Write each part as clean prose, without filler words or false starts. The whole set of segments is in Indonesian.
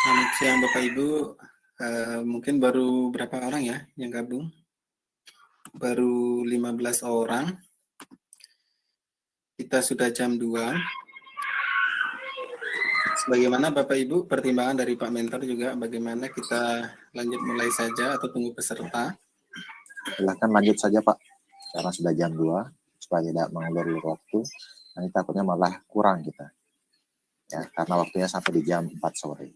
Selamat siang Bapak Ibu. Mungkin baru berapa orang ya yang gabung? Baru 15 orang. Kita sudah jam 2. Bagaimana Bapak Ibu pertimbangan dari Pak Mentor juga bagaimana kita lanjut mulai saja atau tunggu peserta? Silahkan lanjut saja Pak, karena sudah jam 2, supaya tidak mengulur waktu. Nanti takutnya malah kurang kita. Ya, karena waktunya sampai di jam 4 sore.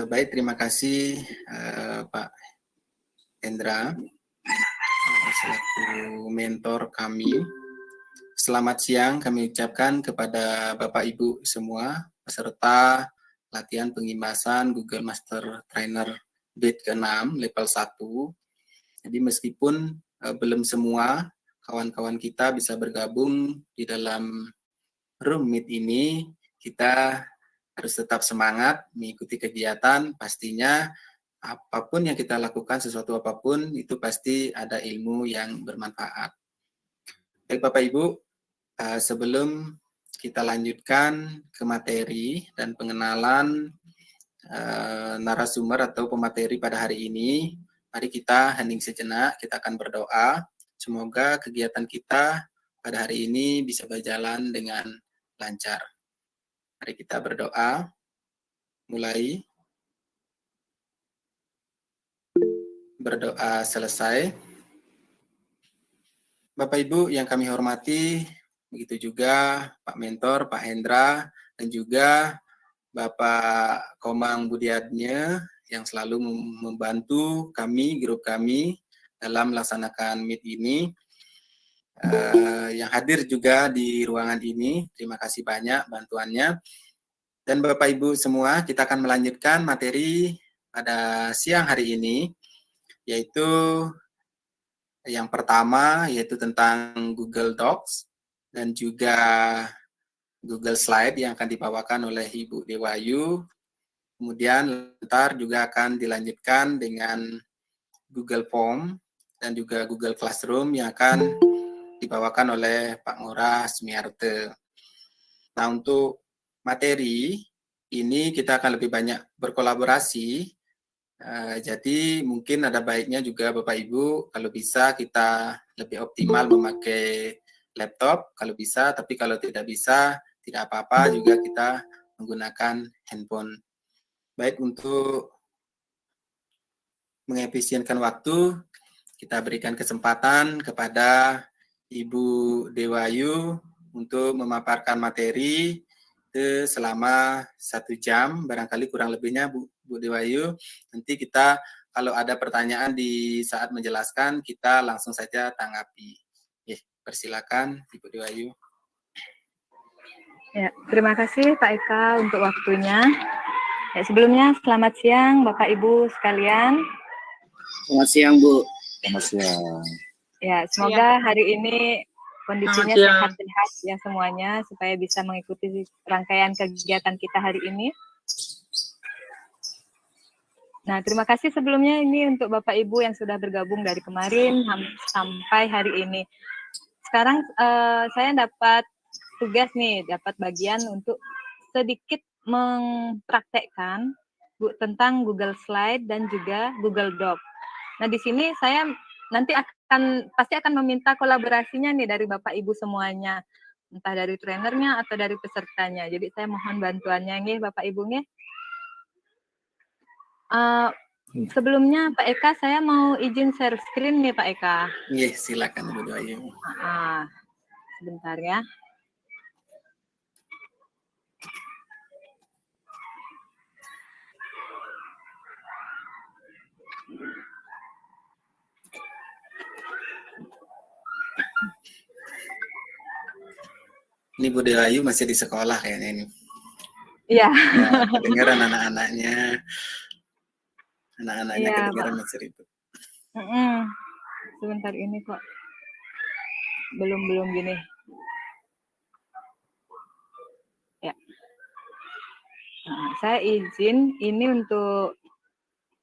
Baik, terima kasih Pak Hendra selaku mentor kami. Selamat siang kami ucapkan kepada Bapak Ibu semua peserta latihan pengimasan Google Master Trainer Bid ke-6 level 1. Jadi meskipun belum semua kawan-kawan kita bisa bergabung di dalam room meet ini, kita harus tetap semangat mengikuti kegiatan. Pastinya apapun yang kita lakukan, sesuatu apapun, itu pasti ada ilmu yang bermanfaat. Baik Bapak Ibu, sebelum kita lanjutkan ke materi dan pengenalan narasumber atau pemateri pada hari ini. Mari kita hening sejenak, kita akan berdoa. Semoga kegiatan kita pada hari ini bisa berjalan dengan lancar. Mari kita berdoa. Mulai. Berdoa selesai. Bapak Ibu yang kami hormati, begitu juga Pak Mentor, Pak Hendra, dan juga Bapak Komang Budiatnya yang selalu membantu kami, grup kami dalam melaksanakan Meet ini. Yang hadir juga di ruangan ini, terima kasih banyak bantuannya. Dan Bapak Ibu semua, kita akan melanjutkan materi pada siang hari ini, yaitu yang pertama yaitu tentang Google Docs dan juga Google Slide yang akan dibawakan oleh Ibu Dewayu. Kemudian ntar juga akan dilanjutkan dengan Google Form dan juga Google Classroom yang akan dibawakan oleh Pak Ngurah Sumiarte. Nah, untuk materi ini kita akan lebih banyak berkolaborasi. Jadi mungkin ada baiknya juga Bapak Ibu kalau bisa kita lebih optimal memakai laptop kalau bisa, tapi kalau tidak bisa tidak apa-apa juga kita menggunakan handphone. Baik, untuk mengefisienkan waktu, kita berikan kesempatan kepada Ibu Dewayu untuk memaparkan materi selama 1 jam, barangkali kurang lebihnya Bu Dewayu. Nanti kita kalau ada pertanyaan di saat menjelaskan, kita langsung saja tanggapi. Persilakan Ibu Dewayu. Ya, terima kasih Pak Eka untuk waktunya. Ya, sebelumnya selamat siang Bapak Ibu sekalian. Selamat siang, Bu. Selamat siang. Ya, semoga hari ini kondisinya sehat-sehat ya semuanya, supaya bisa mengikuti rangkaian kegiatan kita hari ini. Nah, terima kasih sebelumnya ini untuk Bapak Ibu yang sudah bergabung dari kemarin sampai hari ini. Sekarang saya dapat tugas nih, dapat bagian untuk sedikit mempraktekkan tentang Google Slide dan juga Google Doc. Nah, di sini saya nanti pasti akan meminta kolaborasinya nih dari Bapak Ibu semuanya, entah dari trainernya atau dari pesertanya. Jadi saya mohon bantuannya nih Bapak Ibu nih. Sebelumnya Pak Eka, saya mau izin share screen nih Pak Eka. Iya, silakan Bu Dewayu. Sebentar ya. Ini Bu Dewayu masih di sekolah kayaknya ini. Iya. Ya, kedengaran anak-anaknya. Anak-anaknya Ya, kedengaran masih ribut. Sebentar ini kok. Belum gini. Ya. Nah, saya izin ini untuk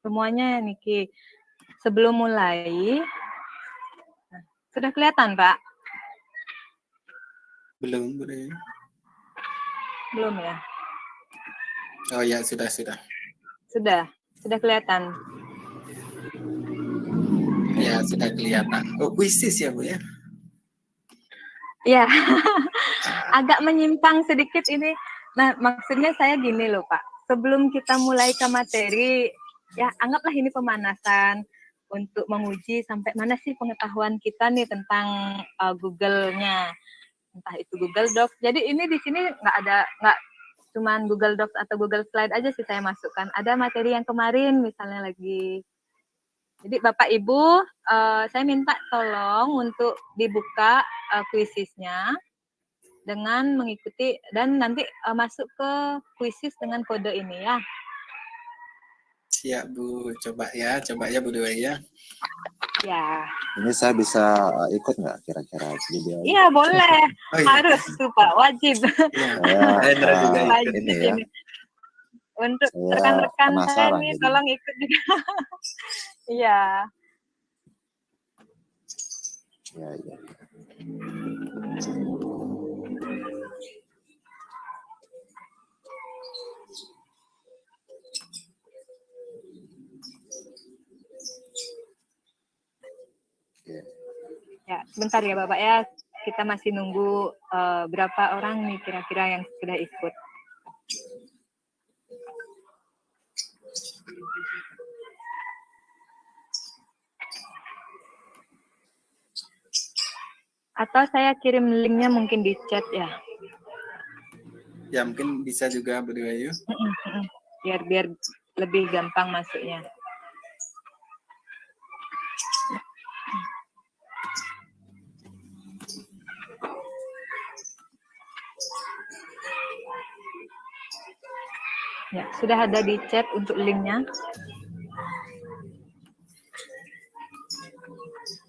semuanya Niki. Sebelum mulai, sudah kelihatan Pak? Belum, Bu Dewayu. Belum ya? Oh ya, sudah. Sudah kelihatan. Ya, sudah kelihatan. Oh, kuisis ya, Bu ya? Ya, agak menyimpang sedikit ini. Nah, maksudnya saya gini loh Pak. Sebelum kita mulai ke materi, ya anggaplah ini pemanasan untuk menguji sampai mana sih pengetahuan kita nih tentang Google-nya. Entah itu Google Docs. Jadi ini di sini nggak cuman Google Docs atau Google Slide aja sih saya masukkan. Ada materi yang kemarin misalnya lagi. Jadi Bapak Ibu, saya minta tolong untuk dibuka kuisisnya dengan mengikuti dan nanti masuk ke kuisis dengan kode ini ya. Siap Bu, coba ya Bu Dewayu ya. Ya. Ini saya bisa ikut nggak kira-kira video? Iya boleh, harus tuh Pak, wajib. Hendra juga wajib ini ya. Untuk Saya rekan-rekan saya ini jadi. tolong ikut juga. Iya. Ya. sebentar ya Bapak ya. Kita masih nunggu berapa orang nih kira-kira yang sudah ikut. Atau saya kirim linknya mungkin di chat ya. Ya mungkin bisa juga Bu Dewayu. Biar lebih gampang masuknya. Ya, sudah ada di chat untuk linknya.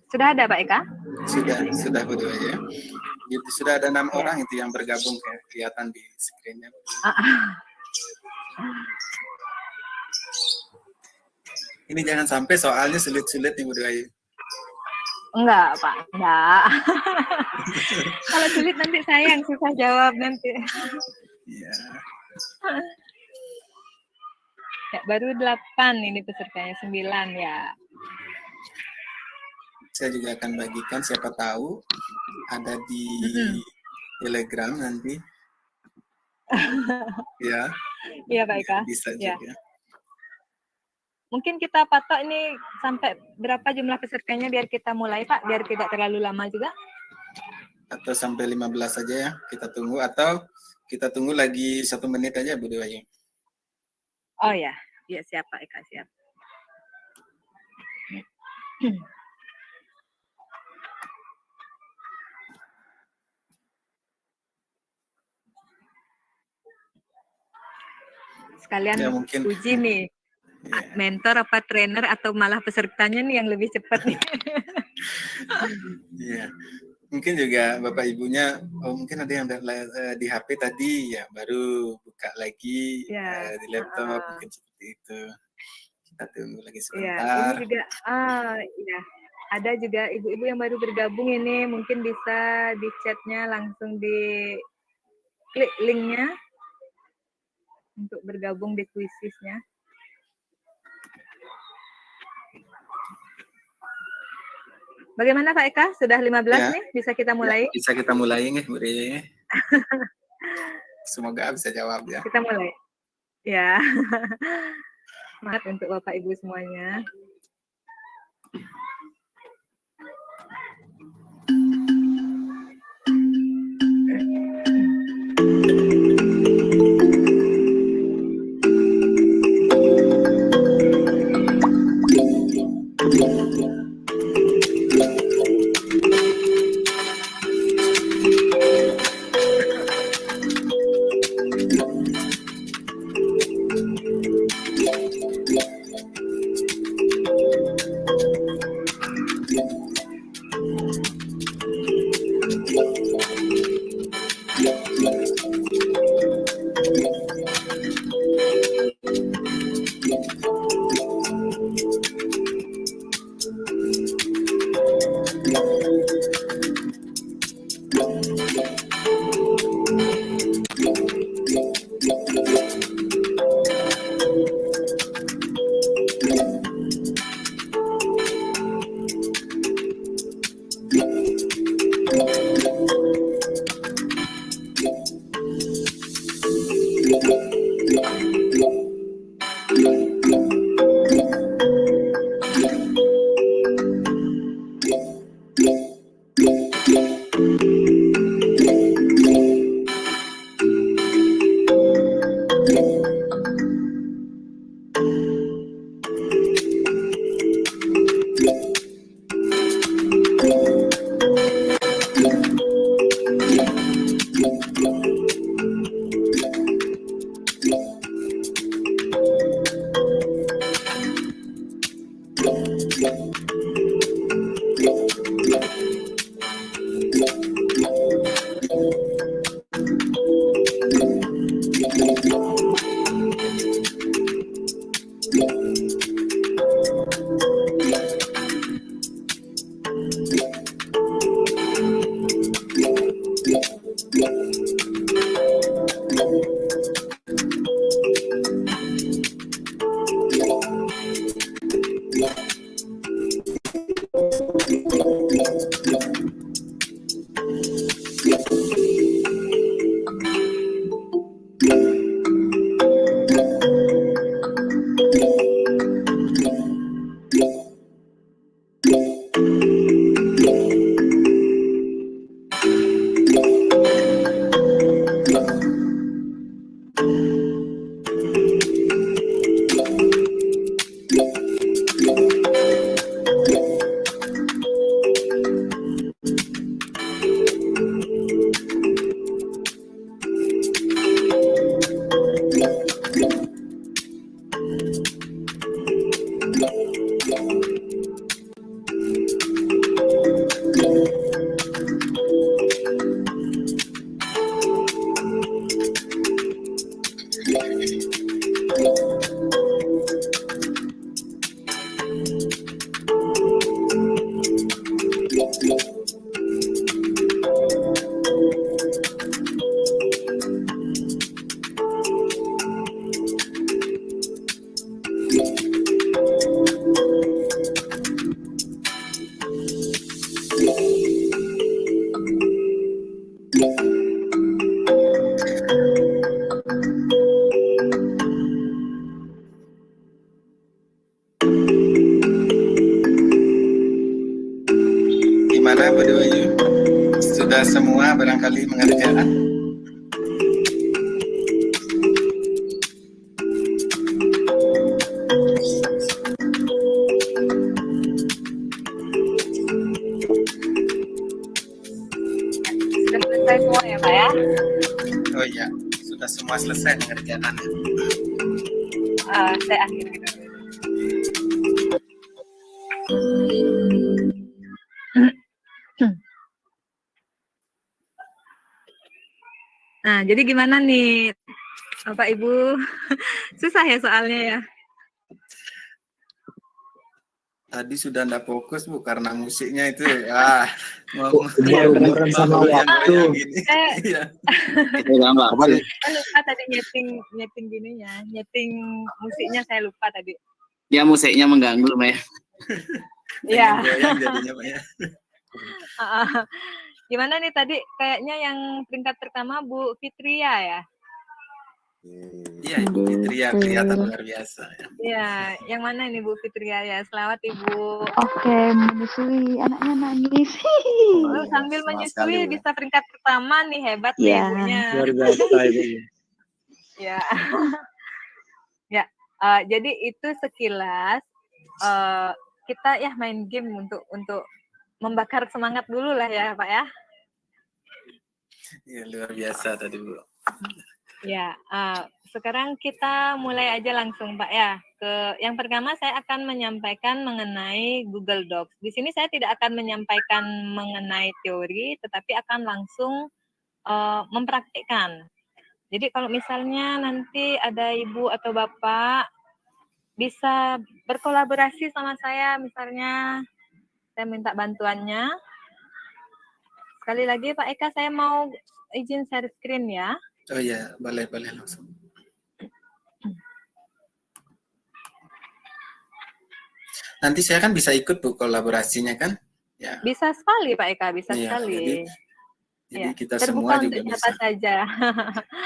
Sudah ada Pak Eka? Sudah Bu Dewayu. Gitu, sudah ada 6 orang itu yang bergabung, kelihatan di screen-nya. Ini jangan sampai soalnya sulit-sulit nih Bu Dewayu. Enggak Pak, enggak. Kalau sulit nanti saya yang susah jawab nanti. Iya. Ya, baru 8 ini pesertanya, 9 ya. Saya juga akan bagikan, siapa tahu ada di Telegram nanti. Ya. Iya Pak Eka. Bisa ya. juga. Mungkin kita patok ini sampai berapa jumlah pesertanya biar kita mulai Pak, biar tidak terlalu lama juga. Atau sampai 15 saja ya, kita tunggu. Atau kita tunggu lagi 1 menit aja Bu Dewayu. Oh ya, ya siap Pak Eka, siap. Sekalian Ya, mungkin. uji nih, mentor apa trainer atau malah pesertanya nih yang lebih cepat nih. Iya. Mungkin juga Bapak Ibunya, mungkin ada yang di HP tadi ya, baru buka lagi di laptop, mungkin seperti itu. Kita tunggu lagi sebentar. Ini juga, ya, ada juga ibu-ibu yang baru bergabung ini, mungkin bisa di chatnya langsung di klik linknya untuk bergabung di kuisisnya. Bagaimana Pak Eka? Sudah 15 nih? Bisa kita mulai? Ya, bisa kita mulai nih, Bu Dewi. Semoga bisa jawab ya. Kita mulai. Ya. Semangat untuk Bapak Ibu semuanya. Bapak Dewayu? Sudah semua barangkali mengerjakan? Sudah selesai semua ya Pak ya? Oh iya, sudah semua selesai mengerjakan. Saya akhiri dulu. Nah, jadi gimana nih, Bapak Ibu? Susah ya soalnya ya? Tadi sudah enggak fokus Bu karena musiknya itu mau Umur-umuran sama waktu. gini. Iya. Itu gampang. Apa nih? Saya lupa tadi nyeting gininya, nyeting musiknya saya lupa tadi. Ya musiknya mengganggu, Maya. Iya. Pengen goyang jadinya Pak ya. Gimana nih tadi kayaknya yang peringkat pertama Bu Fitria ya? Iya, Ibu Fitria kelihatan luar biasa ya. Iya, yang mana ini Bu Fitria ya? Selamat Ibu. Oke, menyusui anaknya nangis. Oh, sambil Semangat menyusui sekali, Bu. bisa peringkat pertama nih, hebat nih Iya. Ibunya. Luar biasa Ibu. Ya. Ya, jadi itu sekilas kita ya main game untuk membakar semangat dulu lah ya, Pak ya. Iya, luar biasa tadi Bu. Ya, sekarang kita mulai aja langsung Pak ya. Yang pertama saya akan menyampaikan mengenai Google Docs. Di sini saya tidak akan menyampaikan mengenai teori, tetapi akan langsung mempraktikkan. Jadi kalau misalnya nanti ada Ibu atau Bapak bisa berkolaborasi sama saya, misalnya saya minta bantuannya. Sekali lagi Pak Eka, saya mau izin share screen ya. Oh iya, boleh langsung. Nanti saya kan bisa ikut Bu kolaborasinya kan? Ya. Bisa sekali Pak Eka, bisa Iya, sekali. Jadi Ya, kita terbuka semua untuk juga siapa bisa. saja.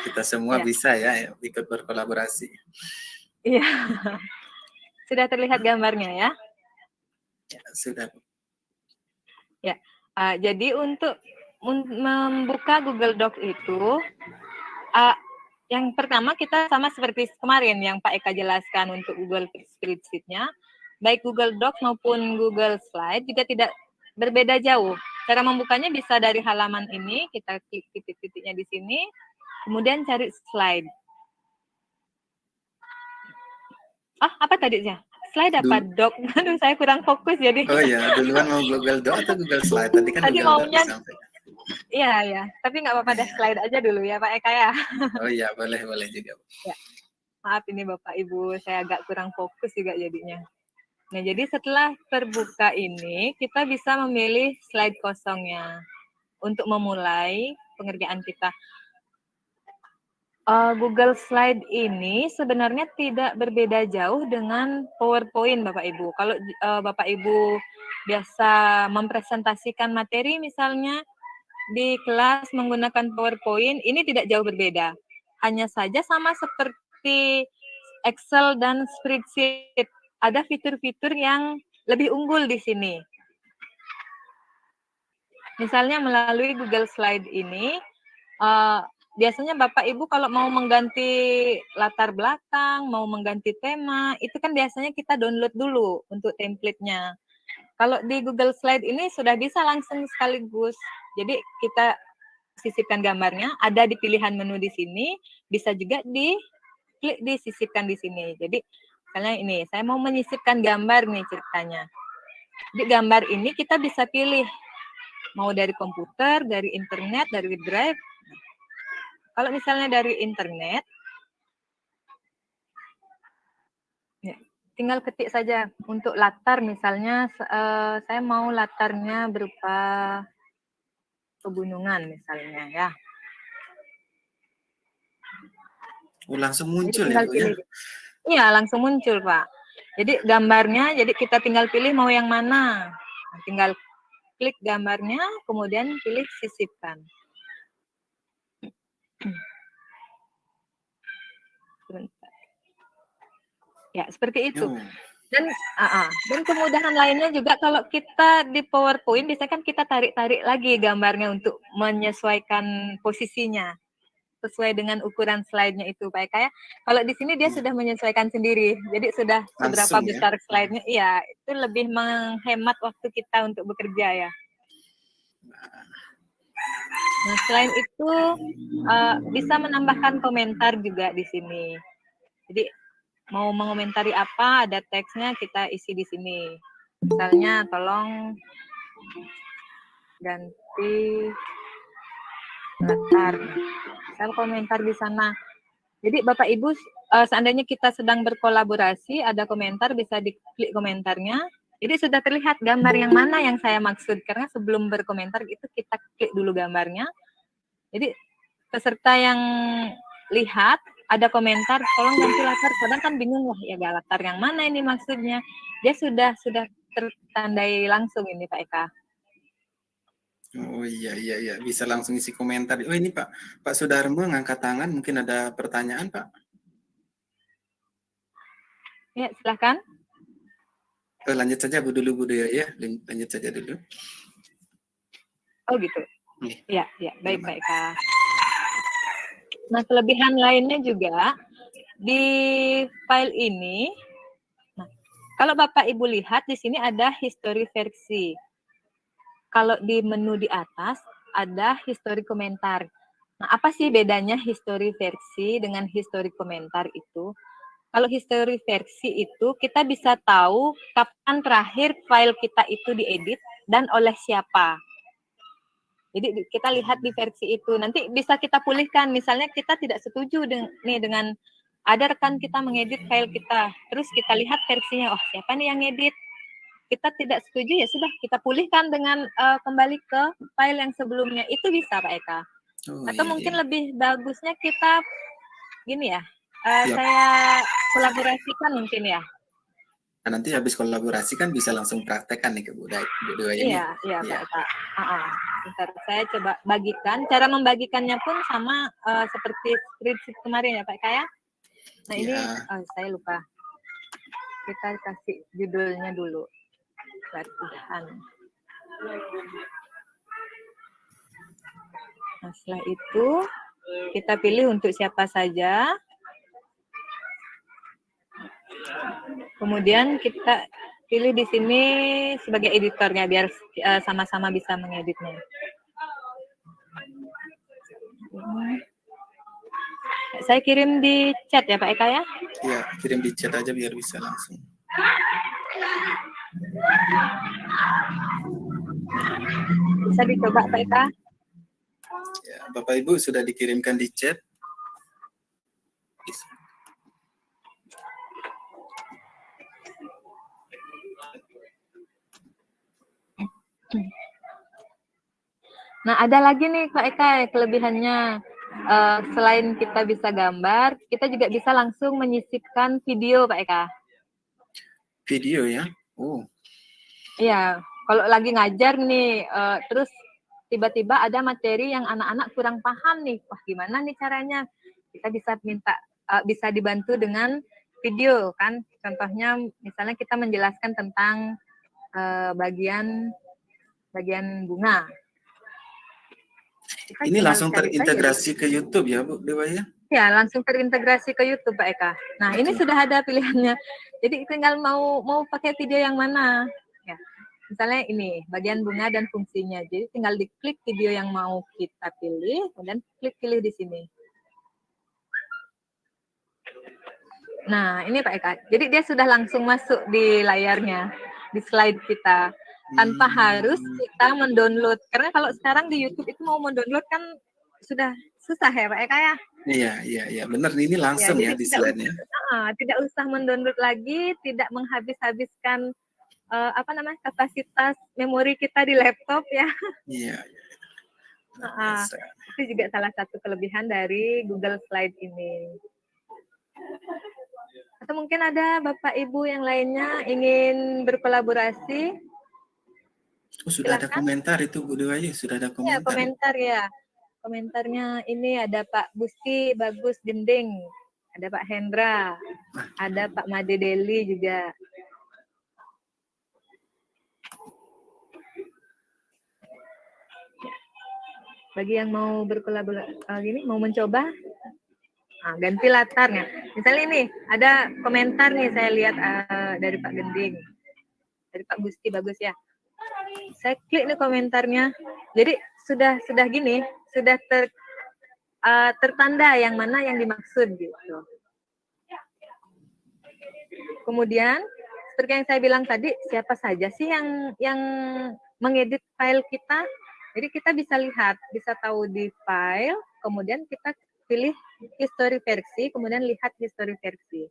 Kita semua Ya. bisa ya ikut berkolaborasi. Iya. Sudah terlihat gambarnya ya? Ya, sudah. Ya. Jadi untuk membuka Google Docs itu, yang pertama kita sama seperti kemarin yang Pak Eka jelaskan untuk Google Spreadsheet-nya, baik Google Docs maupun Google Slide juga tidak berbeda jauh. Cara membukanya bisa dari halaman ini, kita klik titik-titiknya di sini, kemudian cari slide. Apa tadi ya? Slide apa? Doc? Aduh, saya kurang fokus jadi. Oh iya, duluan mau Google Doc atau Google Slide? Tadi kan Tadi Google Doc maunya disampaikan. Iya, tapi nggak apa-apa, ada slide aja dulu ya Pak Eka ya. Oh iya, boleh juga. Ya. Maaf ini Bapak Ibu, saya agak kurang fokus juga jadinya. Nah, jadi setelah terbuka ini, kita bisa memilih slide kosongnya untuk memulai pengerjaan kita. Google Slide ini sebenarnya tidak berbeda jauh dengan PowerPoint Bapak Ibu. Kalau Bapak Ibu biasa mempresentasikan materi misalnya di kelas menggunakan PowerPoint, ini tidak jauh berbeda. Hanya saja sama seperti Excel dan Spreadsheet, ada fitur-fitur yang lebih unggul di sini. Misalnya melalui Google Slide ini, biasanya Bapak Ibu kalau mau mengganti latar belakang, mau mengganti tema, itu kan biasanya kita download dulu untuk template-nya. Kalau di Google Slide ini sudah bisa langsung sekaligus. Jadi kita sisipkan gambarnya, ada di pilihan menu di sini, bisa juga diklik disisipkan di sini. Jadi misalnya ini, saya mau menyisipkan gambar nih ceritanya. Di gambar ini kita bisa pilih, mau dari komputer, dari internet, dari drive. Kalau misalnya dari internet, ya, tinggal ketik saja untuk latar misalnya saya mau latarnya berupa pegunungan misalnya ya. Langsung muncul ya Bu ya? Iya, langsung muncul Pak. Jadi gambarnya, jadi kita tinggal pilih mau yang mana. Tinggal klik gambarnya, kemudian pilih sisipkan. Ya, seperti itu. Dan kemudahan lainnya juga kalau kita di PowerPoint biasanya kan kita tarik-tarik lagi gambarnya untuk menyesuaikan posisinya sesuai dengan ukuran slide-nya itu Pak Eka ya. Kalau di sini dia sudah menyesuaikan sendiri. Jadi sudah seberapa Langsung ya. besar slide-nya. Iya, itu lebih menghemat waktu kita untuk bekerja ya. Nah, selain itu bisa menambahkan komentar juga di sini. Jadi mau mengomentari apa, ada teksnya kita isi di sini. Misalnya, tolong ganti latar. Saya komentar di sana. Jadi Bapak Ibu, seandainya kita sedang berkolaborasi, ada komentar, bisa diklik komentarnya. Jadi sudah terlihat gambar yang mana yang saya maksud. Karena sebelum berkomentar itu kita klik dulu gambarnya. Jadi peserta yang lihat ada komentar, tolong ganti latar. Kadang kan bingung, wah ya latar yang mana ini maksudnya. Dia sudah tertandai langsung ini Pak Eka. Oh iya, bisa langsung isi komentar. Oh ini Pak Sudarmo ngangkat tangan, mungkin ada pertanyaan Pak? Ya silakan. Lanjut saja Bu dulu Bu Dea ya, lanjut saja dulu. Oh gitu. Iya. Ya, baik Pak Eka. Nah, kelebihan lainnya juga di file ini, nah, kalau Bapak Ibu lihat di sini ada history versi. Kalau di menu di atas ada history komentar. Nah, apa sih bedanya history versi dengan history komentar itu? Kalau history versi itu kita bisa tahu kapan terakhir file kita itu diedit dan oleh siapa. Jadi kita lihat di versi itu, nanti bisa kita pulihkan. Misalnya kita tidak setuju dengan ada rekan kita mengedit file kita, terus kita lihat versinya, oh siapa nih yang ngedit? Kita tidak setuju ya sudah kita pulihkan dengan kembali ke file yang sebelumnya. Itu bisa Pak Eka. Atau mungkin lebih bagusnya kita gini ya, saya kolaborasikan mungkin ya. Nah, nanti habis kolaborasi kan bisa langsung praktekkan nih ke Bu Dewa ini. Iya Pak Eka. Bentar, saya coba bagikan. Cara membagikannya pun sama seperti spreadsheet kemarin ya Pak Eka ya. Nah ini saya lupa. Kita kasih judulnya dulu. Latihan. Nah setelah itu kita pilih untuk siapa saja. Kemudian kita pilih di sini sebagai editornya biar sama-sama bisa mengeditnya. Saya kirim di chat ya Pak Eka ya? Iya, kirim di chat aja biar bisa langsung. Bisa dicoba Pak Eka? Ya, Bapak Ibu sudah dikirimkan di chat. Bisa. Nah, ada lagi nih Pak Eka kelebihannya. Selain kita bisa gambar, kita juga bisa langsung menyisipkan video Pak Eka. Video ya? Oh. Iya, kalau lagi ngajar nih, terus tiba-tiba ada materi yang anak-anak kurang paham nih. Wah, gimana nih caranya? Kita bisa bisa dibantu dengan video kan. Contohnya misalnya kita menjelaskan tentang bagian bunga. Ini langsung terintegrasi ke YouTube ya Bu Dewa ya? Ya, langsung terintegrasi ke YouTube Pak Eka. Nah, ini sudah ada pilihannya. Jadi tinggal mau pakai video yang mana. Ya. Misalnya ini, bagian bunga dan fungsinya. Jadi tinggal diklik video yang mau kita pilih, kemudian klik pilih di sini. Nah, ini Pak Eka. Jadi dia sudah langsung masuk di layarnya, di slide kita. Tanpa harus kita mendownload. Karena kalau sekarang di YouTube itu mau mendownload kan sudah susah ya Pak Eka ya? Iya. Benar, ini langsung ya di slide-nya. Tidak usah mendownload lagi, tidak menghabiskan kapasitas memori kita di laptop ya. Iya. Itu juga salah satu kelebihan dari Google Slide ini. Atau mungkin ada Bapak Ibu yang lainnya ingin berkolaborasi? Sudah ada komentar itu Bu Dewa ya, sudah ada komentar. Ya, komentar ya. Komentarnya ini ada Pak Busti Bagus Gending, ada Pak Hendra, ada Pak Made Deli juga. bagi yang mau berkolaborasi gini, mau mencoba, ganti latarnya. Misalnya ini ada komentar nih saya lihat dari Pak Gending, dari Pak Gusti bagus ya. Saya klik nih komentarnya. Jadi sudah gini, sudah tertanda yang mana yang dimaksud gitu. Kemudian seperti yang saya bilang tadi, siapa saja sih yang mengedit file kita? Jadi kita bisa lihat, bisa tahu di file, kemudian kita pilih history versi, kemudian lihat history versi.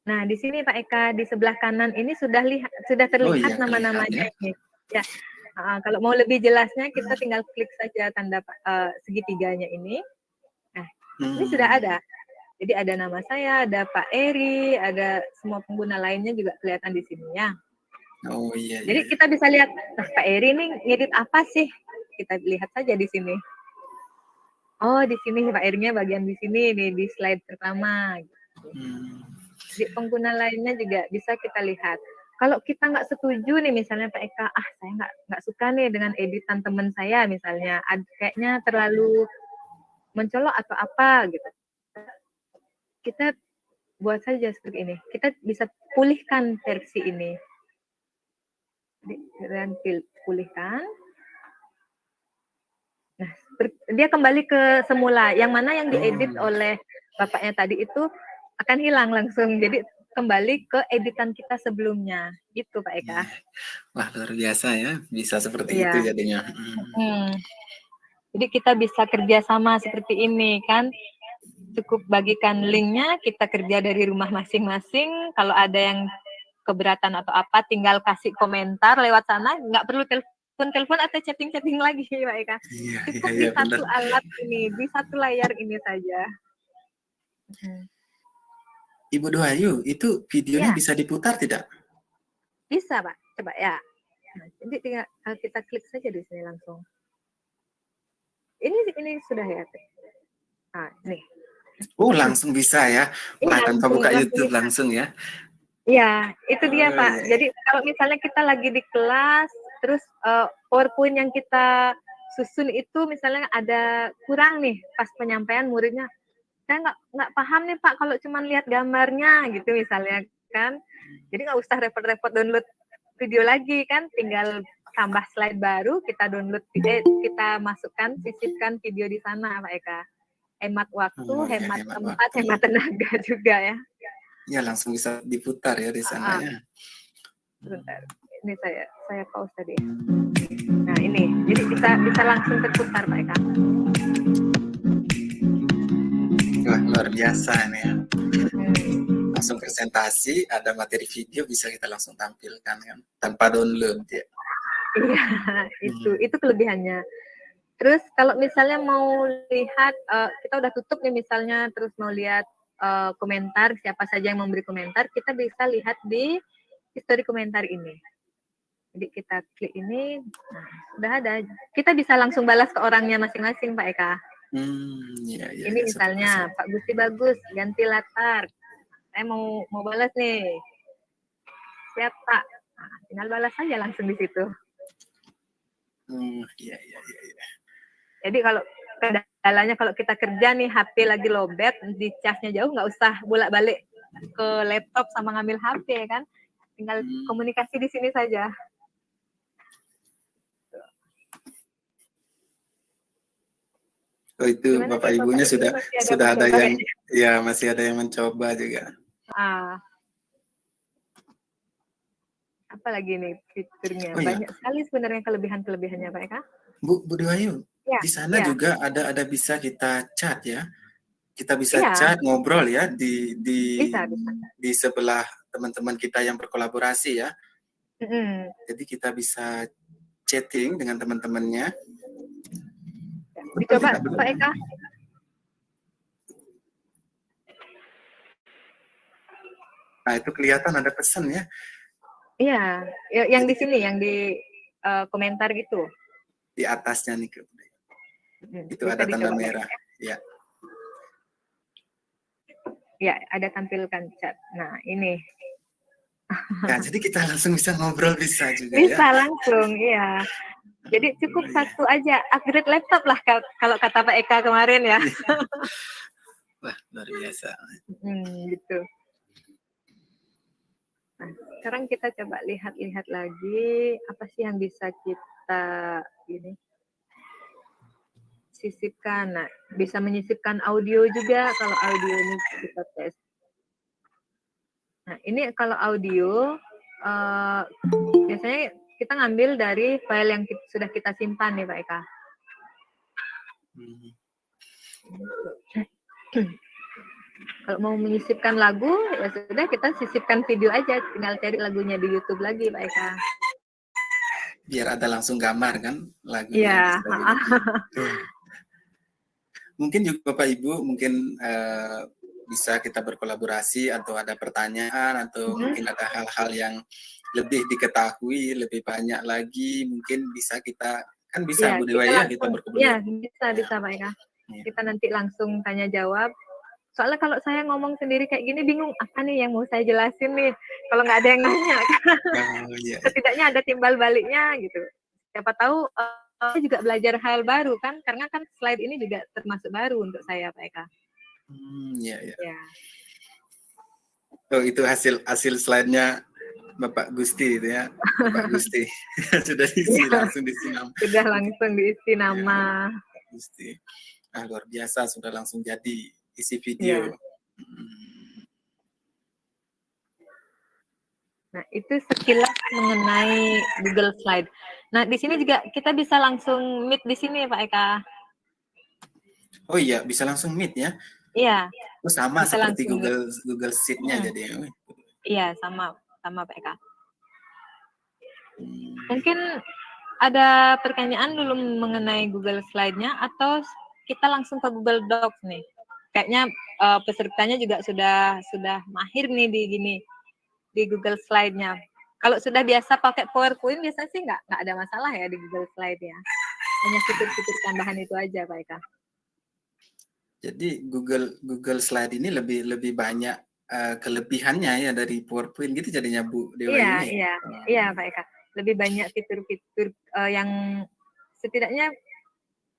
Nah, di sini Pak Eka di sebelah kanan ini sudah terlihat nama-namanya ini. Ya, kalau mau lebih jelasnya kita tinggal klik saja tanda segitiganya ini. Nah, ini sudah ada. Jadi ada nama saya, ada Pak Eri, ada semua pengguna lainnya juga kelihatan di sini ya. Oh iya. Jadi kita bisa lihat, nah Pak Eri ini ngedit apa sih? Kita lihat saja di sini. Oh di sini Pak Erinya bagian di sini nih di slide pertama. Jadi pengguna lainnya juga bisa kita lihat. Kalau kita nggak setuju nih misalnya Pak Eka, saya nggak suka nih dengan editan teman saya misalnya, kayaknya terlalu mencolok atau apa gitu. Kita buat saja seperti ini. Kita bisa pulihkan versi ini. Dan pulihkan. Nah, dia kembali ke semula. Yang mana yang diedit oleh bapaknya tadi itu akan hilang langsung. Jadi kembali ke editan kita sebelumnya. Gitu Pak Eka. Wah luar biasa ya. Bisa seperti itu jadinya. Jadi kita bisa kerjasama seperti ini kan. Cukup bagikan linknya, kita kerja dari rumah masing-masing. Kalau ada yang keberatan atau apa, tinggal kasih komentar lewat sana, nggak perlu telepon atau chatting lagi, Pak Eka. Cukup di satu alat ini, di satu layar ini saja. Ibu Doayu, itu videonya bisa diputar tidak? Bisa, Pak. Coba ya. Nah, jadi tinggal kita klik saja di sini langsung. Ini sudah ya. Nah, nih. Oh, langsung bisa ya. Wah, tanpa buka YouTube langsung ya. Iya, itu dia Pak. Jadi kalau misalnya kita lagi di kelas, terus PowerPoint yang kita susun itu misalnya ada kurang nih pas penyampaian muridnya, saya nggak paham nih Pak kalau cuma lihat gambarnya gitu misalnya kan. Jadi nggak usah repot-repot download video lagi kan, tinggal tambah slide baru, kita download video, kita masukkan, sisipkan video di sana Pak Eka. Hemat waktu, hemat tempat, hemat tenaga juga ya. Ya langsung bisa diputar ya di sana ya. Sebentar, ini saya pause tadi. Nah ini, jadi bisa langsung terputar Pak Eka. Wah luar biasa nih ya. Langsung presentasi, ada materi video bisa kita langsung tampilkan kan, tanpa download ya. Iya, itu kelebihannya. Terus kalau misalnya mau lihat, kita udah tutup nih misalnya, terus mau lihat komentar, siapa saja yang memberi komentar, kita bisa lihat di history komentar ini. Jadi kita klik ini, nah, udah ada. Kita bisa langsung balas ke orangnya masing-masing Pak Eka. Ya, ini misalnya Pak Gusti bagus, ganti latar. Saya mau balas nih. Siap Pak. Nah, tinggal balas saja langsung di situ. Iya. Jadi kalau kendalanya kalau kita kerja nih HP lagi lowbat, di casnya jauh, nggak usah bolak-balik ke laptop sama ngambil HP kan, tinggal komunikasi di sini saja. Oh itu gimana Bapak Ibunya sudah ada yang ya masih ada yang mencoba juga. Apa lagi nih fiturnya? Banyak sekali sebenarnya kelebihannya Pak Eka. Bu Doayu, di sana juga ada bisa kita chat ya. Kita bisa chat, ngobrol ya di sebelah teman-teman kita yang berkolaborasi ya. Jadi kita bisa chatting dengan teman-temannya. Dicoba Pak Eka. Nah itu kelihatan ada pesan ya. Iya, yang di sini, yang di komentar gitu. Di atasnya nih, itu ada tanda merah. Ya. Ya, ada tampilkan chat. Nah, ini. Nah, jadi kita langsung bisa ngobrol bisa juga bisa ya. Langsung, iya. Jadi cukup Iya. satu aja, upgrade laptop lah kalau kata Pak Eka kemarin ya. Wah, luar biasa. Gitu. Nah, sekarang kita coba lihat-lihat lagi apa sih yang bisa kita sisipkan. Nah, bisa menyisipkan audio juga kalau audio ini kita tes. Nah, ini kalau audio biasanya kita ngambil dari file yang sudah kita simpan nih Pak Eka. Kalau mau menyisipkan lagu, ya sudah kita sisipkan video aja, tinggal cari lagunya di YouTube lagi Pak Eka. Biar ada langsung gambar kan Iya. lagunya. Mungkin juga Bapak Ibu mungkin bisa kita berkolaborasi atau ada pertanyaan atau mungkin ada hal-hal yang lebih diketahui, lebih banyak lagi, mungkin bisa kita kan bisa Ya, Bu Dewa ya kita berkomunikasi. Iya, bisa Pak Eka. Kita nanti langsung tanya jawab. Soalnya kalau saya ngomong sendiri kayak gini bingung apa nih yang mau saya jelasin nih. Kalau nggak ada yang nanya, setidaknya ada timbal baliknya gitu. Siapa tahu saya juga belajar hal baru kan, karena kan slide ini juga termasuk baru untuk saya Pak Eka. Iya. Ya. Oh, itu hasil slide-nya Bapak Gusti itu ya. Bapak Gusti. Sudah diisi langsung diisi nama. Sudah langsung diisi nama. Ya, Gusti. Luar biasa sudah langsung jadi isi video. Ya. Nah, itu sekilas mengenai Google Slide. Nah, di sini juga kita bisa langsung meet di sini Pak Eka. Oh iya, bisa langsung meet ya? Iya. Oh, sama bisa seperti langsung Google Sheet-nya jadi. Iya, sama Pak Eka. Mungkin ada pertanyaan dulu mengenai Google Slide-nya atau kita langsung ke Google Docs nih. Kayaknya pesertanya juga sudah mahir nih di Google Slide-nya. Kalau sudah biasa pakai PowerPoint biasanya sih nggak ada masalah ya di Google Slide ya. Hanya fitur-fitur tambahan itu aja Pak Eka. Jadi Google Slide ini lebih banyak kelebihannya ya dari PowerPoint gitu jadinya Bu Dewa ini. Iya Pak Eka. Lebih banyak fitur-fitur yang setidaknya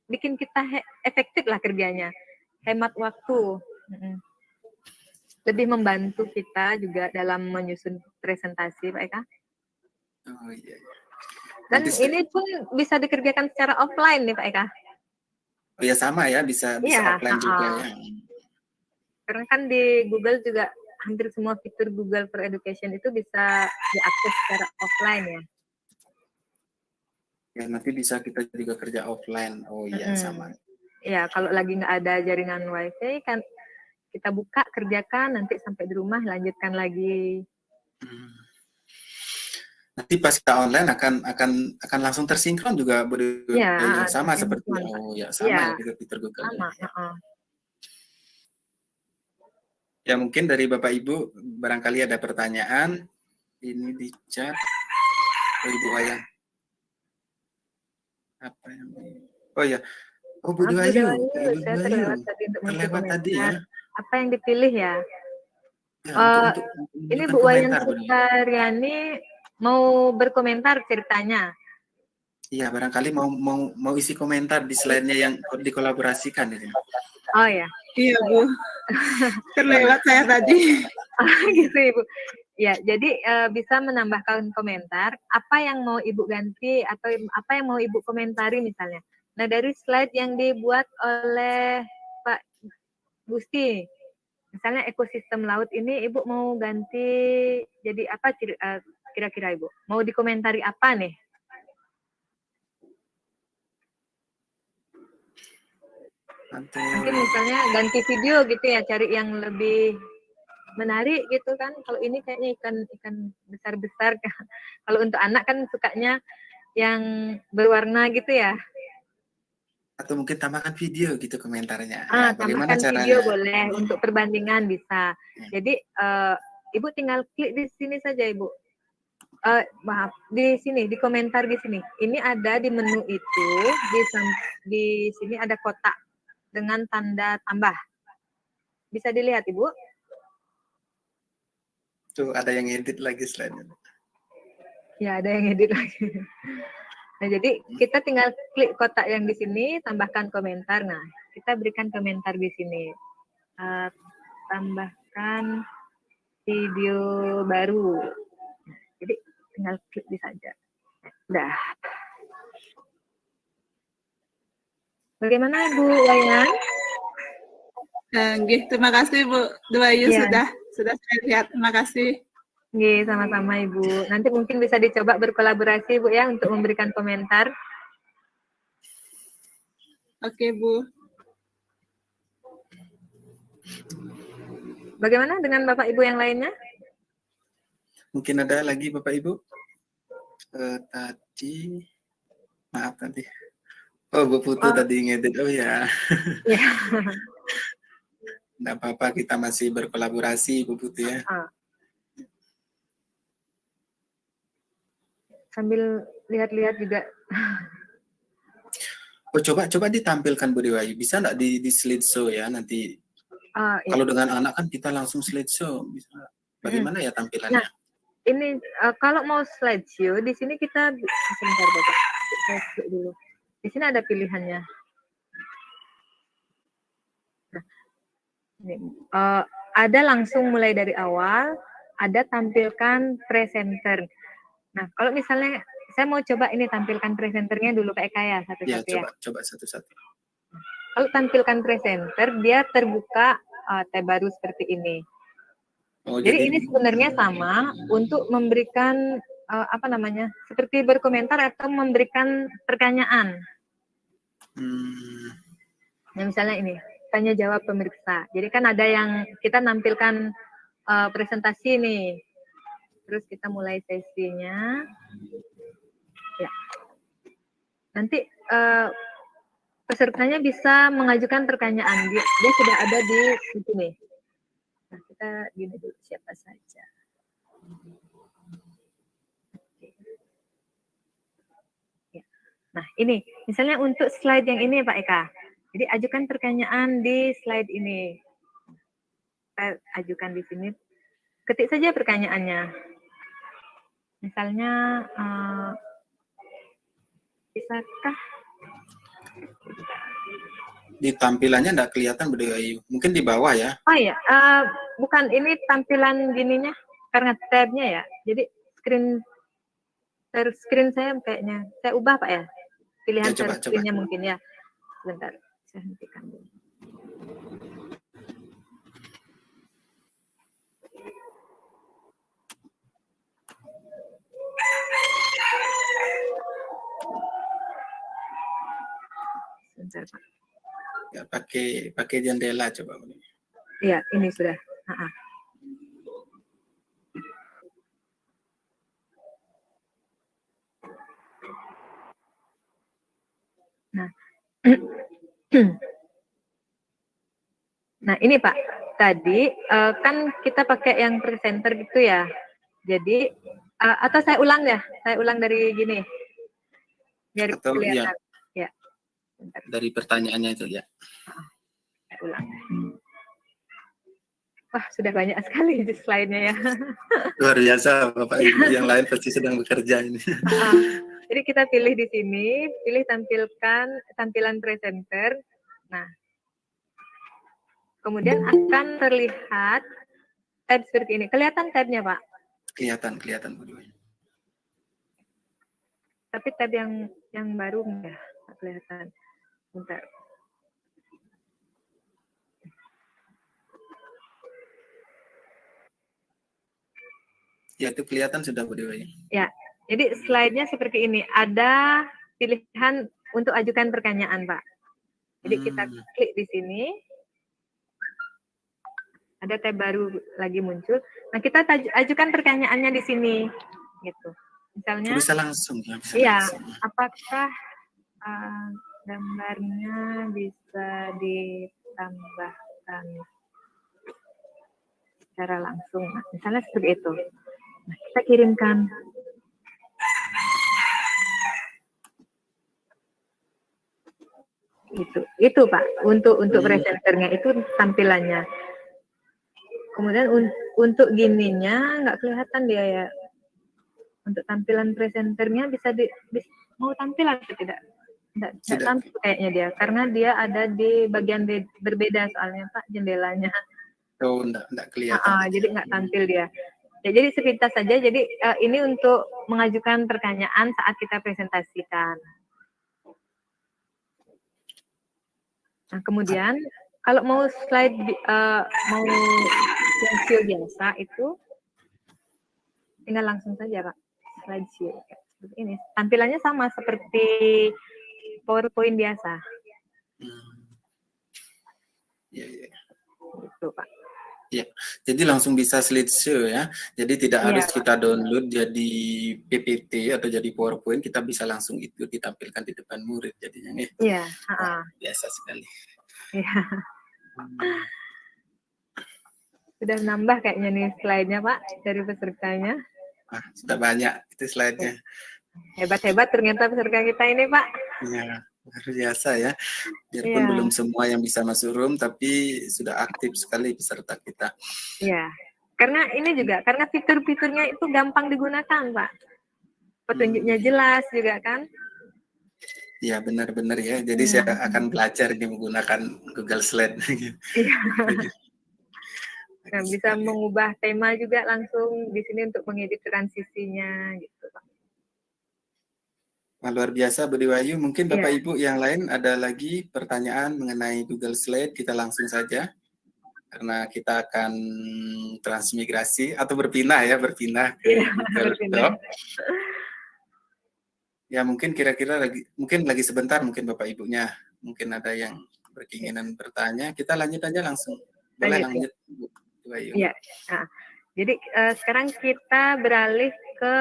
bikin kita efektif lah kerjanya, hemat waktu. Lebih membantu kita juga dalam menyusun presentasi Pak Eka. Oh iya. Dan ini pun bisa dikerjakan secara offline nih Pak Eka. Oh ya sama ya, bisa offline juga ya. Karena kan di Google juga hampir semua fitur Google for Education itu bisa diakses secara offline ya. Ya nanti bisa kita juga kerja offline. Oh iya sama. Ya kalau lagi nggak ada jaringan WiFi kan kita buka kerjakan, nanti sampai di rumah lanjutkan lagi. Nanti pas kita online akan langsung tersinkron juga sama seperti sama ya fitur Google. Sama. Ya mungkin dari Bapak Ibu barangkali ada pertanyaan ini di chat. Ibu Ayah. Apa yang Oh ya. Oh Bu Dewayu. Terlewat tadi ya. Apa yang dipilih ya? Ini Bu Wayan Sukaryani mau berkomentar ceritanya. Iya, barangkali mau isi komentar di slide-nya yang dikolaborasikan ini. Oh ya. Iya Bu. Terlewat saya tadi. Gitu Ibu. Ya, jadi bisa menambahkan komentar apa yang mau Ibu ganti atau apa yang mau Ibu komentari misalnya. Nah, dari slide yang dibuat oleh Pak Gusti, misalnya ekosistem laut ini Ibu mau ganti jadi apa kira-kira Ibu? Mau dikomentari apa nih? Mungkin misalnya ganti video gitu ya, cari yang lebih menarik gitu kan. Kalau ini kayaknya ikan besar-besar. Kalau untuk anak kan sukanya yang berwarna gitu ya. Atau mungkin tambahkan video gitu komentarnya. Tambahkan video boleh, untuk perbandingan bisa. Jadi Ibu tinggal klik di sini saja Ibu. Maaf, di sini, di komentar di sini. Ini ada di menu itu, di sini ada kotak dengan tanda tambah. Bisa dilihat Ibu? Tuh ada yang edit lagi slide-nya. Ya, ada yang edit lagi. Nah, jadi kita tinggal klik kotak yang di sini, tambahkan komentar. Nah, kita berikan komentar di sini. Tambahkan video baru. Nah, jadi tinggal klik di saja. Udah. Bagaimana Bu Wayan? Nggih, terima kasih Bu Duayu Iya. sudah saya lihat. Terima kasih. Nggih, sama-sama Ibu. Nanti mungkin bisa dicoba berkolaborasi Bu ya untuk memberikan komentar. Oke Bu. Bagaimana dengan Bapak Ibu yang lainnya? Mungkin ada lagi Bapak Ibu? Tadi, maaf tadi. Oh, Bu Putu tadi ngedit. Oh ya. Ya. Nggak apa-apa, kita masih berkolaborasi Bu Putu ya. Sambil lihat-lihat juga. Oh, coba ditampilkan Bu Dewayu. Bisa nggak di slideshow ya nanti? Ya. Kalau dengan anak kan kita langsung slideshow. Bisa. Bagaimana ya tampilannya? Nah, ini kalau mau slideshow di sini kita sebentar Bapak. Saya klik dulu. Di sini ada pilihannya. Nah, ini, ada langsung mulai dari awal, ada tampilkan presenter. Nah, kalau misalnya saya mau coba ini tampilkan presenternya dulu Pak Eka ya, satu-satu ya. Coba satu-satu. Kalau tampilkan presenter, dia terbuka tab baru seperti ini. Oh, jadi ini sebenarnya sama untuk memberikan seperti berkomentar atau memberikan pertanyaan. Nah, misalnya ini, tanya jawab pemirsa. Jadi kan ada yang kita nampilkan presentasi nih. Terus kita mulai sesinya. Ya. Nanti pesertanya bisa mengajukan pertanyaan. Dia sudah ada di sini. Nah, kita gini dulu, siapa saja. Ya. Nah, ini misalnya untuk slide yang ini Pak Eka. Jadi ajukan pertanyaan di slide ini. Kita ajukan di sini. Ketik saja pertanyaannya. Misalnya, bisakah? Di tampilannya nggak kelihatan Bu Dewayu. Mungkin di bawah ya. Oh iya, bukan ini tampilan gininya karena tabnya ya. Jadi screen saya kayaknya saya ubah Pak ya. Pilihan Ya, screen-nya mungkin ya. Sebentar, saya hentikan dulu. Sebentar Pak. Ya, pakai jendela coba. Iya, ini sudah. Nah, nah ini Pak, tadi kan kita pakai yang presenter gitu ya. Jadi atau saya ulang dari gini, biar kelihatan. Ya. Dari pertanyaannya itu ya. Saya ulang. Wah, sudah banyak sekali di slide-nya ya. Luar biasa Bapak Ibu, yang lain pasti sedang bekerja ini. Jadi kita pilih di sini, pilih tampilan presenter. Nah, kemudian akan terlihat tab seperti ini. Kelihatan tabnya Pak? Kelihatan Bu Dewayu. Tapi tab yang baru enggak kelihatan. Bentar. Ya, itu kelihatan sudah Bu Dewayu. Ya, jadi slide-nya seperti ini. Ada pilihan untuk ajukan pertanyaan, Pak. Jadi kita klik di sini. Ada tab baru lagi muncul. Nah, kita ajukan pertanyaannya di sini. Gitu. Misalnya. Bisa langsung ya. Iya, apakah gambarnya bisa ditambahkan secara langsung? Nah, misalnya seperti itu. Nah, kita kirimkan. Itu Pak, untuk presenternya itu tampilannya. Kemudian untuk gininya nggak kelihatan dia ya. Untuk tampilan presenternya bisa mau tampil atau tidak? Tidak Tidak. tampil kayaknya dia, karena dia ada di bagian berbeda soalnya Pak jendelanya. Oh, enggak kelihatan. Jadi nggak tampil dia. Ya, jadi sepintas saja. Jadi ini untuk mengajukan pertanyaan saat kita presentasikan. Nah, kemudian kalau mau slide mau slideshow biasa itu tinggal langsung saja Pak slideshow seperti ini. Tampilannya sama seperti PowerPoint biasa. Ya. Gitu Pak. Ya, jadi langsung bisa slideshow ya. Jadi tidak harus kita download jadi PPT atau jadi PowerPoint, kita bisa langsung itu ditampilkan di depan murid jadinya nih. Iya, biasa sekali. Iya. Sudah nambah kayaknya nih slide-nya Pak dari pesertanya. Sudah banyak itu slide-nya. Hebat-hebat ternyata peserta kita ini Pak. Iya. Luar biasa ya, biarpun belum semua yang bisa masuk room, tapi sudah aktif sekali peserta kita. Iya, karena ini juga, karena fitur-fiturnya itu gampang digunakan Pak. Petunjuknya jelas juga kan. Iya benar-benar ya, jadi saya akan belajar ini menggunakan Google Slide. Iya. Nah, bisa mengubah tema juga langsung di sini untuk mengedit transisinya gitu Pak. Nah, luar biasa Bu Dewayu, mungkin Bapak Ibu yang lain ada lagi pertanyaan mengenai Google Slide, kita langsung saja karena kita akan transmigrasi atau berpindah ke Google Doc. Ya mungkin kira-kira lagi sebentar mungkin Bapak Ibunya mungkin ada yang berkeinginan bertanya, kita lanjut aja langsung. Boleh lanjut Bu Dewayu. Iya. Nah, jadi sekarang kita beralih ke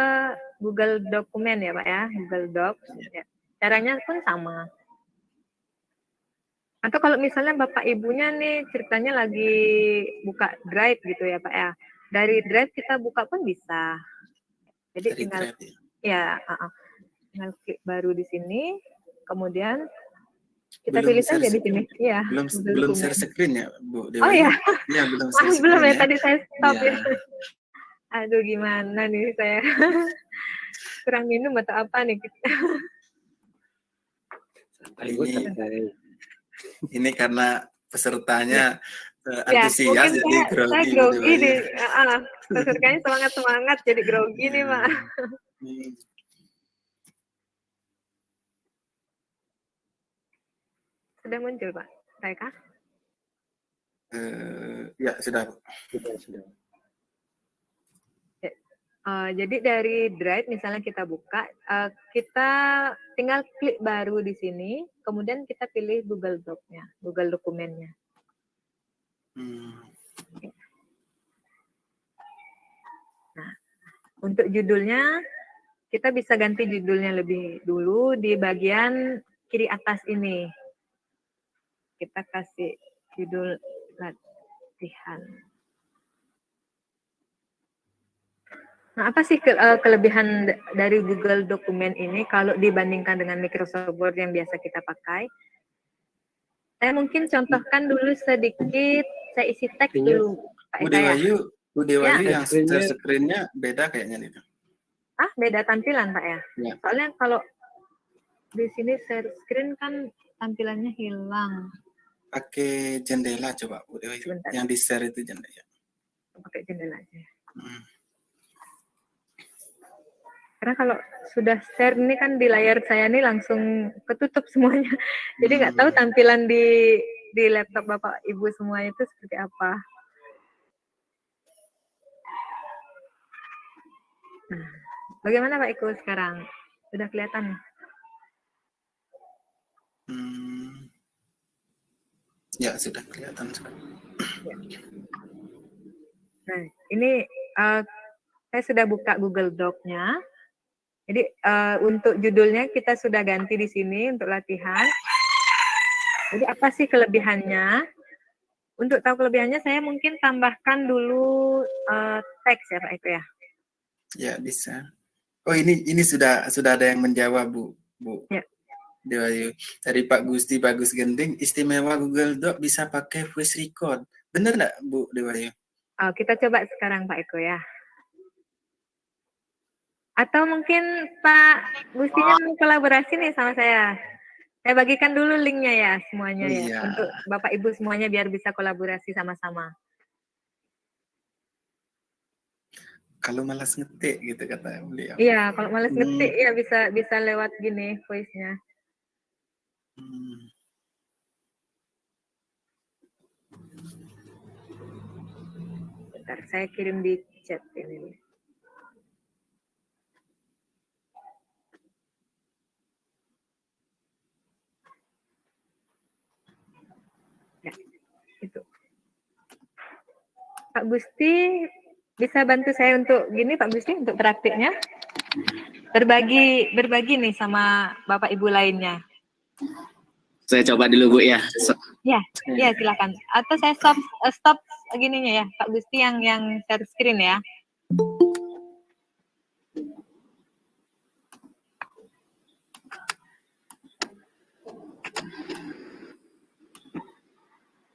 Google Dokumen ya Pak ya, Google Docs. Ya. Caranya pun sama. Atau kalau misalnya Bapak Ibunya nih ceritanya lagi buka Drive gitu ya Pak ya. Dari Drive kita buka pun bisa. Jadi dari tinggal Drive, tinggal klik baru di sini, kemudian kita pilih saja di sini. Iya. Belum share screen ya Bu Dewayu? Oh iya. Iya belum share screen. Belum ya, tadi saya stop ya. Aduh gimana nih saya kurang minum atau apa nih ini karena pesertanya antusias ya, jadi grogi nih. Pesertanya semangat jadi grogi nih Pak. Sudah muncul Pak Raika? Ya sudah. Jadi dari Drive misalnya kita buka, kita tinggal klik baru di sini, kemudian kita pilih Google Doc-nya, Google Dokumennya. Nah, untuk judulnya kita bisa ganti judulnya lebih dulu di bagian kiri atas ini. Kita kasih judul latihan. Nah, apa sih kelebihan dari Google Dokumen ini kalau dibandingkan dengan Microsoft Word yang biasa kita pakai? Saya mungkin contohkan dulu sedikit, saya isi teks dulu. Bu Dewayu yang share screen-nya beda kayaknya nih. Beda tampilan Pak ya? Soalnya kalau di sini share screen kan tampilannya hilang. Pakai jendela coba Bu Dewayu. Yang di share itu jendela. Pakai jendela aja. Karena kalau sudah share ini kan di layar saya ini langsung ketutup semuanya. Jadi nggak tahu tampilan di laptop Bapak Ibu semua itu seperti apa. Nah, bagaimana Pak Iko sekarang? Sudah kelihatan? Ya, sudah kelihatan sekarang. Nah, ini saya sudah buka Google Doc-nya. Jadi untuk judulnya kita sudah ganti di sini untuk latihan. Jadi apa sih kelebihannya? Untuk tahu kelebihannya saya mungkin tambahkan dulu teks ya Pak Eko ya. Ya bisa. Oh ini sudah ada yang menjawab Bu Ya. Dewayu. Dari Pak Gusti Bagus Gending, istimewa Google Doc bisa pakai voice record. Benar nggak Bu Dewayu? Kita coba sekarang Pak Eko ya. Atau mungkin Pak Gustinya mau kolaborasi nih sama saya. Saya bagikan dulu linknya ya semuanya ya. Iya. Untuk Bapak Ibu semuanya biar bisa kolaborasi sama-sama. Kalau malas ngetik gitu kata beliau. Iya, kalau males ngetik ya bisa lewat gini voice-nya. Hmm. Bentar, saya kirim di chat ini. Ya, itu. Pak Gusti bisa bantu saya untuk gini Pak Gusti untuk praktiknya? Berbagi nih sama Bapak Ibu lainnya. Saya coba dulu Bu ya. Ya silakan. Atau saya stop gininya ya, Pak Gusti yang share screen ya.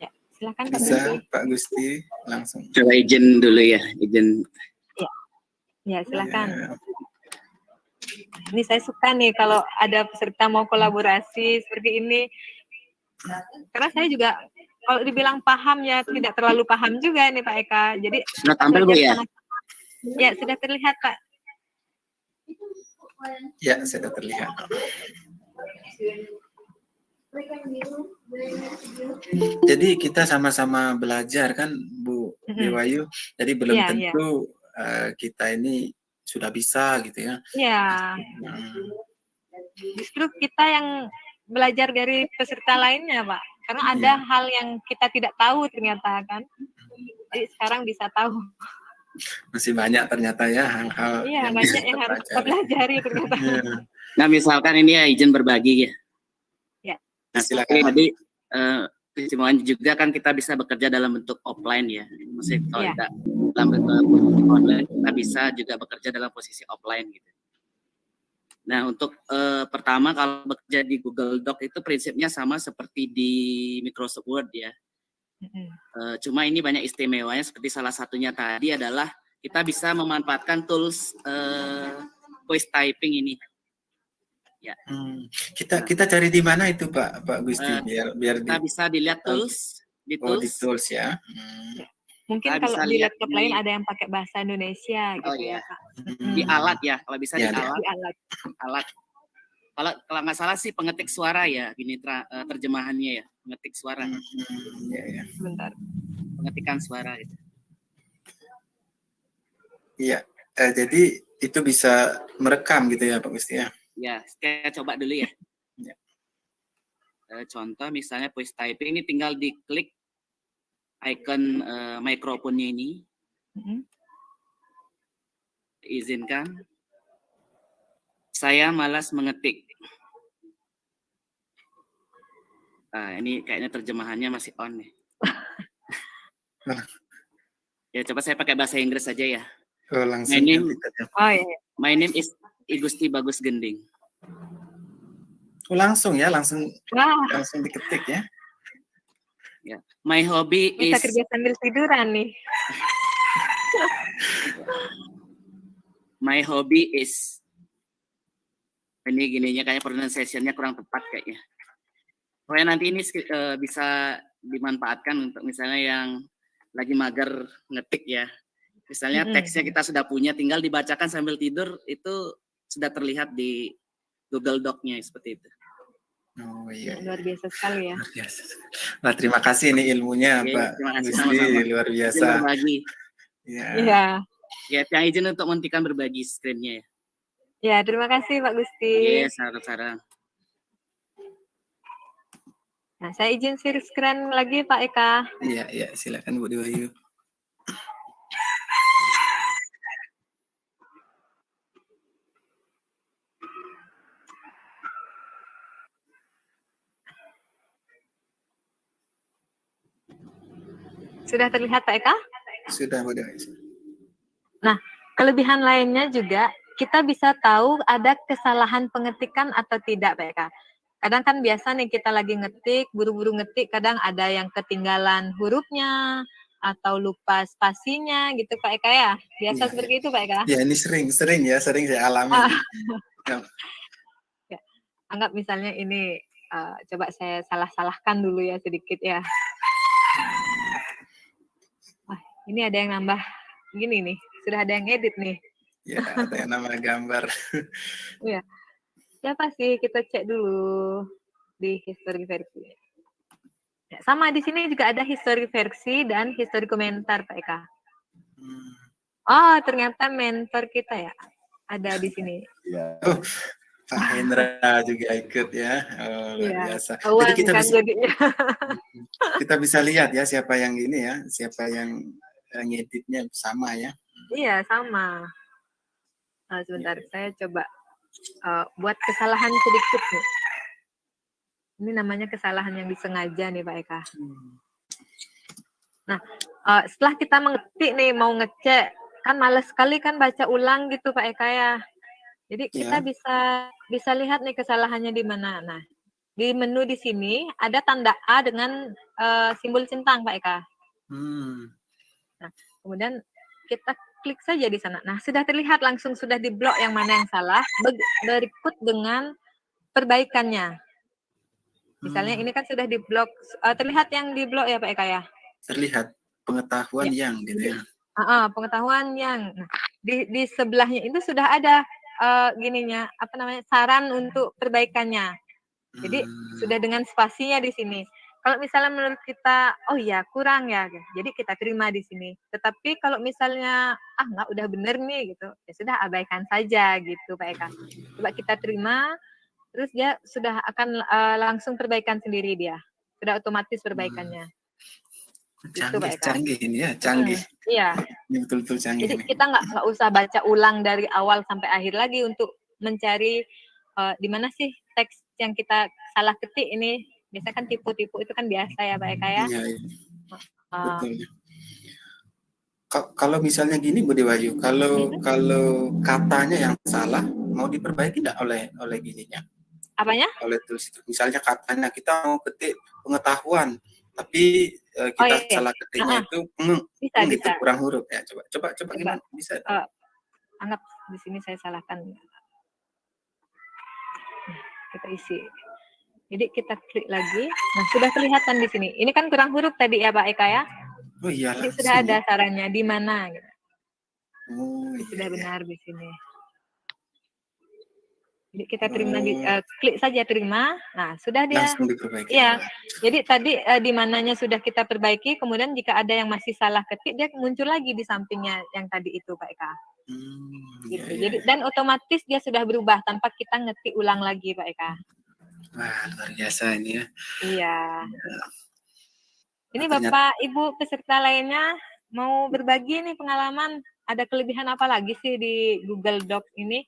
Ya, silakan Pak Bisa Gusti. Pak Gusti langsung. Coba izin dulu ya, izin. Ya, silakan. Ya. Ini saya suka nih kalau ada peserta mau kolaborasi seperti ini. Karena saya juga kalau dibilang paham ya tidak terlalu paham juga nih Pak Eka. Jadi Sudah tampil Bu ya? Ya, sudah terlihat Pak. Ya, sudah terlihat. Jadi kita sama-sama belajar kan Bu Dewayu. Jadi belum Iya, tentu kita ini sudah bisa gitu ya. Iya. Justru kita yang belajar dari peserta lainnya Pak. Karena ada hal yang kita tidak tahu ternyata kan. Jadi sekarang bisa tahu. Masih banyak ternyata ya hal-hal Iya, banyak yang harus kita pelajari ternyata. Nah misalkan ini ya izin berbagi ya. Ya. Nah, Silakan. tadi kesimpulan juga kan kita bisa bekerja dalam bentuk offline ya. Maksudnya kalau Iya. tidak dalam bentuk online, kita bisa juga bekerja dalam posisi offline gitu. Nah untuk pertama kalau bekerja di Google Doc itu prinsipnya sama seperti di Microsoft Word ya. Cuma ini banyak istimewanya seperti salah satunya tadi adalah kita bisa memanfaatkan tools voice typing ini. Ya. Kita cari di mana itu Pak Gusti biar kita bisa dilihat tools di tools. di tools ya. Mungkin Kita kalau bisa di lihat laptop di- lain ada yang pakai bahasa Indonesia gitu ya Pak. Di alat ya, kalau bisa Ya, di Di alat. alat. Kalau nggak salah sih pengetik suara ya, gini terjemahannya ya, pengetik suara, Ya. Sebentar. pengetikan suara itu. Iya. Jadi itu bisa merekam gitu ya Pak Gusti ya. Ya, saya coba dulu ya. Ya. Contoh misalnya voice typing ini tinggal diklik icon mikrofonnya ini, izinkan. Saya malas mengetik. Ini kayaknya terjemahannya masih on nih. Ya coba saya pakai bahasa Inggris saja ya. Oh, langsung. Oh iya. My name is Igusti Bagus Gending. Oh, langsung ya, langsung Wah, diketik ya. Ya. My hobby bisa is kerja sambil tiduran nih. My hobby is. Ini gininya kayak pronunciation-nya kurang tepat kayaknya. Pokoknya nanti ini bisa dimanfaatkan untuk misalnya yang lagi mager ngetik ya. Misalnya teksnya kita sudah punya, tinggal dibacakan sambil tidur, itu sudah terlihat di Google Doc-nya seperti itu. Oh iya. Luar biasa sekali ya. Luar biasa. Nah, terima kasih ini ilmunya Oke, Pak terima kasih Gusti, sama-sama. luar Izin biasa. berbagi. Ya. Iya. Ya, yang izin untuk menghentikan berbagi screen-nya ya. Ya, terima kasih Pak Gusti. Oke, sarang-sarang. Nah, saya izin share screen lagi Pak Eka. Iya, silakan Bu Dewayu. Sudah terlihat Pak Eka? Sudah Bu Dewayu. Nah, kelebihan lainnya juga kita bisa tahu ada kesalahan pengetikan atau tidak Pak Eka. Kadang kan biasa nih kita lagi ngetik, buru-buru ngetik, kadang ada yang ketinggalan hurufnya, atau lupa spasinya gitu Pak Eka ya. Biasa Iya, seperti itu Pak Eka. ya ini sering saya alami. Ah, Ya. ya. Anggap misalnya ini coba saya salah-salahkan dulu ya sedikit ya. Wah, ini ada yang nambah gini nih. Sudah ada yang edit nih. Ya, ada yang nama gambar. Iya. Siapa sih? Kita cek dulu di history versi. Ya, sama di sini juga ada history versi dan history komentar Pak Eka. Hmm. Oh, ternyata mentor kita ya ada di sini. Ya. Oh, Pak Hendra juga ikut ya. Oh, luar Iya. biasa. Jadi Awan kita kan bisa jadinya. kita bisa lihat ya siapa yang ini ya, siapa yang ngeditnya sama ya. Iya, sama. Sebentar, saya coba buat kesalahan sedikit nih. Ini namanya kesalahan yang disengaja nih Pak Eka. Nah, setelah kita mengetik nih, mau ngecek, kan males sekali kan baca ulang gitu Pak Eka ya. Jadi kita bisa lihat nih kesalahannya di mana. Nah, di menu di sini ada tanda A dengan simbol centang Pak Eka. Nah, kemudian kita klik saja di sana. Nah, sudah terlihat langsung sudah diblok yang mana yang salah, berikut dengan perbaikannya. Misalnya ini kan sudah diblok, terlihat yang diblok ya Pak Eka ya? Terlihat pengetahuan yang gitu ya. Pengetahuan yang. Nah, di sebelahnya itu sudah ada gininya, apa namanya, saran untuk perbaikannya. Jadi sudah dengan spasinya di sini. Kalau misalnya menurut kita, oh ya kurang ya, jadi kita terima di sini. Tetapi kalau misalnya, nggak udah bener nih gitu, ya sudah abaikan saja gitu Pak Eka. Coba kita terima, terus dia sudah akan langsung perbaikan sendiri dia. Sudah otomatis perbaikannya. Gitu, Pak Eka. Canggih ini ya, canggih. Iya. Ini betul-betul canggih. Jadi ini. kita nggak usah baca ulang dari awal sampai akhir lagi untuk mencari di mana sih teks yang kita salah ketik ini. Biasanya kan tipu-tipu itu kan biasa ya Pak Eka ya. Iya, iya. Betul. Kalau misalnya gini Bu Dewayu, kalau katanya yang salah mau diperbaiki enggak oleh gininya? Apanya? Oleh tulis itu. Misalnya katanya kita mau ketik pengetahuan, tapi kita salah ketiknya itu bisa. kurang huruf ya. Coba gimana bisa? Anggap di sini saya salahkan. Kita isi. Jadi kita klik lagi. Nah, sudah kelihatan di sini. Ini kan kurang huruf tadi ya Pak Eka ya. Oh iya, jadi sudah ada sarannya di mana gitu. Sudah iya. benar di sini. Jadi kita terima klik saja terima. Nah, sudah dia langsung diperbaiki. Iya. Jadi tadi di mananya sudah kita perbaiki, kemudian jika ada yang masih salah ketik dia muncul lagi di sampingnya yang tadi itu Pak Eka. Gitu. Iya. Jadi dan otomatis dia sudah berubah tanpa kita ngetik ulang lagi Pak Eka. Wah, luar biasa ini ya. Iya. Ini Bapak Ibu peserta lainnya mau berbagi nih pengalaman, ada kelebihan apa lagi sih di Google Docs ini?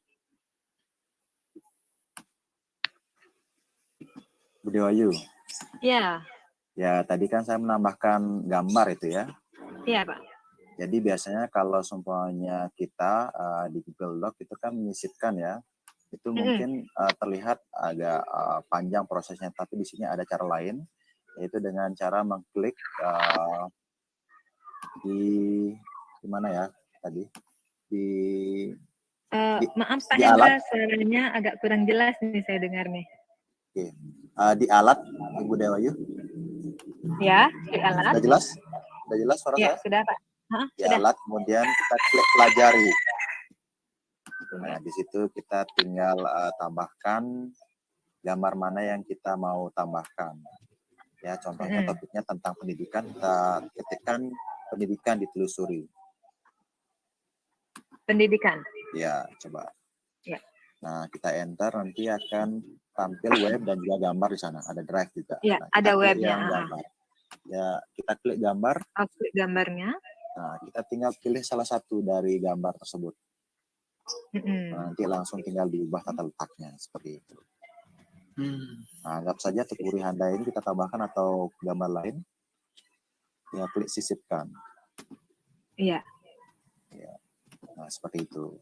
Bu Dewayu. Iya. Ya, tadi kan saya menambahkan gambar itu ya. Iya, Pak. Jadi biasanya kalau semuanya kita di Google Doc itu kan menyisipkan ya, itu mungkin terlihat agak panjang prosesnya, tapi di sini ada cara lain, yaitu dengan cara mengklik di mana ya tadi maaf Pak Hendra, suaranya agak kurang jelas nih saya dengar nih. Oke. Di alat Ibu Dewayu. Ya, di alat. Sudah jelas? Sudah jelas suara ya, saya? Sudah Pak. Di alat, kemudian kita klik pelajari. Nah, di situ kita tinggal tambahkan gambar mana yang kita mau tambahkan. Ya, contohnya topiknya tentang pendidikan, kita ketikkan pendidikan ditelusuri. Pendidikan. Ya, coba. Ya. Nah, kita enter, nanti akan tampil web dan juga gambar di sana. Ada drive juga. Ya, nah, ada webnya. Gambar. Ya, kita klik gambar. Klik gambarnya. Nah, kita tinggal pilih salah satu dari gambar tersebut. Nah, nanti langsung tinggal diubah tata letaknya seperti itu. Nah, anggap saja tekuri handai ini kita tambahkan atau gambar lain. Ya, klik sisipkan. Iya. Ya. Nah, seperti itu.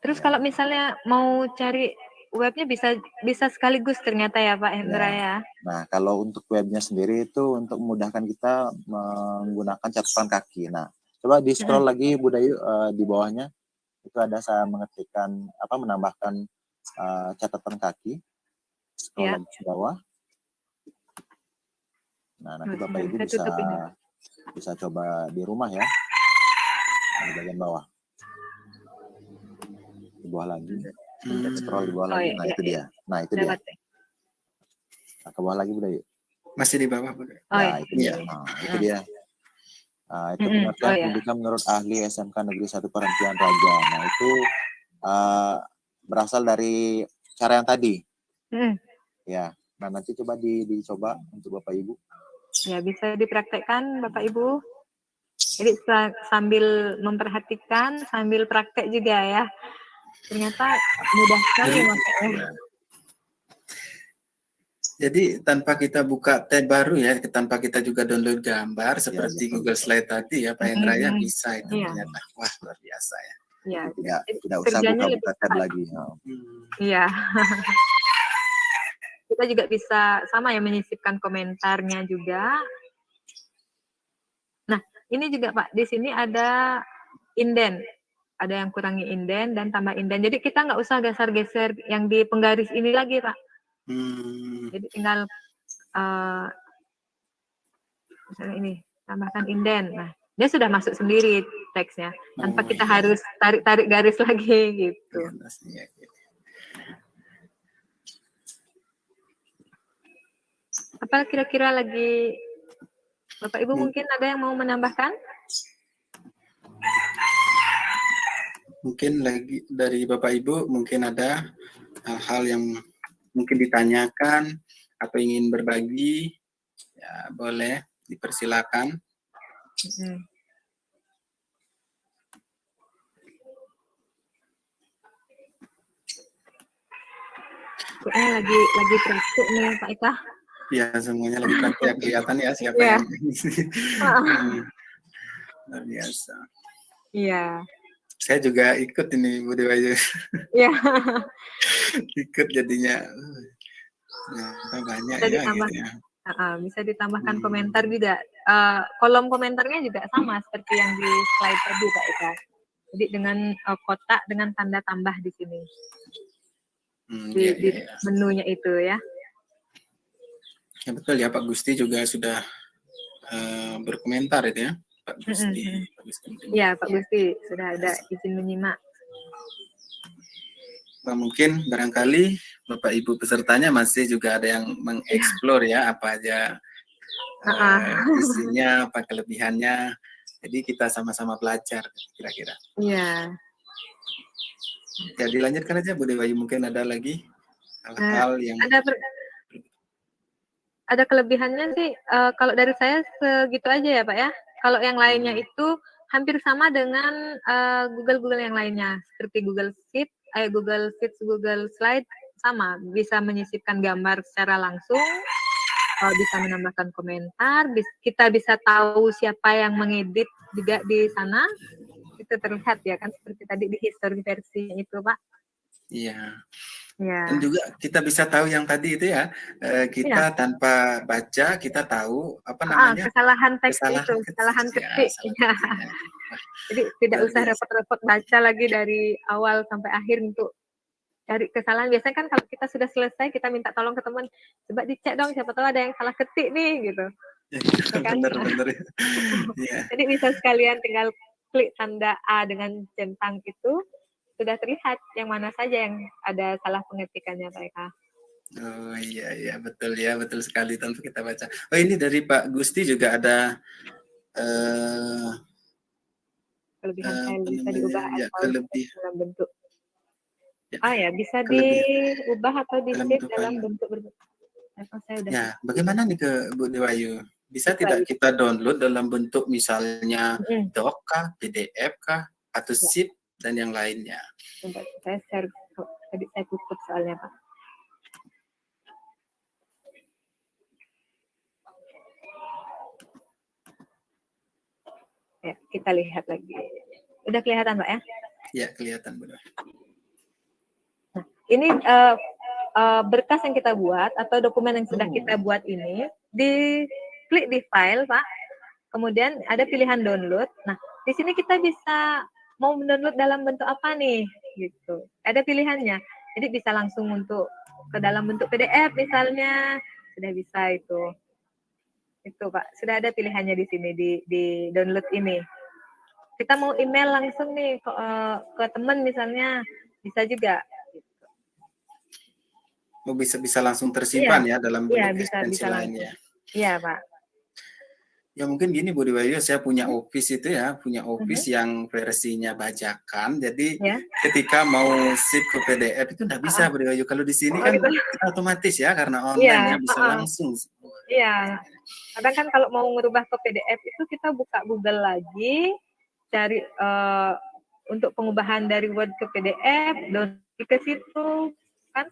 Terus kalau misalnya mau cari webnya bisa sekaligus ternyata ya Pak Hendra ya. Nah, kalau untuk webnya sendiri itu untuk memudahkan kita menggunakan catatan kaki. Nah, coba di scroll lagi Bu Dayu, di bawahnya itu ada saya menambahkan catatan kaki. Scroll Ya. lagi ke bawah. Nah, nanti Bapak Ibu Saya tutup ini. bisa coba di rumah ya. Di bagian bawah. Di bawah lagi. Scroll di bawah lagi. Nah, itu dia. Nah, itu dia. Lewat. Nah, ke bawah lagi Bu Dayu. Masih di bawah, Bu. Nah, itu dia. Nah, itu dia. Nah, itu pengertian pendidikan menurut ahli SMK Negeri 1 Perhentian Raja. Nah, itu berasal dari cara yang tadi. Ya. Nah, nanti coba dicoba untuk Bapak Ibu. Ya, bisa dipraktekkan Bapak Ibu. Jadi sambil memperhatikan, sambil praktek juga ya. Ternyata mudah sekali makanya. Jadi tanpa kita buka tab baru ya, tanpa kita juga download gambar seperti Google Slide tadi ya Pak Hendra ya, bisa itu ternyata. Wah, luar biasa ya. Iya, Tidak usah buka tab lagi. Iya. Kita juga bisa sama ya menyisipkan komentarnya juga. Nah, ini juga Pak, di sini ada inden. Ada yang kurangi inden dan tambah inden. Jadi kita nggak usah geser-geser yang di penggaris ini lagi Pak. Jadi tinggal misalnya ini tambahkan inden. Nah, dia sudah masuk sendiri teksnya tanpa kita harus tarik garis lagi gitu. Apa kira-kira lagi Bapak Ibu mungkin ada yang mau menambahkan? Mungkin lagi dari Bapak Ibu mungkin ada hal-hal yang mungkin ditanyakan atau ingin berbagi, ya boleh dipersilakan. Kayaknya lagi praktik nih Pak Eka. Ya, semuanya lagi praktik, kelihatan ya siapa yang luar biasa. Iya. Saya juga ikut ini Bu Dewayu. Iya. Ikut jadinya. Banyak Bisa ya gitu ya. Bisa ditambahkan komentar juga. Kolom komentarnya juga sama seperti yang di slide tadi Pak Eka. Jadi dengan kotak dengan tanda tambah di sini. Di menunya itu ya. Ya betul ya, Pak Gusti juga sudah berkomentar itu ya, Pak Gusti. Iya, Pak Gusti sudah ada izin menyimak. Nah, mungkin barangkali Bapak Ibu pesertanya masih juga ada yang mengeksplor ya apa aja isinya, apa kelebihannya. Jadi kita sama-sama belajar kira-kira. Iya. Ya dilanjutkan aja Bu Dewayu, mungkin ada lagi hal-hal yang ada kelebihannya sih, kalau dari saya segitu aja ya Pak ya. Kalau yang lainnya itu hampir sama dengan Google yang lainnya, seperti Google Sheets, Google Slide sama, bisa menyisipkan gambar secara langsung, bisa menambahkan komentar, kita bisa tahu siapa yang mengedit juga di sana, itu terlihat ya kan seperti tadi di history versi itu Pak. Iya. Ya. Dan juga kita bisa tahu yang tadi itu ya, kita tanpa baca kita tahu apa namanya kesalahan teks itu, kesalahan ketik. Ya. Jadi tidak usah repot-repot baca lagi dari awal sampai akhir untuk cari kesalahan. Biasanya kan kalau kita sudah selesai kita minta tolong ke teman, coba dicek dong siapa tahu ada yang salah ketik nih gitu. Bener. Jadi bisa sekalian tinggal klik tanda A dengan centang itu. Sudah terlihat yang mana saja yang ada salah pengetikannya Pak Eka. Oh iya betul sekali tanpa kita baca. Oh ini dari Pak Gusti juga ada kelebihan file bisa diubah atau dalam bentuk. Bisa diubah atau di-save dalam bentuk berbeda. Ya, bagaimana nih ke Bu Dewayu? Bisa tidak kita download dalam bentuk misalnya doc kah, PDF kah, atau zip dan yang lainnya? Bentar, saya share. Tadi saya tutup soalnya Pak. Ya, kita lihat lagi. Udah kelihatan Pak ya? Ya, kelihatan benar. Nah, ini berkas yang kita buat atau dokumen yang sudah kita buat ini klik di file, Pak. Kemudian ada pilihan download. Nah, di sini kita bisa mau mendownload dalam bentuk apa nih, gitu. Ada pilihannya. Jadi bisa langsung untuk ke dalam bentuk PDF misalnya, sudah bisa itu. Itu, Pak. Sudah ada pilihannya di sini di download ini. Kita mau email langsung nih ke teman misalnya, bisa juga. Bisa langsung tersimpan ya dalam bentuk ekstensi lainnya. Iya, Pak. Ya mungkin gini Bu Dewayu, saya punya Office itu ya, punya Office yang versinya bajakan. Jadi ketika mau save ke PDF itu nggak bisa Bu Dewayu. Kalau di sini kan kita otomatis ya karena online ya bisa langsung. Iya. Kadang kan kalau mau merubah ke PDF itu kita buka Google lagi, cari untuk pengubahan dari Word ke PDF, download ke situ kan.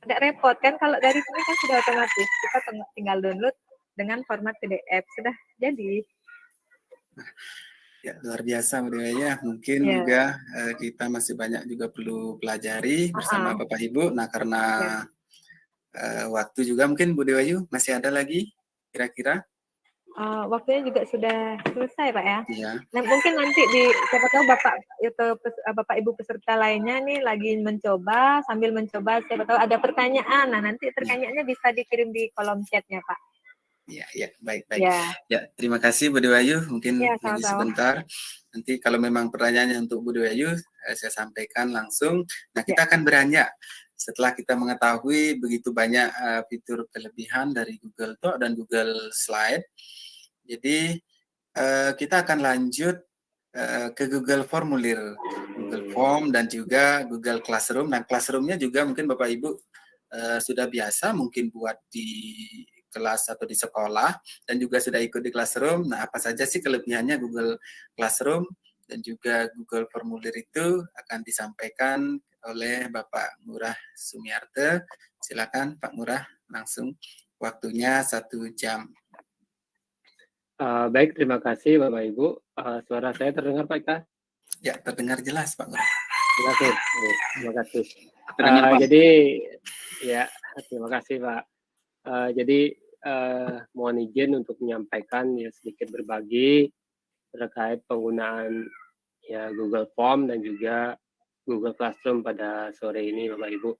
Agak repot kan, kalau dari sini kan sudah otomatis, kita tinggal download dengan format PDF, sudah jadi. Ya, luar biasa Bu ya. Mungkin juga kita masih banyak juga perlu pelajari bersama Bapak Ibu. Nah, karena waktu juga mungkin Bu Dewayu masih ada lagi kira-kira? Waktunya juga sudah selesai, Pak ya. Iya. Nah, mungkin nanti siapa tahu Bapak Ibu peserta lainnya nih lagi sambil mencoba, siapa tahu ada pertanyaan. Nah, nanti pertanyaannya bisa dikirim di kolom chatnya, Pak. Ya, baik. Ya, terima kasih Bu Dewayu. Mungkin lagi sebentar. Nanti kalau memang pertanyaannya untuk Bu Dewayu, saya sampaikan langsung. Nah, kita akan beranjak setelah kita mengetahui begitu banyak fitur kelebihan dari Google Doc dan Google Slide. Jadi kita akan lanjut ke Google Formulir, Google Form dan juga Google Classroom. Nah, Classroom-nya juga mungkin Bapak Ibu sudah biasa mungkin buat di kelas atau di sekolah dan juga sudah ikut di Classroom. Nah, apa saja sih kelebihannya Google Classroom dan juga Google Formulir itu akan disampaikan oleh Bapak Ngurah Sumiarte. Silakan Pak Ngurah, langsung waktunya 1 jam. Baik, terima kasih Bapak Ibu. Suara saya terdengar Pak Ika? Ya, terdengar jelas Pak Ngurah. Terima kasih. Jadi, ya, terima kasih Pak. Jadi, mohon izin untuk menyampaikan ya sedikit berbagi terkait penggunaan ya Google Form dan juga Google Classroom pada sore ini Bapak Ibu.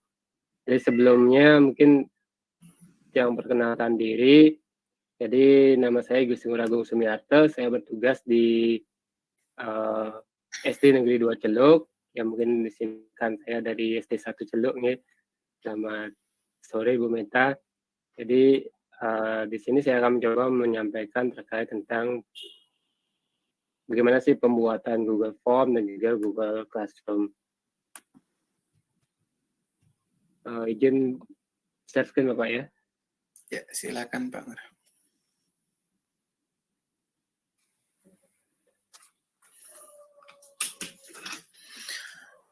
Jadi sebelumnya mungkin yang perkenalkan diri, jadi nama saya Gusti Ngurah Sumiarte, saya bertugas di SD Negeri 2 Celuk, yang mungkin disingkat saya dari SD 1 Celuk nih. Selamat sore Bu Meta. Jadi di sini saya akan mencoba menyampaikan terkait tentang bagaimana sih pembuatan Google Form dan juga Google Classroom. Izin share screen Bapak ya. Ya, silakan Pak Ngurah.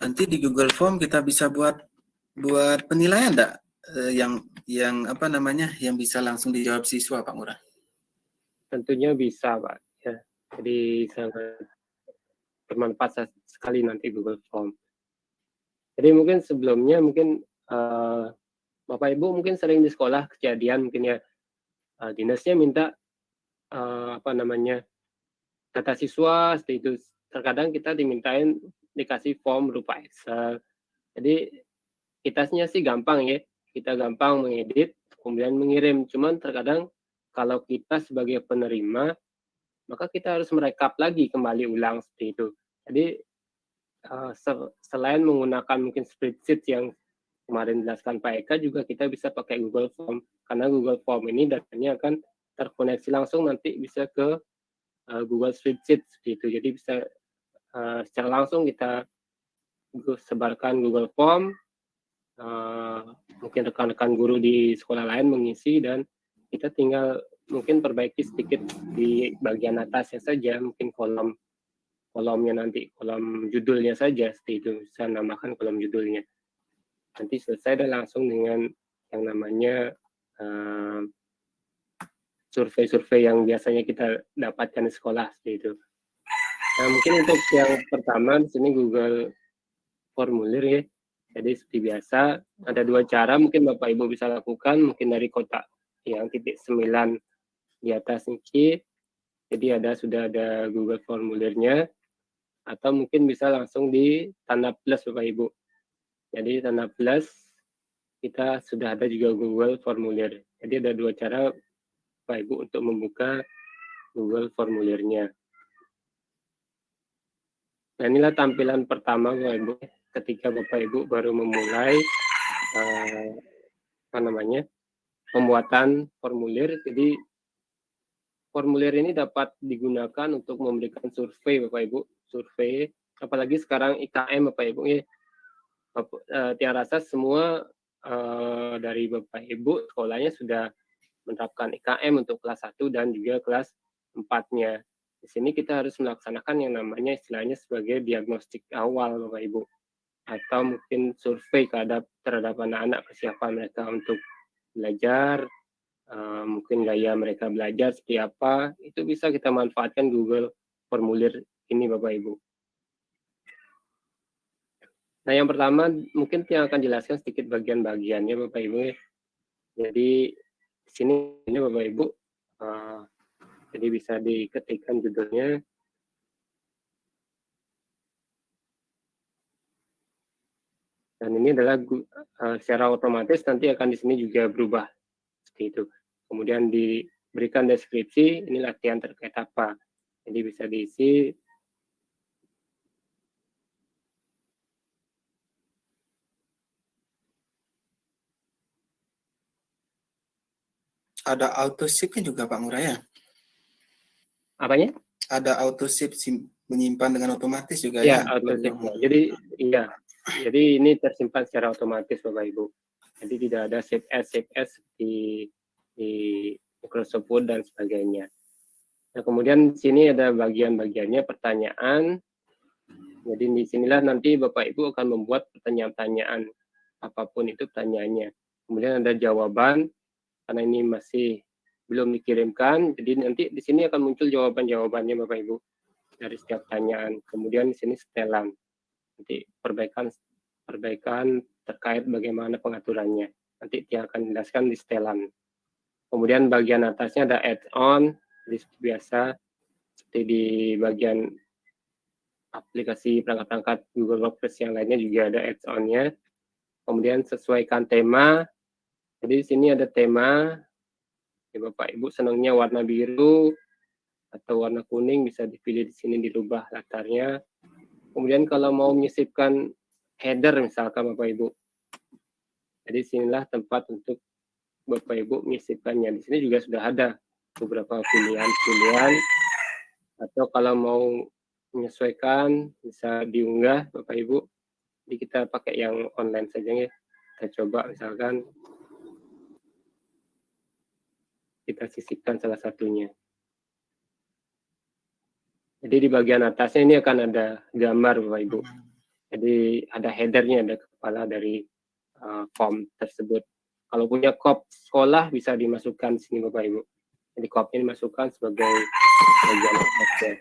Nanti di Google Form kita bisa buat penilaian enggak yang apa namanya yang bisa langsung dijawab siswa Pak Ngurah? Tentunya bisa Pak ya. Jadi sangat bermanfaat sekali nanti Google Form. Jadi mungkin sebelumnya Bapak Ibu mungkin sering di sekolah kejadian mungkin ya dinasnya minta data siswa seperti itu. Terkadang kita dikasih form berupa Excel. Jadi kitanya sih gampang ya, kita gampang mengedit kemudian mengirim. Cuman terkadang kalau kita sebagai penerima maka kita harus merekap lagi kembali ulang seperti itu. Jadi selain menggunakan mungkin spreadsheet yang kemarin dijelaskan Pak Eka, juga kita bisa pakai Google Form karena Google Form ini datanya akan terkoneksi langsung nanti bisa ke Google Spreadsheet seperti itu. Jadi bisa secara langsung kita sebarkan Google Form, mungkin rekan-rekan guru di sekolah lain mengisi dan kita tinggal mungkin perbaiki sedikit di bagian atasnya saja, mungkin kolomnya nanti, kolom judulnya saja seperti itu, bisa nambahkan kolom judulnya. Nanti selesai dan langsung dengan yang namanya survei-survei yang biasanya kita dapatkan di sekolah seperti itu. Nah, mungkin untuk yang pertama di sini Google Formulir ya. Jadi seperti biasa, ada 2 cara mungkin Bapak Ibu bisa lakukan, mungkin dari kotak yang titik 9 di atas sedikit, jadi sudah ada Google formulirnya, atau mungkin bisa langsung di tanda plus Bapak Ibu. Jadi tanda plus, kita sudah ada juga Google formulir. Jadi ada 2 cara Bapak Ibu untuk membuka Google formulirnya. Nah, inilah tampilan pertama Bapak Ibu, ketika Bapak Ibu baru memulai pembuatan formulir. Jadi formulir ini dapat digunakan untuk memberikan survei Bapak Ibu, survei, apalagi sekarang IKM Bapak Ibu ya. Tiang rasa semua dari Bapak Ibu sekolahnya sudah menerapkan IKM untuk kelas 1 dan juga kelas 4-nya. Di sini kita harus melaksanakan yang namanya istilahnya sebagai diagnostik awal Bapak Ibu, atau mungkin survei terhadap anak-anak kesiapan mereka untuk belajar, mungkin gaya mereka belajar seperti apa, itu bisa kita manfaatkan Google formulir ini Bapak Ibu. Nah, yang pertama mungkin yang akan jelaskan sedikit bagian-bagiannya Bapak Ibu. Jadi di sini ini Bapak Ibu, jadi bisa diketikkan judulnya. Dan ini adalah secara otomatis nanti akan di sini juga berubah seperti itu. Kemudian diberikan deskripsi, ini latihan terkait apa. Jadi bisa diisi. Ada auto shift-nya juga Pak Ngurah ya? Apanya? Ada auto shift menyimpan dengan otomatis juga Ya, ya? auto shift. Jadi iya. Jadi ini tersimpan secara otomatis Bapak Ibu. Jadi tidak ada save as di Microsoft Word dan sebagainya. Nah, kemudian di sini ada bagian-bagiannya pertanyaan. Jadi di sinilah nanti Bapak Ibu akan membuat pertanyaan-pertanyaan apapun itu pertanyaannya. Kemudian ada jawaban, karena ini masih belum dikirimkan, jadi nanti di sini akan muncul jawaban-jawabannya Bapak Ibu dari setiap pertanyaan. Kemudian di sini setelan, nanti perbaikan terkait bagaimana pengaturannya. Nanti dia akan jelaskan di setelan. Kemudian bagian atasnya ada add-on, jadi seperti biasa, seperti di bagian aplikasi perangkat-perangkat Google Workspace yang lainnya juga ada add-on-nya. Kemudian sesuaikan tema. Jadi di sini ada tema. Ya, Bapak Ibu senangnya warna biru atau warna kuning, bisa dipilih di sini, dirubah latarnya. Kemudian kalau mau menyisipkan header misalkan Bapak Ibu. Jadi sinilah tempat untuk Bapak Ibu menyisipkannya. Di sini juga sudah ada beberapa pilihan-pilihan. Atau kalau mau menyesuaikan bisa diunggah Bapak Ibu. Jadi kita pakai yang online saja ya. Kita coba misalkan kita sisipkan salah satunya. Jadi di bagian atasnya ini akan ada gambar Bapak Ibu. Jadi ada headernya, ada kepala dari form tersebut. Kalau punya kop sekolah bisa dimasukkan di sini Bapak Ibu. Jadi kopnya dimasukkan sebagai bagian atasnya.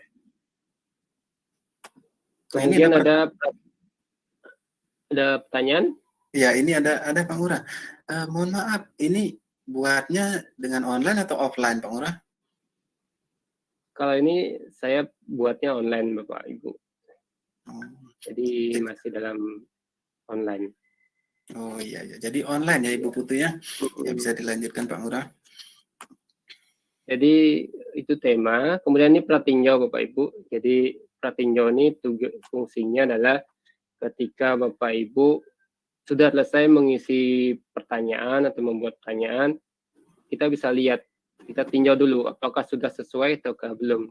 Kemudian ada pertanyaan? Ya, ini ada Pak Ngurah. Mohon maaf, ini buatnya dengan online atau offline Pak Ngurah? Kalau ini saya buatnya online Bapak Ibu. Jadi masih dalam online. Oh iya, jadi online ya Ibu Putu ya. Ya bisa dilanjutkan Pak Ngurah. Jadi itu tema. Kemudian ini pratinjau Bapak Ibu. Jadi pratinjau ini fungsinya adalah ketika Bapak Ibu sudah selesai mengisi pertanyaan atau membuat pertanyaan, kita bisa lihat, kita tinjau dulu apakah sudah sesuai ataukah belum.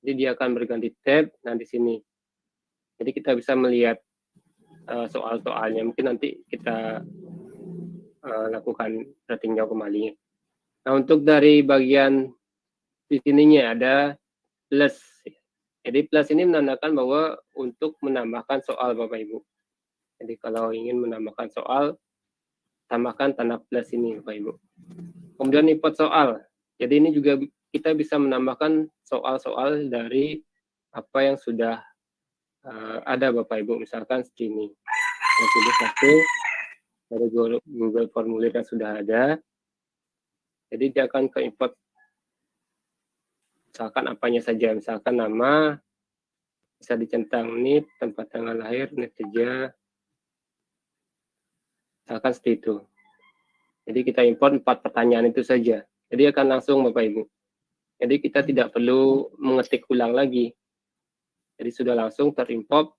Jadi dia akan berganti tab. Nah di sini. Jadi kita bisa melihat soal-soalnya. Mungkin nanti kita lakukan pratinjau kembali. Nah untuk dari bagian di sininya ada plus. Jadi plus ini menandakan bahwa untuk menambahkan soal Bapak Ibu. Jadi kalau ingin menambahkan soal, tambahkan tanda plus ini Bapak Ibu. Kemudian import soal. Jadi ini juga kita bisa menambahkan soal-soal dari apa yang sudah ada Bapak Ibu. Misalkan seperti ini. Saya pilih satu dari Google Formulir yang sudah ada. Jadi dia akan ke import misalkan apanya saja, misalkan nama, bisa dicentang NIP, tempat tanggal lahir, NIP saja, misalkan seperti itu. Jadi kita import 4 pertanyaan itu saja. Jadi akan langsung Bapak Ibu. Jadi kita tidak perlu mengetik ulang lagi. Jadi sudah langsung terimport,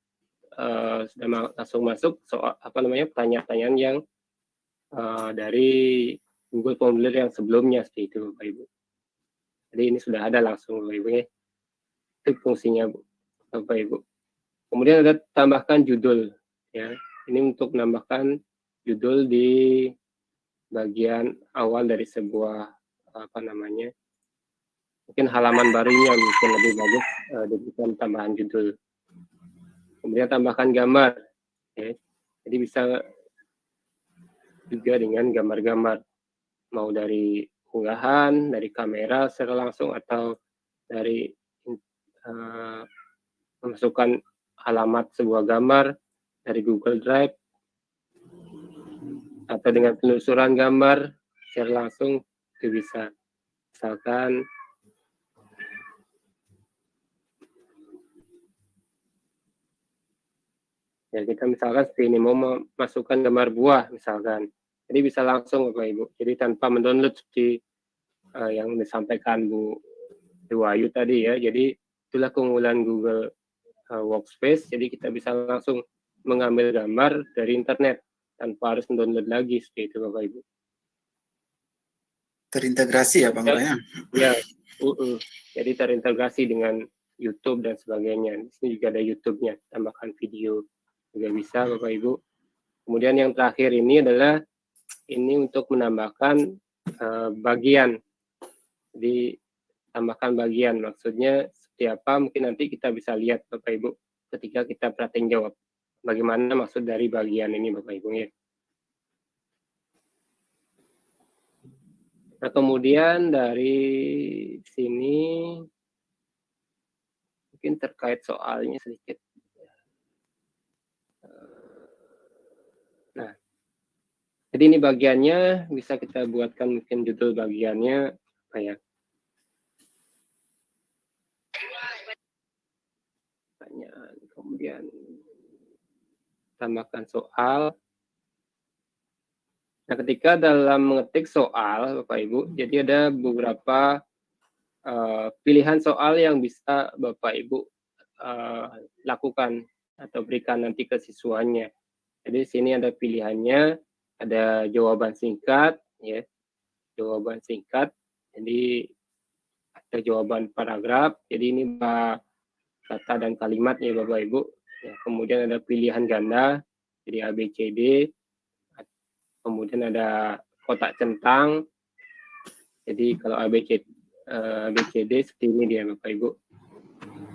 sudah langsung masuk soal pertanyaan-pertanyaan yang dari Google Formulir yang sebelumnya seperti itu Bapak Ibu. Jadi ini sudah ada langsung Bapak Ibu ya. Itu fungsinya Bapak Ibu. Kemudian ada tambahkan judul ya. Ini untuk menambahkan judul di bagian awal dari sebuah mungkin halaman barunya mungkin lebih bagus diberikan tambahan judul. Kemudian tambahkan gambar ya. Jadi bisa juga dengan gambar-gambar mau dari unggahan dari kamera secara langsung atau dari memasukkan alamat sebuah gambar dari Google Drive atau dengan penelusuran gambar secara langsung itu bisa. Misalkan ya kita misalkan seperti ini mau memasukkan gambar buah misalkan. Jadi bisa langsung Bapak Ibu. Jadi tanpa mendownload seperti yang disampaikan Bu Wahyu tadi ya. Jadi itulah keunggulan Google Workspace. Jadi kita bisa langsung mengambil gambar dari internet tanpa harus mendownload lagi seperti itu Bapak Ibu. Terintegrasi ya Bang Raya? Ya, jadi terintegrasi dengan YouTube dan sebagainya. Di sini juga ada YouTube-nya, tambahkan video juga bisa Bapak Ibu. Kemudian yang terakhir ini adalah ini untuk menambahkan bagian. Jadi tambahkan bagian, maksudnya seperti apa mungkin nanti kita bisa lihat Bapak Ibu ketika kita praktek jawab. Bagaimana maksud dari bagian ini Bapak Ibu ya. Nah kemudian dari sini mungkin terkait soalnya sedikit. Nah, jadi ini bagiannya bisa kita buatkan mungkin judul bagiannya apa ya? Pertanyaan, kemudian tambahkan soal. Nah, ketika dalam mengetik soal, Bapak Ibu, jadi ada beberapa pilihan soal yang bisa Bapak Ibu lakukan atau berikan nanti ke siswanya. Jadi di sini ada pilihannya, ada jawaban singkat, ya, jawaban singkat. Jadi ada jawaban paragraf. Jadi ini kata dan kalimat ya Bapak Ibu. Ya, kemudian ada pilihan ganda, jadi ABCD. Kemudian ada kotak centang. Jadi kalau ABCD seperti ini dia Bapak Ibu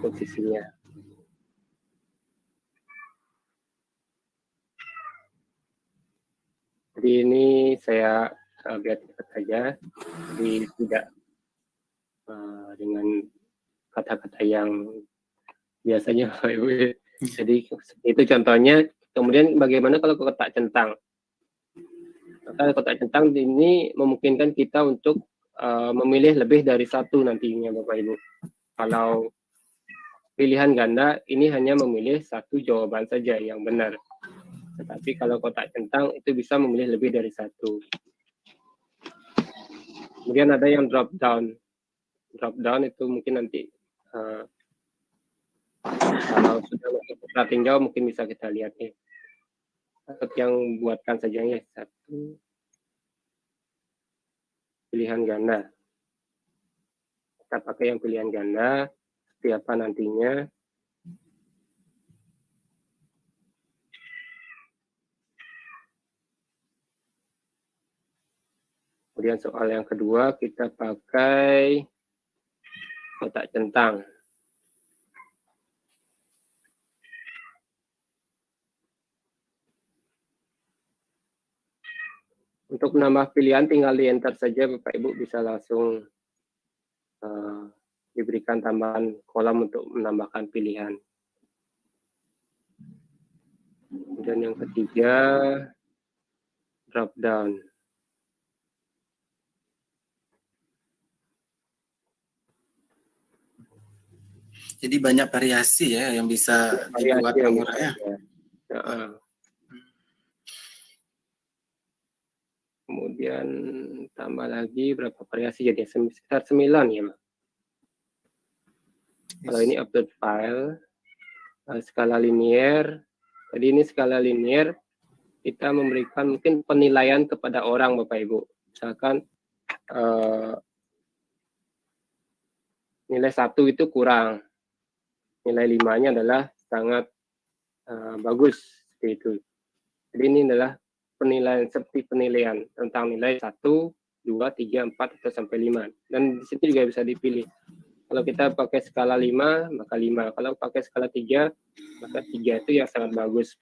posisinya. Jadi ini saya biar cepat saja. Jadi tidak dengan kata-kata yang biasanya Bapak Ibu. Jadi itu contohnya. Kemudian bagaimana kalau kotak centang? Maka kotak centang ini memungkinkan kita untuk memilih lebih dari satu nantinya Bapak Ibu. Kalau pilihan ganda ini hanya memilih satu jawaban saja yang benar. Tetapi kalau kotak centang itu bisa memilih lebih dari satu. Kemudian ada yang drop down. Drop down itu mungkin nanti kalau sudah masuk rating jauh mungkin bisa kita lihat nih. Untuk yang buatkan saja ya satu pilihan ganda. Kita pakai yang pilihan ganda. Seperti apa nantinya? Kemudian soal yang kedua kita pakai kotak centang. Untuk menambah pilihan tinggal di enter saja Bapak Ibu bisa langsung diberikan tambahan kolom untuk menambahkan pilihan. Kemudian Dan yang ketiga, drop down. Jadi banyak variasi ya yang bisa dibuat Variasi yang Pak Ngurah ya. Kemudian tambah lagi berapa variasi, jadi sekitar 9 ya, Mas. Kalau ini upload file, skala linier. Jadi ini skala linier, kita memberikan mungkin penilaian kepada orang, Bapak Ibu. Misalkan nilai 1 itu kurang, nilai 5-nya adalah sangat bagus, seperti itu. Jadi ini adalah penilaian, seperti penilaian tentang nilai 1, 2, 3, 4, atau sampai 5. Dan di situ juga bisa dipilih. Kalau kita pakai skala 5, maka 5. Kalau pakai skala 3, maka 3 itu yang sangat bagus.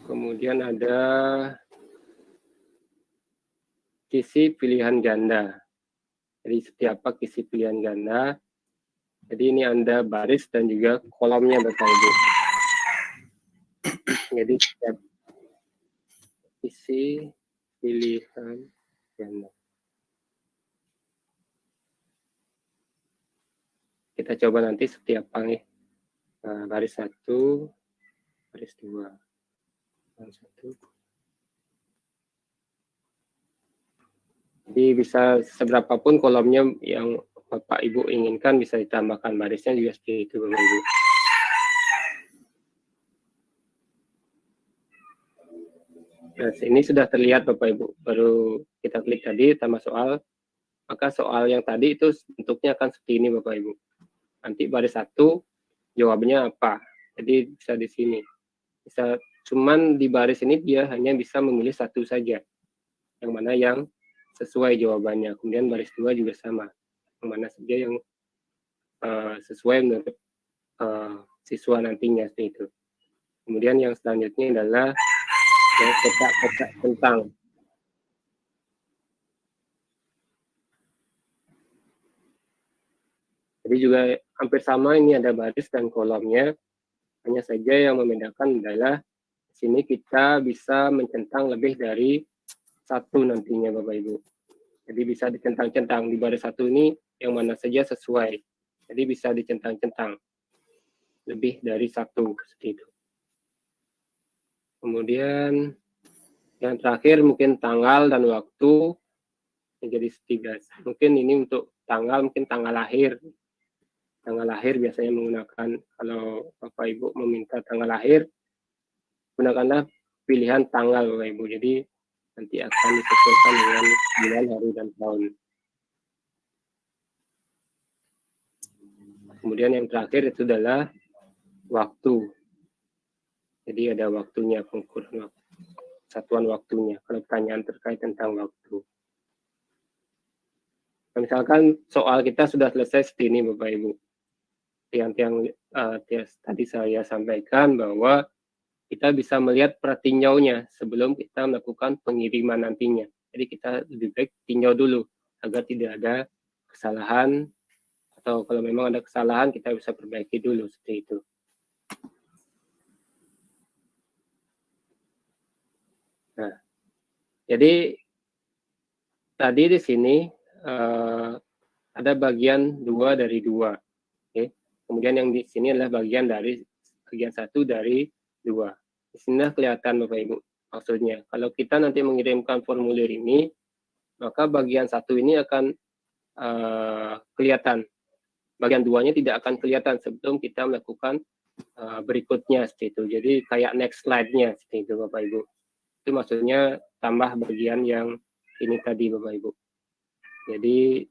Kemudian ada kisi pilihan ganda. Jadi setiap kisi pilihan ganda. Jadi ini Anda baris dan juga kolomnya, Bapak Ibu. Jadi setiap kisi pilihan ganda. Kita coba nanti setiap nih. Baris 1, baris 2. Baris 1. Jadi bisa seberapapun kolomnya yang Bapak Ibu inginkan, bisa ditambahkan barisnya juga seperti itu, Bapak Ibu. Nah, ini sudah terlihat Bapak Ibu. Baru kita klik tadi tambah soal, maka soal yang tadi itu bentuknya akan seperti ini Bapak Ibu. Nanti baris 1 jawabannya apa? Jadi bisa di sini. Bisa cuman di baris ini dia hanya bisa memilih 1 saja. Yang mana yang sesuai jawabannya. Kemudian baris 2 juga sama. Yang mana saja yang sesuai menurut siswa nantinya, seperti itu. Kemudian yang selanjutnya adalah yang kotak-kotak centang. Jadi juga hampir sama, ini ada baris dan kolomnya. Hanya saja yang membedakan adalah di sini kita bisa mencentang lebih dari 1 nantinya Bapak Ibu. Jadi bisa dicentang-centang di baris 1 ini yang mana saja sesuai. Jadi bisa dicentang-centang lebih dari 1 seperti itu. Kemudian yang terakhir mungkin tanggal dan waktu menjadi 3. Mungkin ini untuk tanggal, mungkin tanggal lahir. Tanggal lahir biasanya menggunakan, kalau Bapak Ibu meminta tanggal lahir, gunakanlah pilihan tanggal Bapak Ibu. Jadi nanti akan disesuaikan dengan bulan, hari, dan tahun. Kemudian yang terakhir itu adalah waktu. Jadi ada waktunya, pengukuran waktu, satuan waktunya. Kalau pertanyaan terkait tentang waktu. Nah, misalkan soal kita sudah selesai seperti ini Bapak Ibu. Yang tadi saya sampaikan bahwa kita bisa melihat pratinjaunya sebelum kita melakukan pengiriman nantinya. Jadi kita lebih baik tinjau dulu agar tidak ada kesalahan, atau kalau memang ada kesalahan kita bisa perbaiki dulu, seperti itu. Nah, jadi tadi di sini ada bagian 2 dari 2. Okay. Kemudian yang di sini adalah bagian 1 dari 2. Di sini kelihatan Bapak Ibu maksudnya. Kalau kita nanti mengirimkan formulir ini, maka bagian 1 ini akan kelihatan. Bagian 2-nya tidak akan kelihatan sebelum kita melakukan berikutnya, seperti itu. Jadi kayak next slide-nya, seperti itu Bapak Ibu. Itu maksudnya tambah bagian yang ini tadi Bapak Ibu. Jadi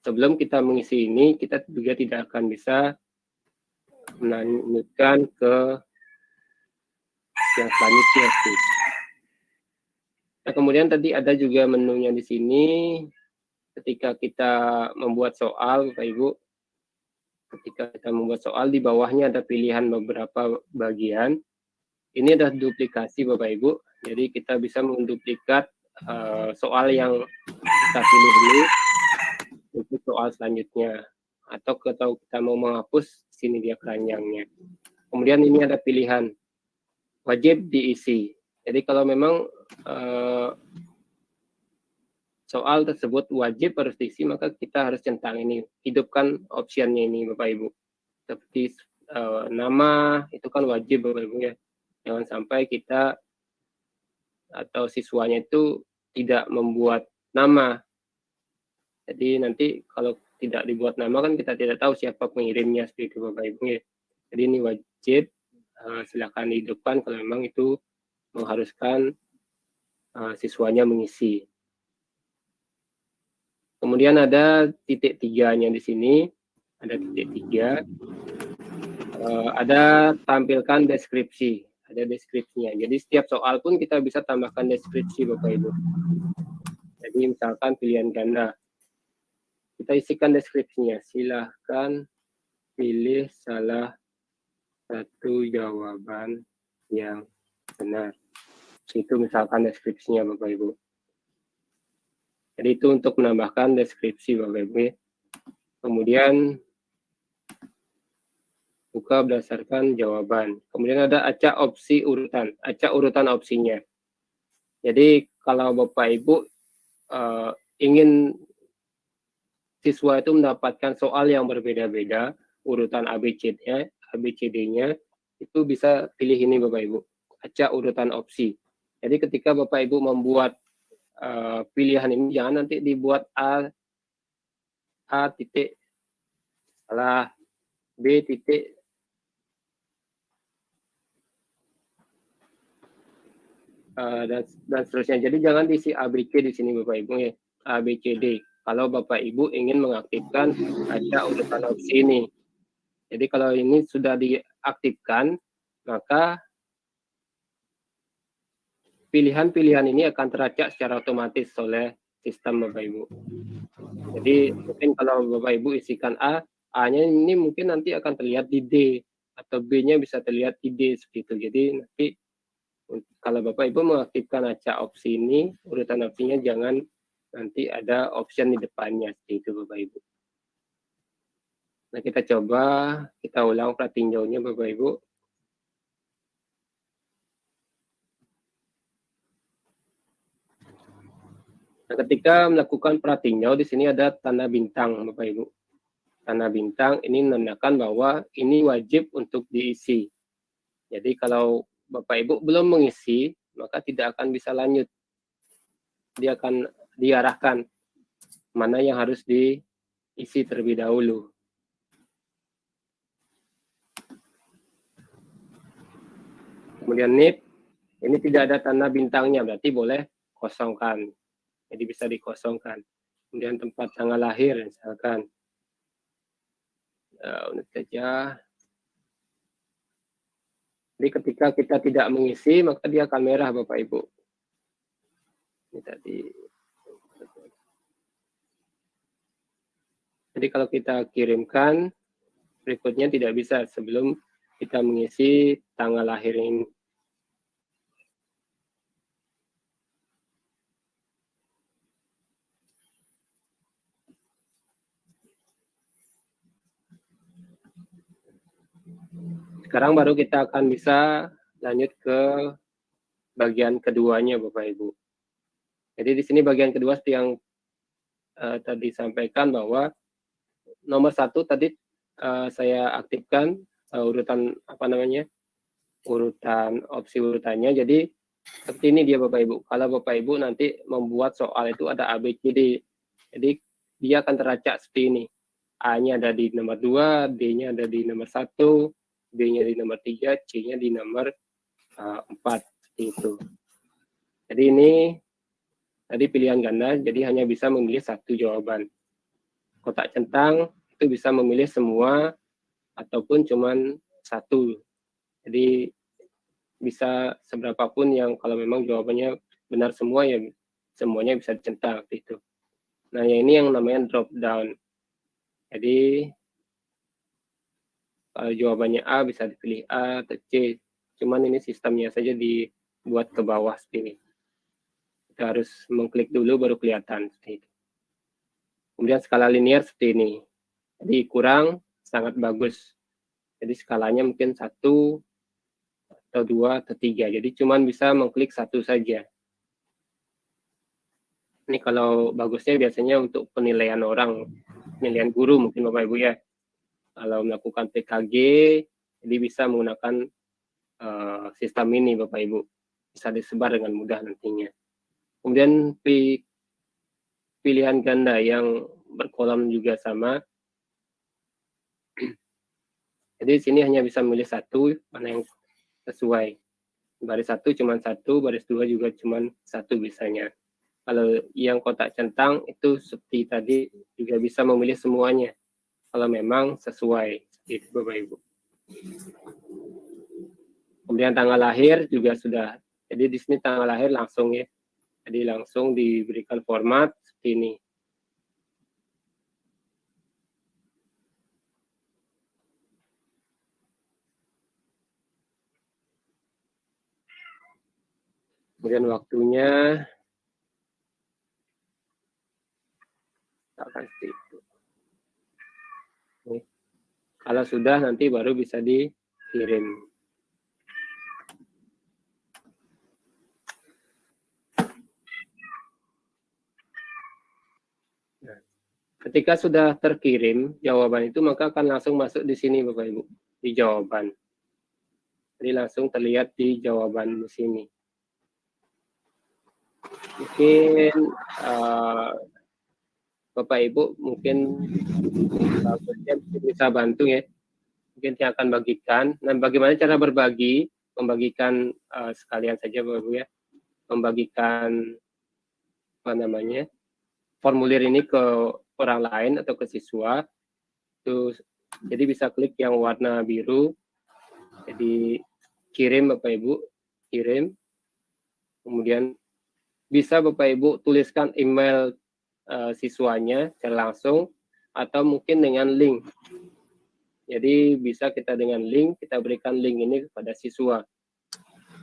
sebelum kita mengisi ini, kita juga tidak akan bisa melanjutkan ke yang selanjutnya. Nah, kemudian tadi ada juga menunya di sini. Ketika kita membuat soal, Bapak Ibu, ketika kita membuat soal, di bawahnya ada pilihan beberapa bagian. Ini adalah duplikasi Bapak Ibu. Jadi kita bisa menduplikat soal yang kita pilih dulu untuk soal selanjutnya. Atau kalau kita mau menghapus, sini dia keranjangnya. Kemudian ini ada pilihan wajib diisi. Jadi kalau memang soal tersebut wajib harus diisi, maka kita harus centang ini, hidupkan optionnya ini Bapak Ibu. Seperti nama itu kan wajib Bapak Ibu ya. Jangan sampai kita atau siswanya itu tidak membuat nama. Jadi nanti kalau tidak dibuat nama kan kita tidak tahu siapa pengirimnya seperti itu Bapak Ibu ya. Jadi ini wajib, silakan dihidupkan kalau memang itu mengharuskan siswanya mengisi. Kemudian ada titik tiganya di sini, ada titik tiga, ada tampilkan deskripsi, ada deskripsinya. Jadi setiap soal pun kita bisa tambahkan deskripsi Bapak Ibu. Jadi misalkan pilihan ganda, kita isikan deskripsinya, silahkan pilih salah satu jawaban yang benar. Itu misalkan deskripsinya Bapak Ibu. Jadi itu untuk menambahkan deskripsi Bapak Ibu. Kemudian buka berdasarkan jawaban. Kemudian ada acak opsi urutan, acak urutan opsinya. Jadi kalau Bapak Ibu ingin siswa itu mendapatkan soal yang berbeda-beda, urutan ABCD-nya, itu bisa pilih ini Bapak Ibu, acak urutan opsi. Jadi ketika Bapak Ibu membuat pilihan ini, jangan nanti dibuat A titik salah, B titik dan seterusnya. Jadi jangan diisi ABC di sini Bapak Ibu ya, ABCD. Kalau Bapak Ibu ingin mengaktifkan acak urutan opsi ini. Jadi kalau ini sudah diaktifkan, maka pilihan-pilihan ini akan teracak secara otomatis oleh sistem Bapak Ibu. Jadi mungkin kalau Bapak Ibu isikan A, A-nya ini mungkin nanti akan terlihat di D, atau B-nya bisa terlihat di D seperti itu. Jadi nanti kalau Bapak Ibu mengaktifkan acak opsi ini, urutan opsinya jangan nanti ada option di depannya seperti itu Bapak Ibu. Nah kita coba, kita ulang pratinjaunya Bapak Ibu. Nah, ketika melakukan pratinjau di sini ada tanda bintang Bapak Ibu. Tanda bintang ini menandakan bahwa ini wajib untuk diisi. Jadi kalau Bapak Ibu belum mengisi, maka tidak akan bisa lanjut. Dia akan diarahkan mana yang harus diisi terlebih dahulu. Kemudian NIP, ini tidak ada tanda bintangnya, berarti boleh kosongkan. Jadi bisa dikosongkan. Kemudian tempat tanggal lahir, misalkan. Unit saja. Jadi ketika kita tidak mengisi, maka dia akan merah Bapak Ibu. Ini tadi. Jadi kalau kita kirimkan, berikutnya tidak bisa sebelum kita mengisi tanggal lahir ini. Sekarang baru kita akan bisa lanjut ke bagian keduanya Bapak Ibu. Jadi di sini bagian kedua seperti yang tadi sampaikan bahwa nomor 1 tadi saya aktifkan urutan urutan opsi urutannya. Jadi seperti ini dia Bapak Ibu. Kalau Bapak Ibu nanti membuat soal itu ada ABCD. Jadi dia akan teracak seperti ini. A-nya ada di nomor 2, D-nya ada di nomor 1, B-nya di nomor 3, C-nya di nomor 4. Seperti itu. Jadi ini tadi pilihan ganda, jadi hanya bisa memilih satu jawaban. Kotak centang itu bisa memilih semua ataupun cuman satu. Jadi bisa seberapapun yang kalau memang jawabannya benar semua ya semuanya bisa dicentang itu. Nah, yang ini yang namanya drop down. Jadi kalau jawabannya A bisa dipilih A atau C. Cuman ini sistemnya saja buat ke bawah seperti ini. Kita harus mengklik dulu baru kelihatan seperti itu. Kemudian skala linear seperti ini. Jadi kurang sangat bagus. Jadi skalanya mungkin 1 atau 2 atau 3. Jadi cuman bisa mengklik satu saja. Ini kalau bagusnya biasanya untuk penilaian orang, penilaian guru mungkin Bapak Ibu ya. Kalau melakukan PKG, jadi bisa menggunakan sistem ini Bapak Ibu. Bisa disebar dengan mudah nantinya. Kemudian pilihan ganda yang berkolom juga sama. Jadi di sini hanya bisa memilih satu, mana yang sesuai. Baris 1 cuma 1, baris 2 juga cuma 1 bisanya. Kalau yang kotak centang itu seperti tadi juga bisa memilih semuanya. Kalau memang sesuai, itu Bapak Ibu. Kemudian tanggal lahir juga sudah. Jadi di sini tanggal lahir langsung ya. Jadi langsung diberikan format seperti ini. Kemudian waktunya akan seperti itu. Nih. Kalau sudah nanti baru bisa dikirim. Nah, ketika sudah terkirim jawaban itu maka akan langsung masuk di sini Bapak Ibu, di jawaban. Jadi langsung terlihat di jawaban di sini. Mungkin Bapak Ibu mungkin bisa bantu ya. Mungkin saya akan bagikan. Nah, bagaimana cara berbagi? Membagikan sekalian saja Bapak Ibu ya. Membagikan formulir ini ke orang lain atau ke siswa. Jadi bisa klik yang warna biru. Jadi kirim Bapak Ibu, kirim. Kemudian bisa Bapak Ibu tuliskan email siswanya secara langsung atau mungkin dengan link. Jadi bisa kita dengan link, kita berikan link ini kepada siswa.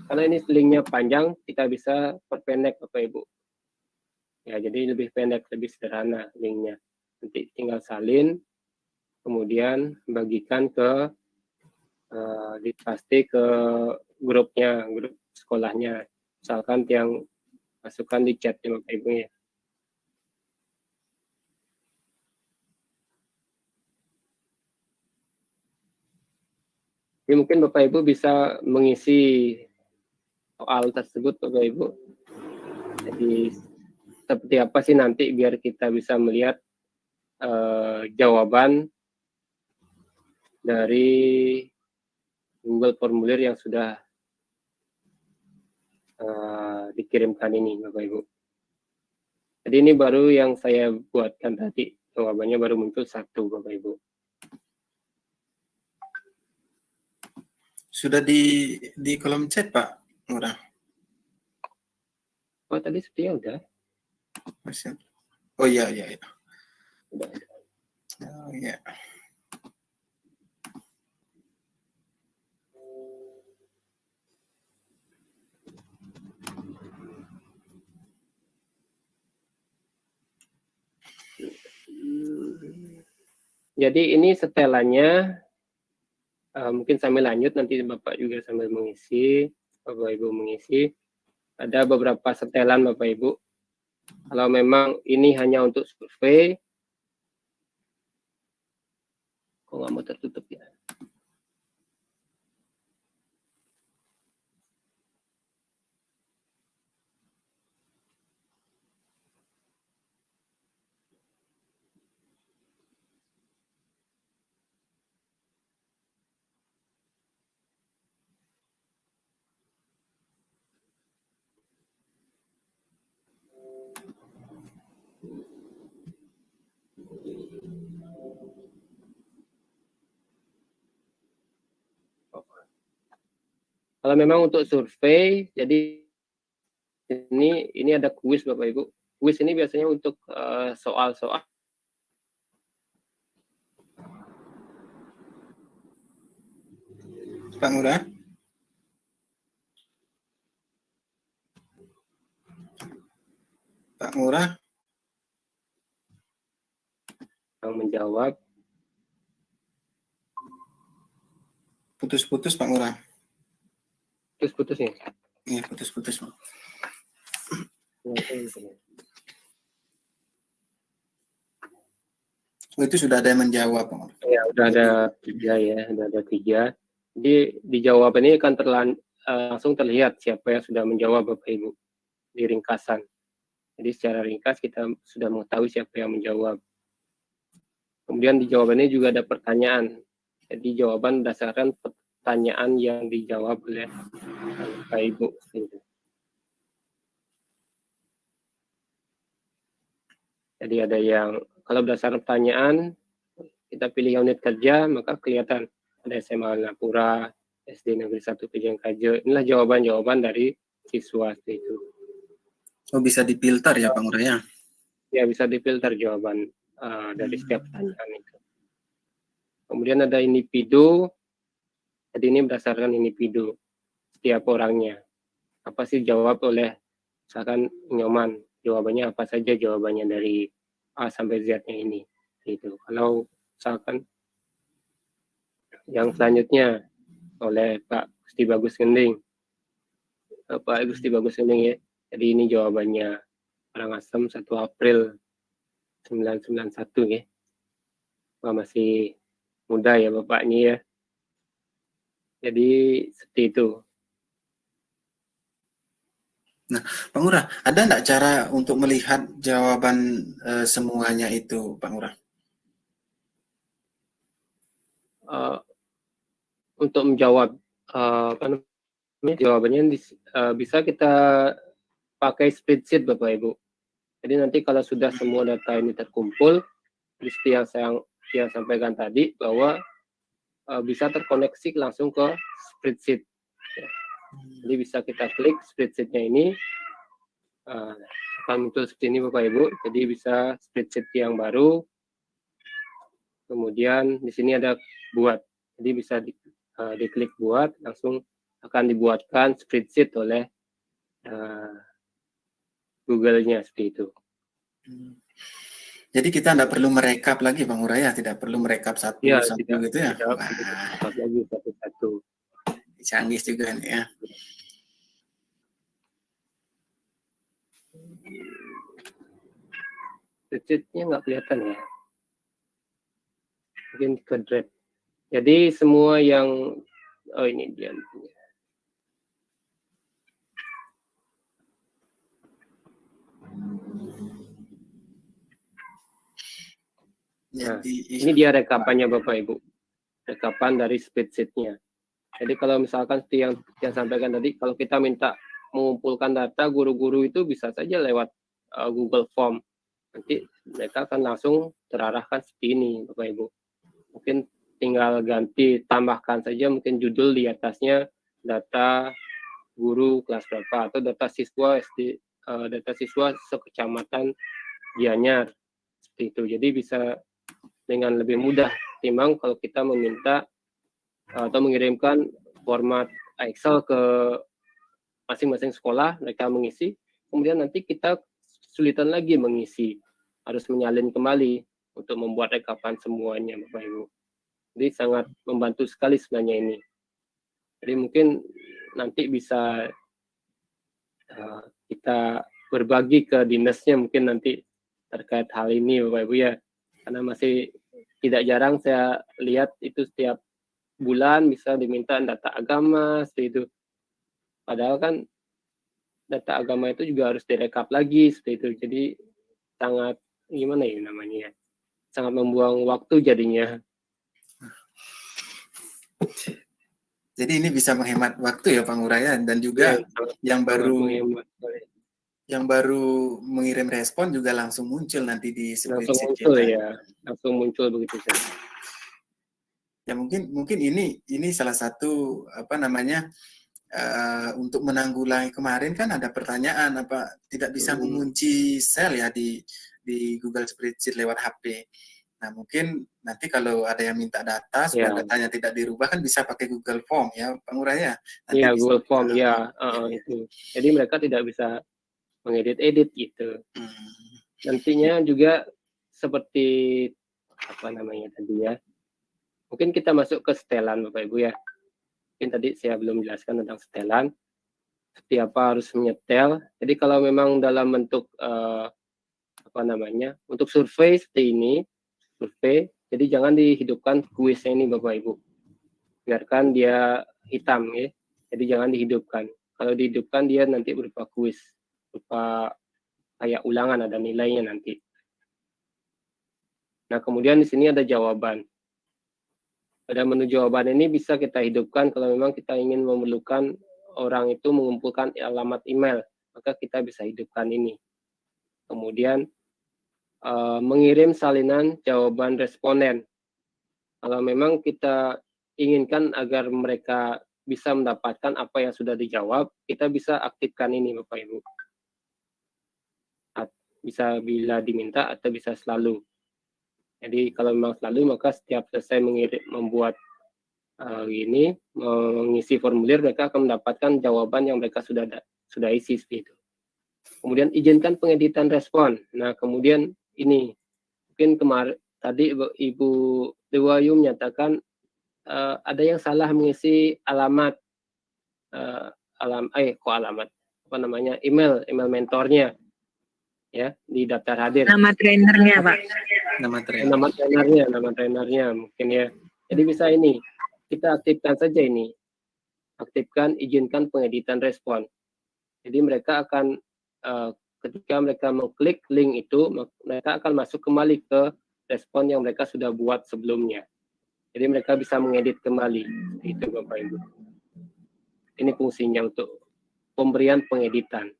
Karena ini linknya panjang, kita bisa perpendek Bapak Ibu. Ya, jadi lebih pendek, lebih sederhana linknya. Nanti tinggal salin, kemudian bagikan ke pasti ke grupnya, grup sekolahnya. Misalkan yang masukkan di chat ya Bapak Ibu ya. Jadi mungkin Bapak Ibu bisa mengisi soal tersebut Bapak Ibu. Jadi seperti apa sih nanti biar kita bisa melihat jawaban dari Google formulir yang sudah dikirimkan ini Bapak Ibu. Jadi ini baru yang saya buatkan tadi, jawabannya baru muncul 1 Bapak Ibu. Sudah di kolom chat Pak Ngurah. Oh tadi sepertinya udah. Oh iya. Udah. Oh iya. Jadi ini setelannya mungkin sambil lanjut nanti Bapak juga sambil mengisi, Bapak Ibu mengisi. Ada beberapa setelan Bapak Ibu. Kalau memang ini hanya untuk survei, kok nggak mau tertutup ya? Kalau memang untuk survei, jadi ini ada kuis Bapak Ibu. Kuis ini biasanya untuk soal-soal. Pak Ngurah. Pak Ngurah yang menjawab. putus-putus Pak Ngurah. Putus-putus ya. Iya, putus-putus. Pak. Oh, itu sudah ada yang menjawab, Pak Ngurah. Ya, udah ada 3 ya, udah ada 3. Jadi di jawaban ini akan langsung terlihat siapa yang sudah menjawab Bapak Ibu di ringkasan. Jadi secara ringkas kita sudah mengetahui siapa yang menjawab. Kemudian di jawabannya juga ada pertanyaan. Jadi jawaban berdasarkan pertanyaan yang dijawab oleh Bapak Ibu. Jadi ada yang kalau berdasarkan pertanyaan kita pilih unit kerja, maka kelihatan ada SMA Ngapura, SD Negeri 1 Pejangkaje. Inilah jawaban-jawaban dari siswa itu. Oh, bisa difilter ya Pak Ngurah ya? Ya, bisa difilter jawaban dari setiap pertanyaan itu. Kemudian ada individu. Jadi ini berdasarkan individu setiap orangnya. Apa sih jawab oleh misalkan Nyoman? Jawabannya apa saja jawabannya dari A sampai Z-nya ini. Gitu. Kalau misalkan yang selanjutnya oleh Pak Gusti Bagus Gending. Pak Gusti Bagus Gending ya. Jadi ini jawabannya Karangasem 1 April 1991 ya. Wah, masih muda ya Bapaknya ya. Jadi seperti itu. Nah, Pak Ngurah, ada enggak cara untuk melihat jawaban semuanya itu, Pak Ngurah? Untuk menjawab jawabannya bisa kita pakai spreadsheet Bapak Ibu. Jadi nanti kalau sudah semua data ini terkumpul, seperti yang saya sampaikan tadi bahwa bisa terkoneksi langsung ke spreadsheet. Ya. Jadi bisa kita klik spreadsheet-nya ini, akan muncul seperti ini Bapak Ibu. Jadi bisa spreadsheet yang baru. Kemudian di sini ada buat. Jadi bisa diklik buat, langsung akan dibuatkan spreadsheet oleh Google-nya seperti itu. Jadi kita tidak perlu merekap lagi Bang Ngurah ya, tidak perlu merekap satu Ya, gitu ya. tidak lagi satu-satu. Canggih juga nih ya. Spreadsheet-nya nggak kelihatan ya. Mungkin ke drag. Jadi semua yang ini dia. Nah, ini dia rekapannya Bapak Ibu. Rekapan dari spreadsheet-nya. Jadi kalau misalkan seperti yang saya sampaikan tadi, kalau kita minta mengumpulkan data guru-guru itu bisa saja lewat Google Form. Nanti mereka akan langsung terarahkan seperti ini Bapak Ibu. Mungkin tinggal ganti, tambahkan saja mungkin judul di atasnya data guru kelas berapa atau data siswa SD, data siswa sekecamatan Gianyar. Seperti itu. Jadi bisa dengan lebih mudah timbang kalau kita meminta atau mengirimkan format Excel ke masing-masing sekolah, mereka mengisi, kemudian nanti kita kesulitan lagi mengisi, harus menyalin kembali untuk membuat rekapan semuanya Bapak Ibu. Jadi sangat membantu sekali sebenarnya ini. Jadi mungkin nanti bisa kita berbagi ke dinasnya mungkin nanti terkait hal ini Bapak Ibu ya. Karena masih tidak jarang saya lihat itu setiap bulan bisa diminta data agama seperti itu. Padahal kan data agama itu juga harus direkap lagi seperti itu. Jadi sangat gimana ya namanya ya? Sangat membuang waktu jadinya. Jadi ini bisa menghemat waktu ya Pak Ngurah ya, dan juga Ya, yang baru mengirim respon juga langsung muncul nanti di spreadsheet langsung muncul kita. ya, langsung muncul begitu saja. Ya mungkin ini salah satu apa namanya untuk menanggulangi kemarin kan ada pertanyaan apa tidak bisa mengunci sel ya di Google Spreadsheet lewat HP. Nah mungkin nanti kalau ada yang minta data supaya datanya tidak dirubah kan bisa pakai Google Form ya Pak Ngurah ya. Iya Google Form ya itu. Jadi mereka tidak bisa mengedit-edit gitu. Nantinya juga seperti apa namanya tadi ya, mungkin kita masuk ke setelan Bapak Ibu ya. Mungkin tadi saya belum jelaskan tentang setelan, seperti apa harus menyetel. Jadi kalau memang dalam bentuk apa namanya, untuk survei seperti ini, survei, jadi jangan dihidupkan kuisnya ini Bapak Ibu. Biarkan dia hitam ya, jadi jangan dihidupkan. Kalau dihidupkan dia nanti berupa kuis, berupa kayak ulangan, ada nilainya nanti. Nah, kemudian di sini ada jawaban. Pada menu jawaban ini bisa kita hidupkan kalau memang kita ingin memerlukan orang itu mengumpulkan alamat email, maka kita bisa hidupkan ini. Kemudian mengirim salinan jawaban responden. Kalau memang kita inginkan agar mereka bisa mendapatkan apa yang sudah dijawab, kita bisa aktifkan ini Bapak Ibu. Bisa bila diminta atau bisa selalu. Jadi kalau memang selalu, maka setiap selesai membuat ini, mengisi formulir, mereka akan mendapatkan jawaban yang mereka sudah isi seperti itu. Kemudian izinkan pengeditan respon. Nah, kemudian ini mungkin kemarin tadi Ibu Dewayu menyatakan ada yang salah mengisi alamat email mentornya ya di daftar hadir. Nama trainernya, Pak. Nama trainernya mungkin ya. Jadi bisa ini kita aktifkan saja ini. Aktifkan izinkan pengeditan respon. Jadi mereka akan ketika mereka mengklik link itu, mereka akan masuk kembali ke respon yang mereka sudah buat sebelumnya. Jadi mereka bisa mengedit kembali. Itu Bapak Ibu. Ini fungsinya untuk pemberian pengeditan.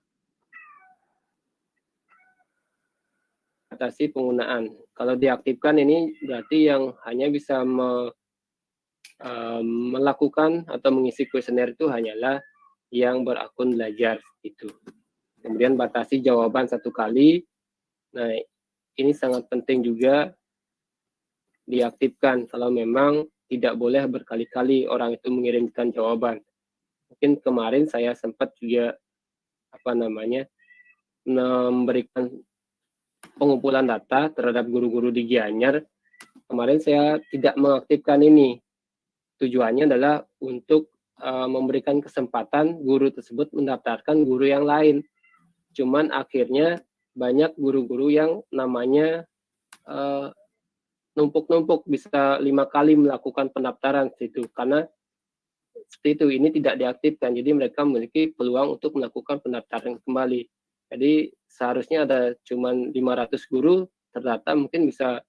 Atasi penggunaan. Kalau diaktifkan ini berarti yang hanya bisa melakukan atau mengisi kuesioner itu hanyalah yang berakun belajar itu. Kemudian batasi jawaban 1 kali. Nah, ini sangat penting juga diaktifkan kalau memang tidak boleh berkali-kali orang itu mengirimkan jawaban. Mungkin kemarin saya sempat juga memberikan pengumpulan data terhadap guru-guru di Gianyar. Kemarin saya tidak mengaktifkan ini. Tujuannya adalah untuk memberikan kesempatan guru tersebut mendaftarkan guru yang lain. Cuman akhirnya banyak guru-guru yang namanya numpuk-numpuk, bisa 5 kali melakukan pendaftaran itu karena seperti itu, ini tidak diaktifkan. Jadi mereka memiliki peluang untuk melakukan pendaftaran kembali. Jadi seharusnya ada cuma 500 guru terdata, mungkin bisa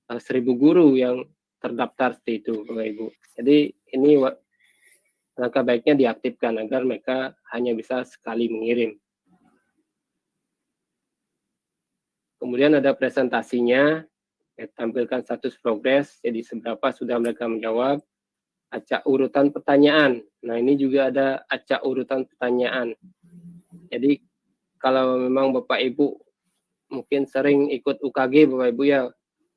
1000 guru yang terdaftar seperti itu, Bapak Ibu. Jadi ini langkah baiknya diaktifkan agar mereka hanya bisa sekali mengirim. Kemudian ada presentasinya, tampilkan status progres, jadi seberapa sudah mereka menjawab, acak urutan pertanyaan. Nah, ini juga ada acak urutan pertanyaan. Jadi kalau memang Bapak Ibu mungkin sering ikut UKG Bapak Ibu ya,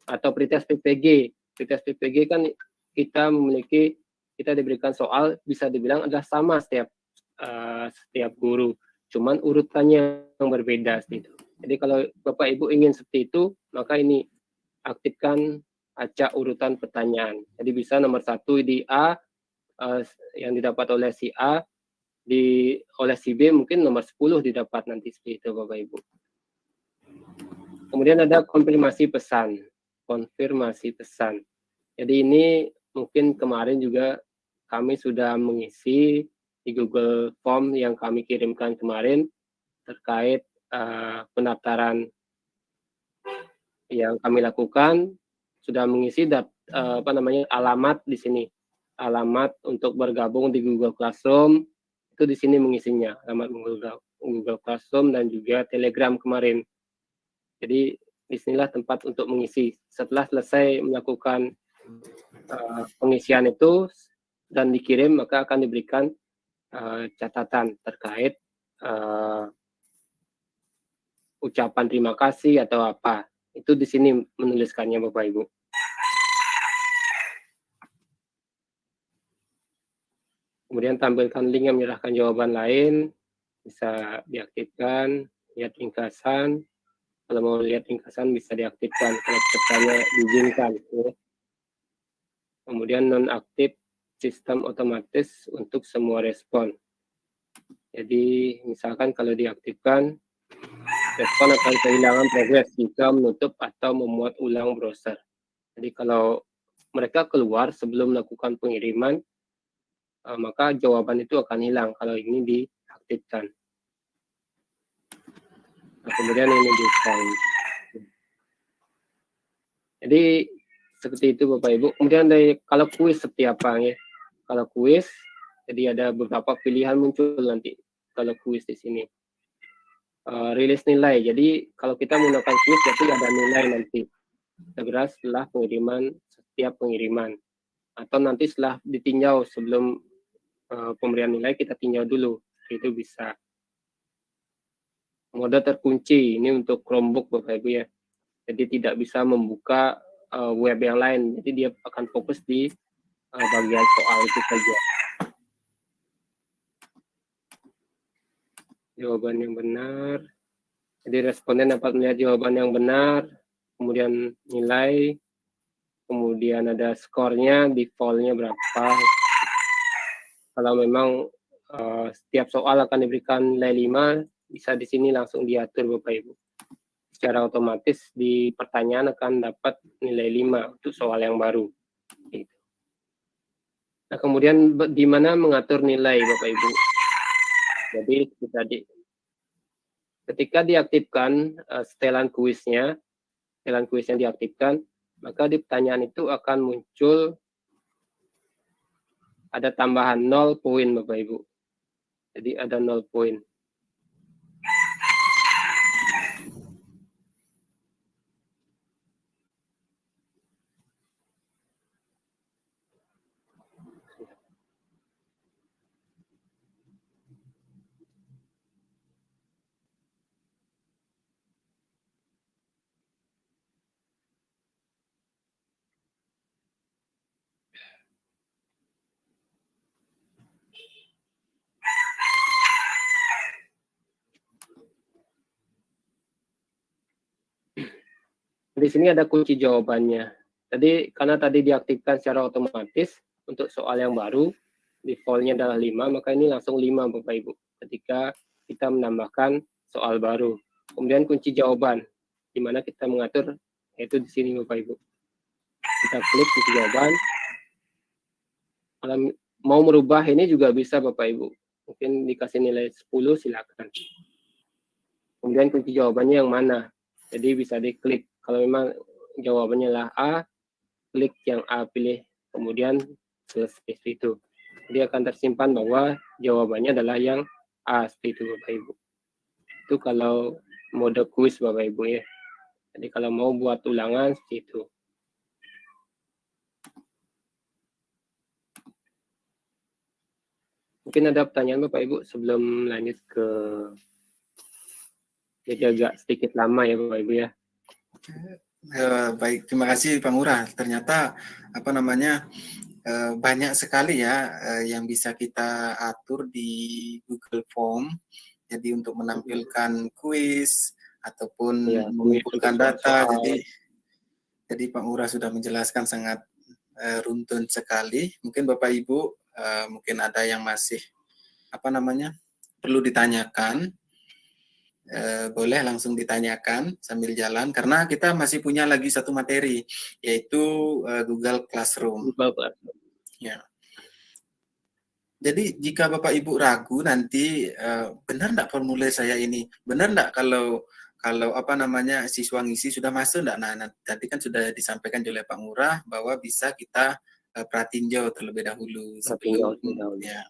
atau pretest PPG. Pretest PPG kan kita diberikan soal bisa dibilang adalah sama setiap guru, cuman urutannya yang berbeda seperti itu. Jadi kalau Bapak Ibu ingin seperti itu, maka ini aktifkan acak urutan pertanyaan. Jadi bisa nomor 1 di A yang didapat oleh si A, oleh si B mungkin nomor 10 didapat nanti seperti itu Bapak Ibu. Kemudian ada konfirmasi pesan. Jadi ini mungkin kemarin juga kami sudah mengisi di Google Form yang kami kirimkan kemarin terkait pendaftaran yang kami lakukan, sudah mengisi alamat di sini. Alamat untuk bergabung di Google Classroom itu di sini mengisinya, alamat Google Classroom dan juga Telegram kemarin. Jadi disinilah tempat untuk mengisi. Setelah selesai melakukan pengisian itu dan dikirim, maka akan diberikan catatan terkait ucapan terima kasih atau apa. Itu di sini menuliskannya Bapak Ibu. Kemudian tampilkan link yang menyerahkan jawaban lain. bisa diaktifkan, lihat ringkasan. Kalau mau lihat ringkasan bisa diaktifkan, kalau pesertanya diizinkan. Ya. Kemudian nonaktif sistem otomatis untuk semua respon. Jadi misalkan kalau diaktifkan, respon akan kehilangan progres jika menutup atau memuat ulang browser. Jadi kalau mereka keluar sebelum melakukan pengiriman, maka jawaban itu akan hilang kalau ini diaktifkan. Nah, kemudian ini di-sign. Jadi seperti itu Bapak Ibu. Kemudian kalau kuis seperti apa ya? Kalau kuis, jadi ada beberapa pilihan muncul nanti kalau kuis di sini. Rilis nilai. Jadi kalau kita menggunakan kuis berarti ada nilai nanti. Segera setelah pengiriman, setiap pengiriman. Atau nanti setelah ditinjau sebelum pemberian nilai kita tinjau dulu. Itu bisa. Mode terkunci. Ini untuk Chromebook Bapak Ibu ya. Jadi tidak bisa membuka web yang lain. Jadi dia akan fokus di bagian soal itu saja. Jawaban yang benar. Jadi responden dapat melihat jawaban yang benar, kemudian nilai, kemudian ada skornya, default-nya berapa. Kalau memang setiap soal akan diberikan nilai 5, bisa di sini langsung diatur Bapak Ibu. Secara otomatis di pertanyaan akan dapat nilai 5 untuk soal yang baru. Gitu. Nah, kemudian di mana mengatur nilai Bapak Ibu? Jadi tadi ketika diaktifkan setelan kuisnya diaktifkan, maka di pertanyaan itu akan muncul ada tambahan 0 poin Bapak Ibu. Jadi ada 0 poin. Di sini ada kunci jawabannya. Jadi karena tadi diaktifkan secara otomatis untuk soal yang baru, default-nya adalah 5, maka ini langsung 5 Bapak Ibu. Ketika kita menambahkan soal baru. Kemudian kunci jawaban, di mana kita mengatur, yaitu di sini Bapak Ibu. Kita klik kunci jawaban. Kalau mau merubah ini juga bisa Bapak Ibu. Mungkin dikasih nilai 10, silakan. Kemudian kunci jawabannya yang mana? Jadi bisa diklik. Kalau memang jawabannya lah A, klik yang A pilih, kemudian selesai itu. Jadi akan tersimpan bahwa jawabannya adalah yang A, seperti itu Bapak Ibu. Itu kalau mode kuis Bapak Ibu ya. Jadi kalau mau buat ulangan seperti itu. Mungkin ada pertanyaan Bapak Ibu sebelum lanjut ke, jadi agak sedikit lama ya Bapak Ibu ya. Baik, terima kasih Pak Ngurah. Ternyata banyak sekali ya yang bisa kita atur di Google Form. Jadi untuk menampilkan kuis ataupun Ya, mengumpulkan data. Jadi Pak Ngurah sudah menjelaskan sangat runtun sekali. Mungkin Bapak Ibu mungkin ada yang masih perlu ditanyakan. Boleh langsung ditanyakan sambil jalan karena kita masih punya lagi satu materi yaitu Google Classroom. Ya. Jadi jika Bapak Ibu ragu nanti benar enggak formulir saya ini? Benar enggak kalau siswa ngisi sudah masuk enggak? Nah, tadi kan sudah disampaikan oleh Pak Ngurah bahwa bisa kita pratinjau terlebih dahulu sebelum ya.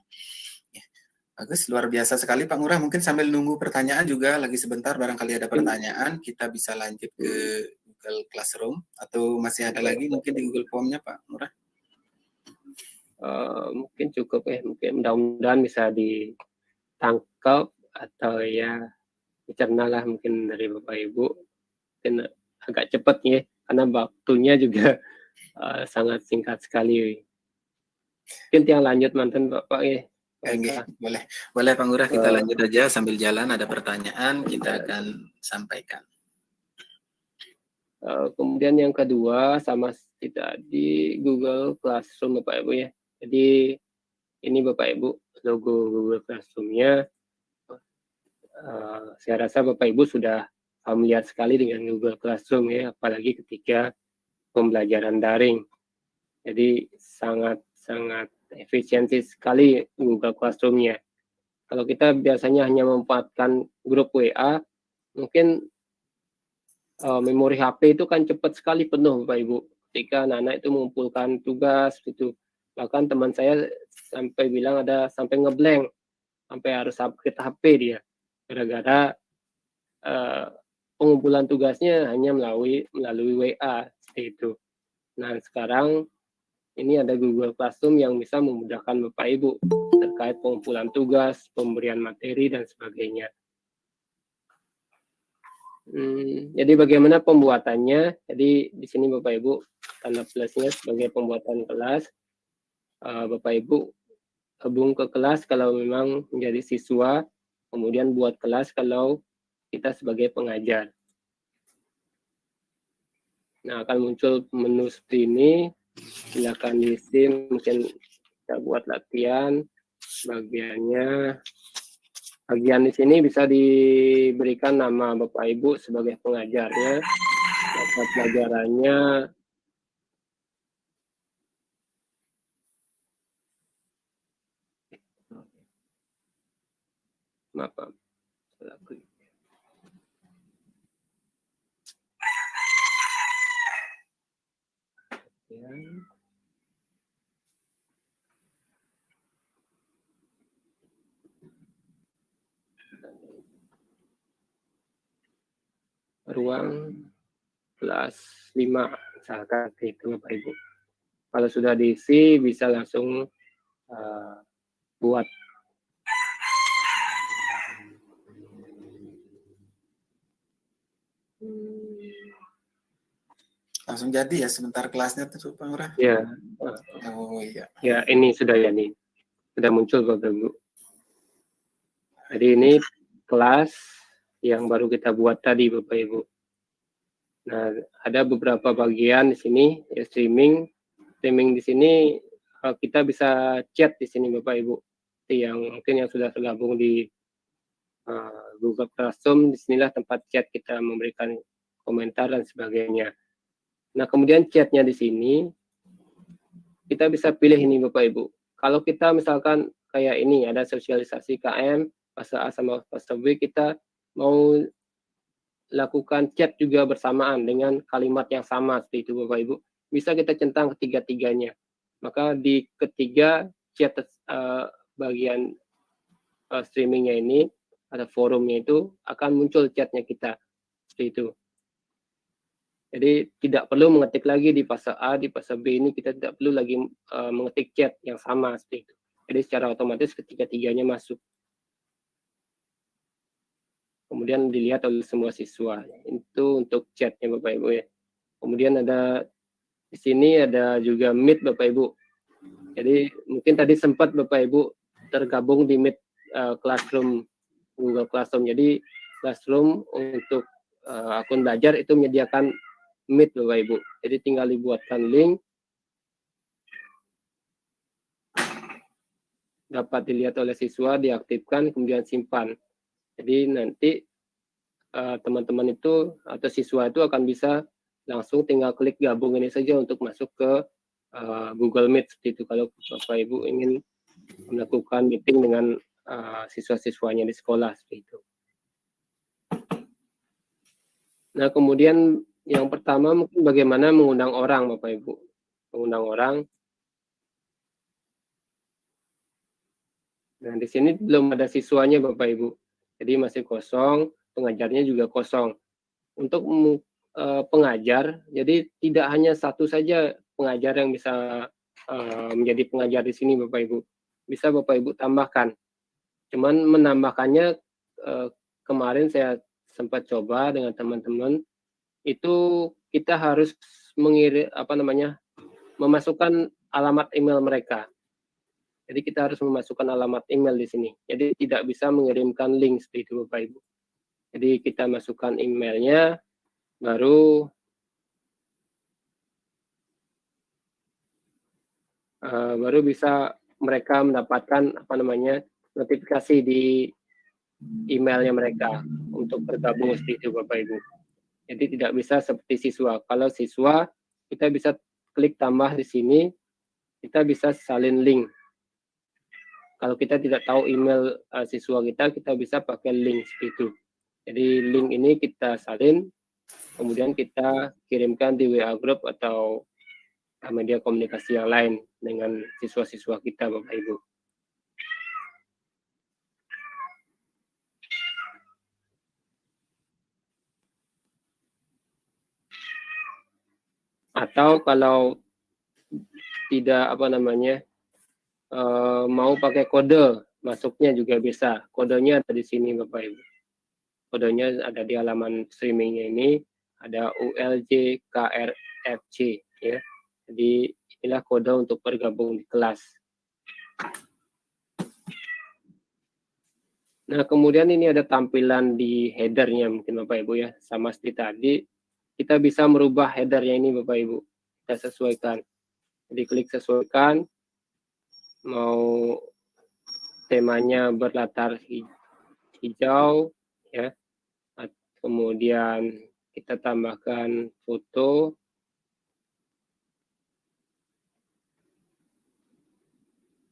Bagus, luar biasa sekali Pak Ngurah. Mungkin sambil nunggu pertanyaan juga lagi sebentar barangkali ada pertanyaan, kita bisa lanjut ke Google Classroom atau masih ada lagi mungkin di Google Form-nya Pak Ngurah? Mungkin cukup ya, mungkin mudah-mudahan bisa ditangkap atau ya dicerna lah mungkin dari Bapak Ibu. Mungkin agak cepat ya, karena waktunya juga sangat singkat sekali. Mungkin yang lanjut mantan Bapak ya. Boleh Pak Ngurah, kita Eh. lanjut aja sambil jalan, ada pertanyaan kita akan sampaikan. Kemudian yang kedua sama kita di Google Classroom Bapak Ibu ya. Jadi ini Bapak Ibu logo Google Classroom-nya. Saya rasa Bapak Ibu sudah familiar sekali dengan Google Classroom ya, apalagi ketika pembelajaran daring. Jadi sangat efisiensi sekali Google Classroom-nya. Kalau kita biasanya hanya memanfaatkan grup WA, mungkin memori HP itu kan cepat sekali penuh Bapak Ibu. Ketika anak-anak itu mengumpulkan tugas itu, bahkan teman saya sampai bilang ada sampai ngeblank, sampai harus upgrade HP dia, gara-gara pengumpulan tugasnya hanya melalui WA seperti itu. Nah sekarang ini ada Google Classroom yang bisa memudahkan Bapak Ibu terkait pengumpulan tugas, pemberian materi dan sebagainya. Jadi bagaimana pembuatannya? Jadi di sini Bapak Ibu tanda plusnya sebagai pembuatan kelas. Bapak Ibu hubung ke kelas kalau memang menjadi siswa, kemudian buat kelas kalau kita sebagai pengajar. Nah akan muncul menu seperti ini. Silakan diisi, mungkin kita buat latihan. Bagian di sini bisa diberikan nama Bapak Ibu sebagai pengajarnya, mata pelajarannya, maaf, salah klik. Ya. Ruang kelas 5 misalkan itu Bapak Ibu. Kalau sudah diisi bisa langsung buat. Langsung jadi ya sebentar kelasnya tuh Pak Ngurah? Ya. Oh iya. Ya ini sudah ya nih. Sudah muncul Bapak Ibu. Jadi ini kelas yang baru kita buat tadi Bapak Ibu. Nah, ada beberapa bagian di sini ya streaming. Streaming di sini kita bisa chat di sini Bapak Ibu. Yang mungkin yang sudah tergabung di Google Classroom, disinilah tempat chat kita memberikan komentar dan sebagainya. Nah, kemudian chatnya di sini kita bisa pilih ini Bapak Ibu. Kalau kita misalkan kayak ini ada sosialisasi KM fase A sama fase B, kita mau lakukan chat juga bersamaan dengan kalimat yang sama seperti itu Bapak Ibu. Bisa kita centang ketiga-tiganya. Maka di ketiga chat bagian streamingnya ini, ada forumnya itu akan muncul chatnya kita seperti itu. Jadi tidak perlu mengetik lagi di fase A, di fase B ini kita tidak perlu lagi mengetik chat yang sama seperti itu. Jadi secara otomatis ketiga-tiganya masuk. Kemudian dilihat oleh semua siswa. Itu untuk chatnya Bapak Ibu ya. Kemudian ada di sini ada juga Meet Bapak Ibu. Jadi mungkin tadi sempat Bapak Ibu tergabung di Meet Classroom, Google Classroom. Jadi Classroom untuk akun belajar itu menyediakan Meet Bapak Ibu. Jadi tinggal dibuatkan link. Dapat dilihat oleh siswa, diaktifkan, kemudian simpan. Jadi nanti teman-teman itu atau siswa itu akan bisa langsung tinggal klik gabung ini saja untuk masuk ke Google Meet seperti itu kalau Bapak Ibu ingin melakukan meeting dengan siswa-siswanya di sekolah seperti itu. Nah kemudian yang pertama mungkin bagaimana mengundang orang Bapak Ibu. Mengundang orang. Nah di sini belum ada siswanya Bapak Ibu. Jadi masih kosong, pengajarnya juga kosong. Untuk pengajar, jadi tidak hanya satu saja pengajar yang bisa menjadi pengajar di sini Bapak Ibu. Bisa Bapak Ibu tambahkan. Cuman menambahkannya kemarin saya sempat coba dengan teman-teman, itu kita harus memasukkan alamat email mereka. Jadi kita harus memasukkan alamat email di sini. Jadi tidak bisa mengirimkan link seperti itu Bapak Ibu. Jadi kita masukkan emailnya, baru bisa mereka mendapatkan notifikasi di emailnya mereka untuk bergabung seperti itu Bapak Ibu. Jadi tidak bisa seperti siswa. Kalau siswa kita bisa klik tambah di sini, kita bisa salin link. Kalau kita tidak tahu email siswa kita bisa pakai link seperti itu. Jadi link ini kita salin, kemudian kita kirimkan di WA group atau media komunikasi yang lain dengan siswa-siswa kita Bapak Ibu. Atau kalau tidak mau pakai kode masuknya juga bisa. Kodenya ada di sini Bapak Ibu. Kodenya ada di halaman streamingnya ini, ada ULJKRFC ya. Jadi inilah kode untuk bergabung di kelas. Nah, kemudian ini ada tampilan di headernya mungkin Bapak Ibu ya, sama seperti tadi. Kita bisa merubah headernya ini Bapak Ibu. Kita sesuaikan. Jadi klik sesuaikan. Mau temanya berlatar hijau ya. Kemudian kita tambahkan foto.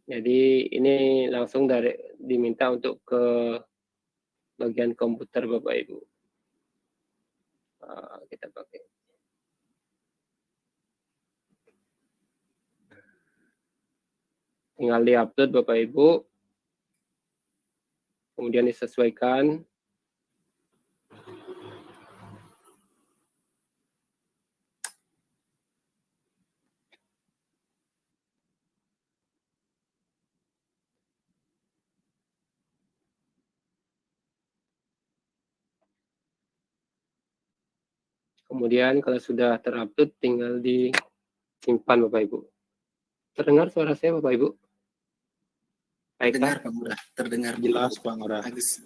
Jadi ini langsung diminta untuk ke bagian komputer Bapak Ibu. Kita pakai. Tinggal di-upload Bapak Ibu. Kemudian disesuaikan. Kemudian kalau sudah terupload tinggal disimpan Bapak Ibu. Terdengar suara saya Bapak Ibu? Terdengar Pak Ngurah, terdengar Jelas Pak Ngurah. bagus.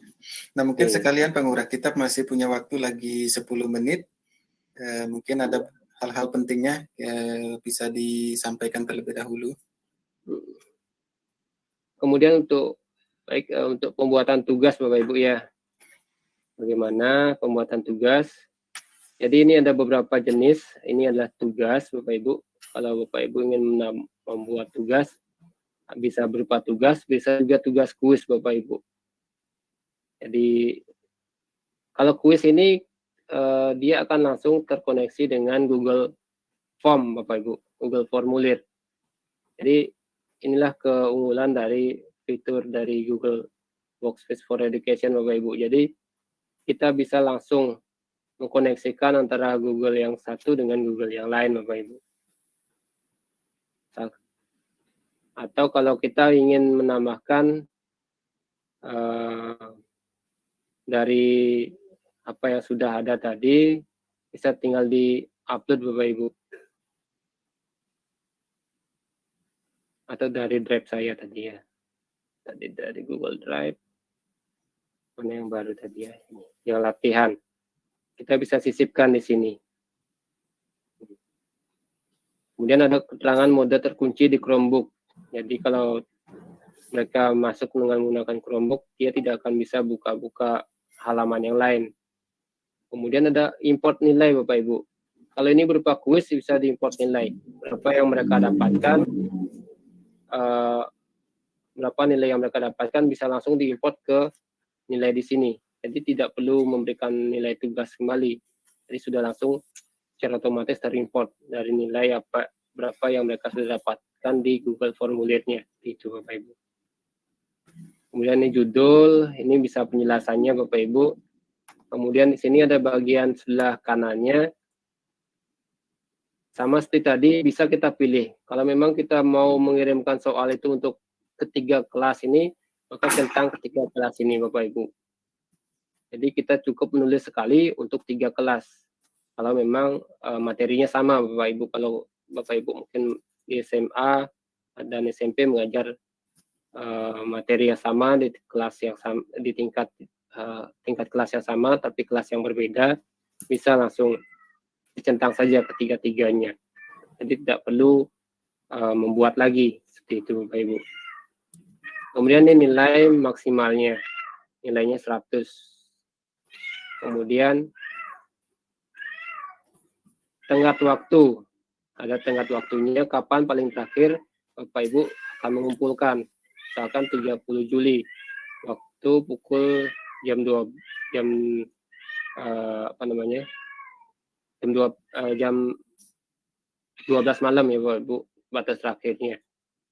Nah mungkin Oke. sekalian Pak Ngurah, kita masih punya waktu lagi 10 menit. Mungkin ada hal-hal pentingnya bisa disampaikan terlebih dahulu. Kemudian untuk pembuatan tugas Bapak Ibu ya. Bagaimana pembuatan tugas? Jadi ini ada beberapa jenis. Ini adalah tugas Bapak Ibu. Kalau Bapak Ibu ingin membuat tugas, bisa berupa tugas, bisa juga tugas kuis Bapak Ibu. Jadi kalau kuis ini dia akan langsung terkoneksi dengan Google Form Bapak Ibu, Google Formulir. Jadi inilah keunggulan dari fitur dari Google Workspace for Education Bapak Ibu. Jadi kita bisa langsung mengkoneksikan antara Google yang satu dengan Google yang lain Bapak Ibu. Atau kalau kita ingin menambahkan dari apa yang sudah ada tadi, bisa tinggal di-upload Bapak Ibu. Atau dari drive saya tadi ya. Tadi dari Google Drive. Mana yang baru tadi ya? Ini, yang latihan. Kita bisa sisipkan di sini. Kemudian ada keterangan mode terkunci di Chromebook. Jadi kalau mereka masuk dengan menggunakan Chromebook, dia tidak akan bisa buka-buka halaman yang lain. Kemudian ada import nilai Bapak Ibu. Kalau ini berupa kuis bisa diimport nilai. Berapa yang mereka dapatkan, berapa nilai yang mereka dapatkan bisa langsung diimport ke nilai di sini. Jadi tidak perlu memberikan nilai tugas kembali. Jadi sudah langsung secara otomatis terimport dari nilai berapa yang mereka sudah dapatkan di Google Formulirnya. Itu Bapak Ibu. Kemudian ini judul, ini bisa penjelasannya Bapak Ibu. Kemudian di sini ada bagian sebelah kanannya. Sama seperti tadi bisa kita pilih. Kalau memang kita mau mengirimkan soal itu untuk ketiga kelas ini, maka centang ketiga kelas ini Bapak Ibu. Jadi kita cukup menulis sekali untuk 3 kelas. Kalau memang materinya sama Bapak Ibu. Kalau Bapak Ibu mungkin di SMA dan SMP mengajar materi yang sama di kelas yang sama, di tingkat kelas yang sama tapi kelas yang berbeda, bisa langsung dicentang saja ketiga-tiganya. Jadi tidak perlu membuat lagi seperti itu Bapak Ibu. Kemudian ini nilai maksimalnya, nilainya 100. Kemudian tenggat waktu, ada tenggat waktunya kapan paling terakhir Bapak Ibu akan mengumpulkan. Misalkan 30 Juli, waktu pukul jam 2 jam 12 malam ya Bapak Ibu, batas terakhirnya.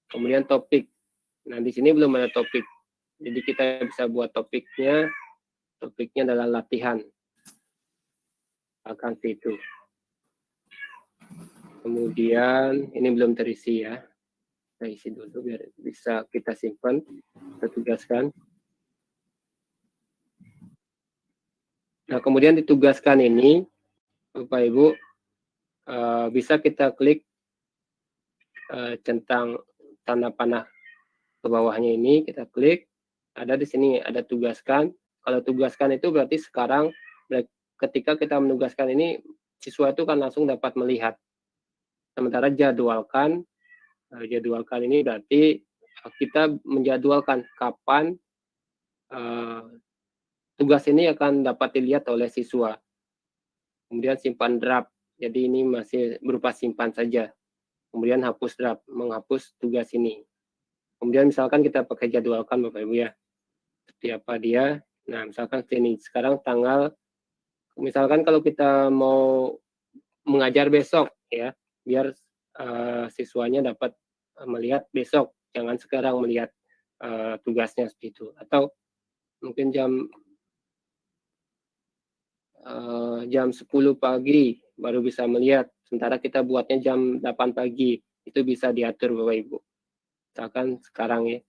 Kemudian topik. Nah, di sini belum ada topik. Jadi kita bisa buat topiknya. Topiknya adalah latihan. Akan itu. Kemudian ini belum terisi ya. Kita isi dulu biar bisa kita simpan, kita tugaskan. Nah, kemudian ditugaskan ini, Bapak Ibu, bisa kita klik centang tanda panah ke bawahnya ini, kita klik, ada di sini, ada tugaskan. Kalau tugaskan itu berarti sekarang ketika kita menugaskan ini, siswa itu kan langsung dapat melihat. Sementara jadwalkan ini berarti kita menjadwalkan kapan tugas ini akan dapat dilihat oleh siswa. Kemudian simpan draft, jadi ini masih berupa simpan saja. Kemudian hapus draft, menghapus tugas ini. Kemudian misalkan kita pakai jadwalkan Bapak Ibu ya, seperti apa dia. Nah misalkan ini sekarang tanggal, misalkan kalau kita mau mengajar besok ya, biar siswanya dapat melihat besok, jangan sekarang melihat tugasnya seperti itu. Atau mungkin jam 10 pagi baru bisa melihat, sementara kita buatnya jam 8 pagi, itu bisa diatur Bapak Ibu. Misalkan sekarang ya,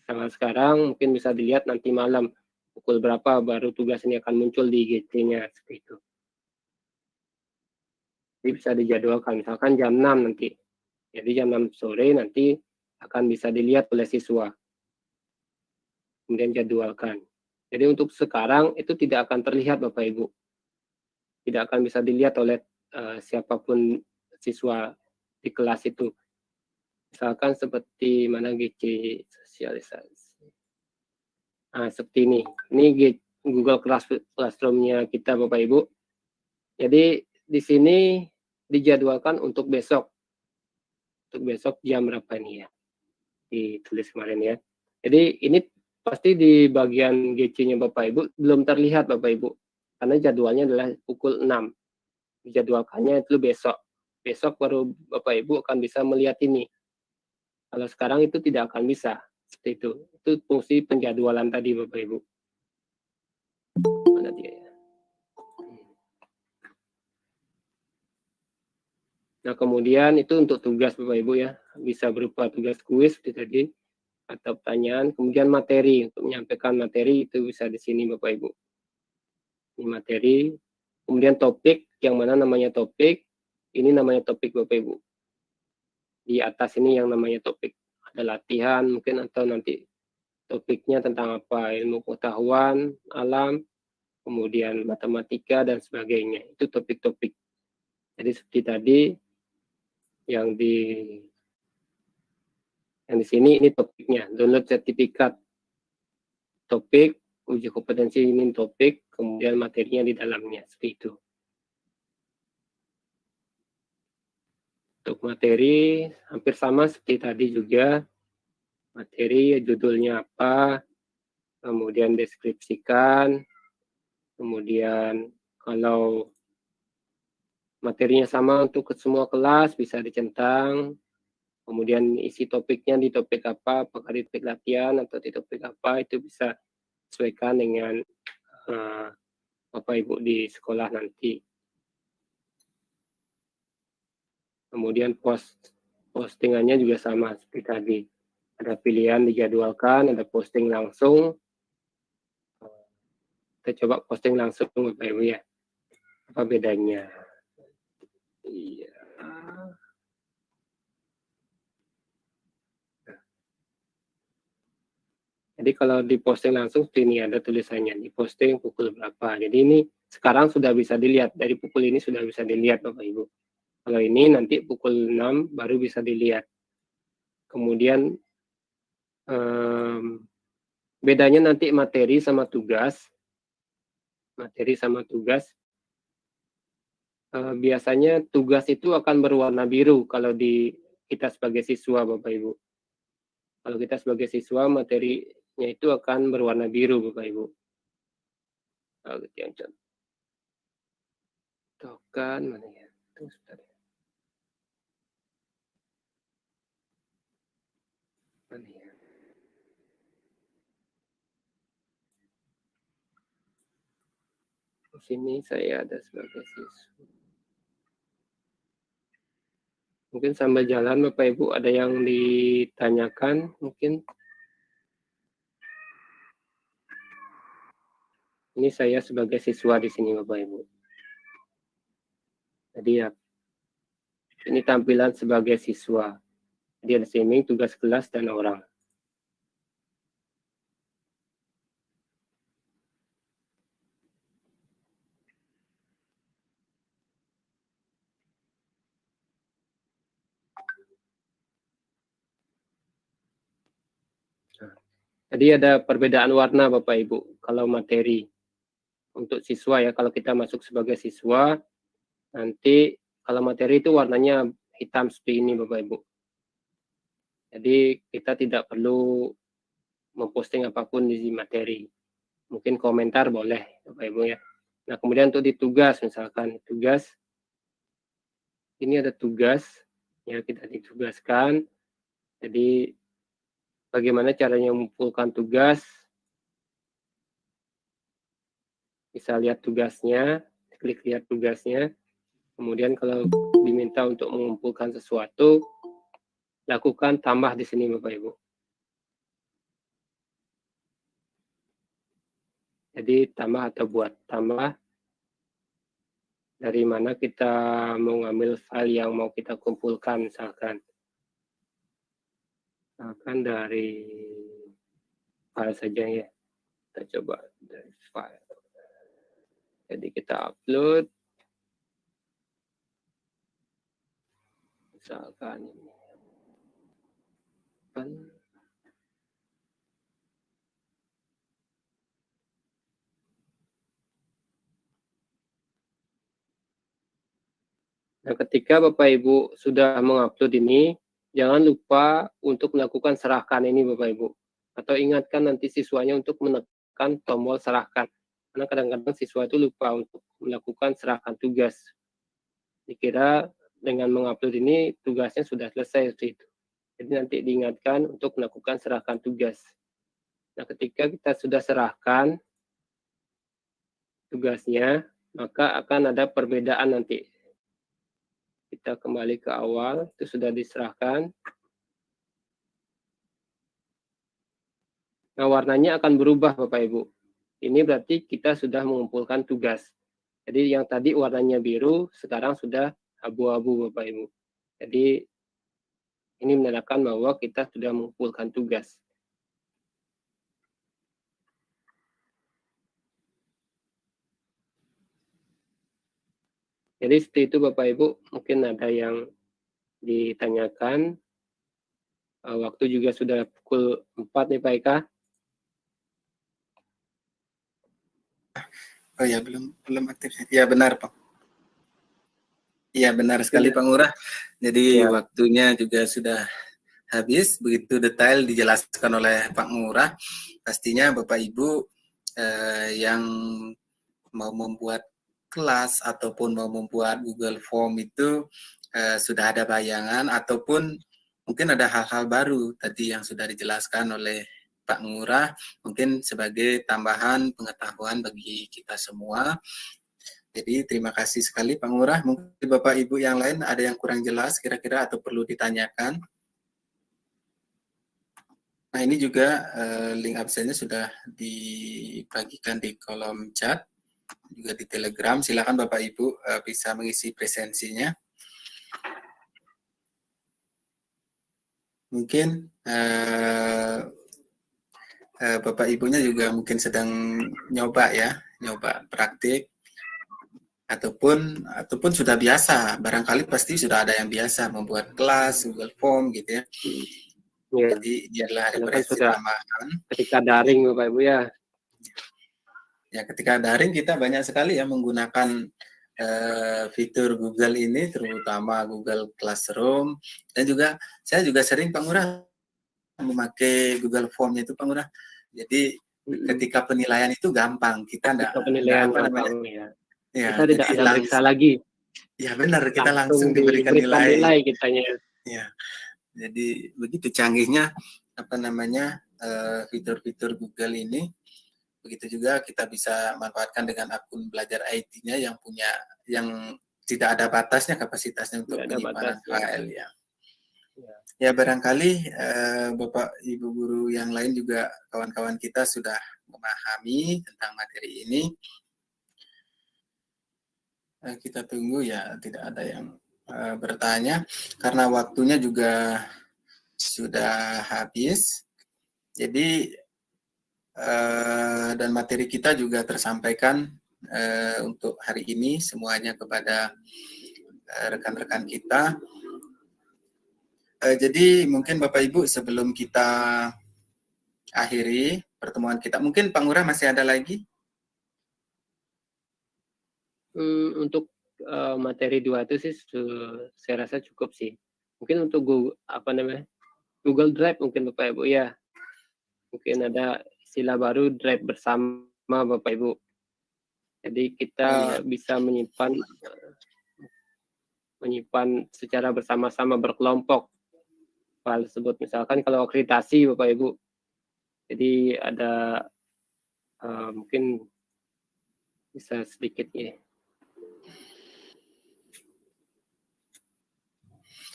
tanggal sekarang mungkin bisa dilihat nanti malam pukul berapa baru tugas ini akan muncul di GC-nya seperti itu. Jadi bisa dijadwalkan, misalkan jam 6 nanti. Jadi jam 6 sore nanti akan bisa dilihat oleh siswa. Kemudian jadwalkan. Jadi untuk sekarang itu tidak akan terlihat Bapak Ibu. Tidak akan bisa dilihat oleh siapapun siswa di kelas itu. Misalkan seperti mana GC sosialisasi. Nah, seperti ini. Ini Google Classroom-nya kita Bapak Ibu. Jadi di sini dijadwalkan untuk besok. Untuk besok jam berapa nih ya? Ditulis kemarin ya. Jadi ini pasti di bagian GC-nya Bapak Ibu belum terlihat Bapak Ibu. Karena jadwalnya adalah pukul 6. Dijadwalkannya itu besok. Besok baru Bapak Ibu akan bisa melihat ini. Kalau sekarang itu tidak akan bisa. Seperti itu. Itu fungsi penjadwalan tadi Bapak Ibu. Mana dia ya? Nah, kemudian itu untuk tugas Bapak Ibu ya. Bisa berupa tugas kuis seperti tadi atau pertanyaan, kemudian materi untuk menyampaikan materi itu bisa di sini Bapak Ibu. Ini materi, kemudian topik yang mana namanya topik, ini namanya topik Bapak Ibu. Di atas ini yang namanya topik. Ada latihan mungkin atau nanti topiknya tentang apa, ilmu pengetahuan, alam, kemudian matematika dan sebagainya. Itu topik-topik. Jadi seperti tadi yang di sini ini topiknya, download sertifikat topik, uji kompetensi ini topik, kemudian materinya di dalamnya, seperti itu. Untuk materi hampir sama seperti tadi juga, materi judulnya apa, kemudian deskripsikan, kemudian kalau materinya sama untuk semua kelas bisa dicentang, kemudian isi topiknya di topik apa, apakah di topik latihan atau di topik apa, itu bisa sesuaikan dengan Bapak Ibu di sekolah nanti. Kemudian postingannya juga sama seperti tadi. Ada pilihan dijadwalkan, ada posting langsung. Kita coba posting langsung Bapak Ibu ya. Apa bedanya? Iya. Jadi kalau diposting langsung ini ada tulisannya diposting pukul berapa. Jadi ini sekarang sudah bisa dilihat, dari pukul ini sudah bisa dilihat Bapak Ibu. Kalau ini nanti pukul 6 baru bisa dilihat. Kemudian bedanya nanti materi sama tugas. Materi sama tugas. Biasanya tugas itu akan berwarna biru kalau di kita sebagai siswa Bapak Ibu. Kalau kita sebagai siswa materinya itu akan berwarna biru Bapak Ibu. Yang contohkan mana ya? Terus mana ya? Di sini saya ada sebagai siswa. Mungkin sambil jalan Bapak Ibu ada yang ditanyakan mungkin. Ini saya sebagai siswa di sini Bapak Ibu. Jadi ya, ini tampilan sebagai siswa. Jadi ada sini tugas kelas dan orang. Jadi ada perbedaan warna Bapak Ibu kalau materi untuk siswa ya. Kalau kita masuk sebagai siswa, nanti kalau materi itu warnanya hitam seperti ini Bapak Ibu. Jadi kita tidak perlu memposting apapun di materi. Mungkin komentar boleh Bapak Ibu ya. Nah kemudian untuk di tugas, misalkan tugas, ini ada tugas, ya kita ditugaskan. Jadi bagaimana caranya mengumpulkan tugas, bisa lihat tugasnya, klik lihat tugasnya. Kemudian kalau diminta untuk mengumpulkan sesuatu, lakukan tambah di sini Bapak Ibu. Jadi tambah atau buat tambah. Dari mana kita mau ngambil file yang mau kita kumpulkan misalkan. Misalkan dari file saja ya. Kita coba dari file. Jadi kita upload. Misalkan ini. Nah, ketika Bapak Ibu sudah mengupload ini, jangan lupa untuk melakukan serahkan ini Bapak Ibu. Atau ingatkan nanti siswanya untuk menekan tombol serahkan. Karena kadang-kadang siswa itu lupa untuk melakukan serahkan tugas. Dikira dengan mengupload ini tugasnya sudah selesai seperti itu. Jadi nanti diingatkan untuk melakukan serahkan tugas. Nah, ketika kita sudah serahkan tugasnya, maka akan ada perbedaan nanti. Kita kembali ke awal, itu sudah diserahkan. Nah, warnanya akan berubah Bapak Ibu. Ini berarti kita sudah mengumpulkan tugas. Jadi yang tadi warnanya biru, sekarang sudah abu-abu Bapak Ibu. Jadi ini menandakan bahwa kita sudah mengumpulkan tugas. Jadi seperti itu Bapak Ibu, mungkin ada yang ditanyakan. Waktu juga sudah pukul 4 nih Pak Eka. Oh ya, belum aktif. Ya benar Pak. Iya benar sekali Pak Ngurah. Jadi Ya. waktunya juga sudah habis, begitu detail dijelaskan oleh Pak Ngurah. Pastinya Bapak Ibu yang mau membuat kelas ataupun mau membuat Google Form itu sudah ada bayangan ataupun mungkin ada hal-hal baru tadi yang sudah dijelaskan oleh Pak Ngurah, mungkin sebagai tambahan pengetahuan bagi kita semua. Jadi terima kasih sekali Pak Ngurah. Mungkin Bapak Ibu yang lain ada yang kurang jelas kira-kira atau perlu ditanyakan. Nah ini juga link absennya sudah dibagikan di kolom chat, juga di Telegram. Silakan Bapak Ibu bisa mengisi presensinya. Mungkin Bapak Ibunya juga mungkin sedang nyoba ya, nyoba praktik ataupun sudah biasa, barangkali pasti sudah ada yang biasa membuat kelas Google Form gitu ya. Ya, Jadi ini adalah karena kan referensi sudah tambahan. ketika daring Bapak Ibu ya. Ya, ketika daring kita banyak sekali ya menggunakan fitur Google ini, terutama Google Classroom, dan juga saya juga sering Pak Ngurah memakai Google Form-nya itu Pak Ngurah. Jadi ketika penilaian itu gampang, kita Ketika enggak penilaian apa namanya? gampang ya. Ya, Kita tidak jadi ada periksa lagi. ya benar, kita langsung diberikan diberikan nilai kitanya. Ya, jadi begitu canggihnya apa namanya fitur-fitur Google ini. Begitu juga kita bisa manfaatkan dengan akun belajar IT-nya yang tidak ada batasnya kapasitasnya untuk penyimpanan file ya. Ya barangkali Bapak Ibu guru yang lain juga kawan-kawan kita sudah memahami tentang materi ini. Kita tunggu ya, tidak ada yang bertanya karena waktunya juga sudah habis. Jadi dan materi kita juga tersampaikan untuk hari ini semuanya kepada rekan-rekan kita. Jadi mungkin Bapak Ibu sebelum kita akhiri pertemuan kita, mungkin Pak Ngurah masih ada lagi? Untuk materi 2 itu sih saya rasa cukup sih. Mungkin untuk Google Drive mungkin Bapak Ibu ya. Mungkin ada istilah baru Drive bersama Bapak Ibu. Jadi kita bisa menyimpan secara bersama-sama berkelompok file tersebut. Misalkan kalau akreditasi Bapak Ibu. Jadi ada mungkin bisa sedikit ya.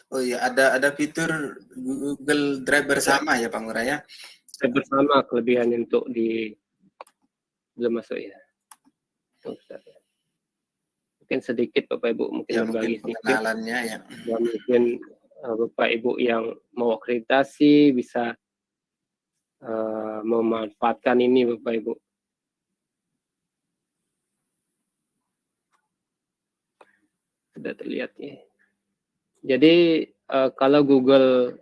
Oh iya, ada fitur Google Drive bersama ya Pak Ngurah ya? Bersama kelebihannya untuk belum masuk ya. Mungkin sedikit Bapak Ibu mungkin Ya, berbagi mungkin sedikit. pengenalannya ya. Ya, mungkin Bapak Ibu yang mau akreditasi bisa memanfaatkan ini Bapak Ibu. Sudah terlihat ya. Jadi kalau Google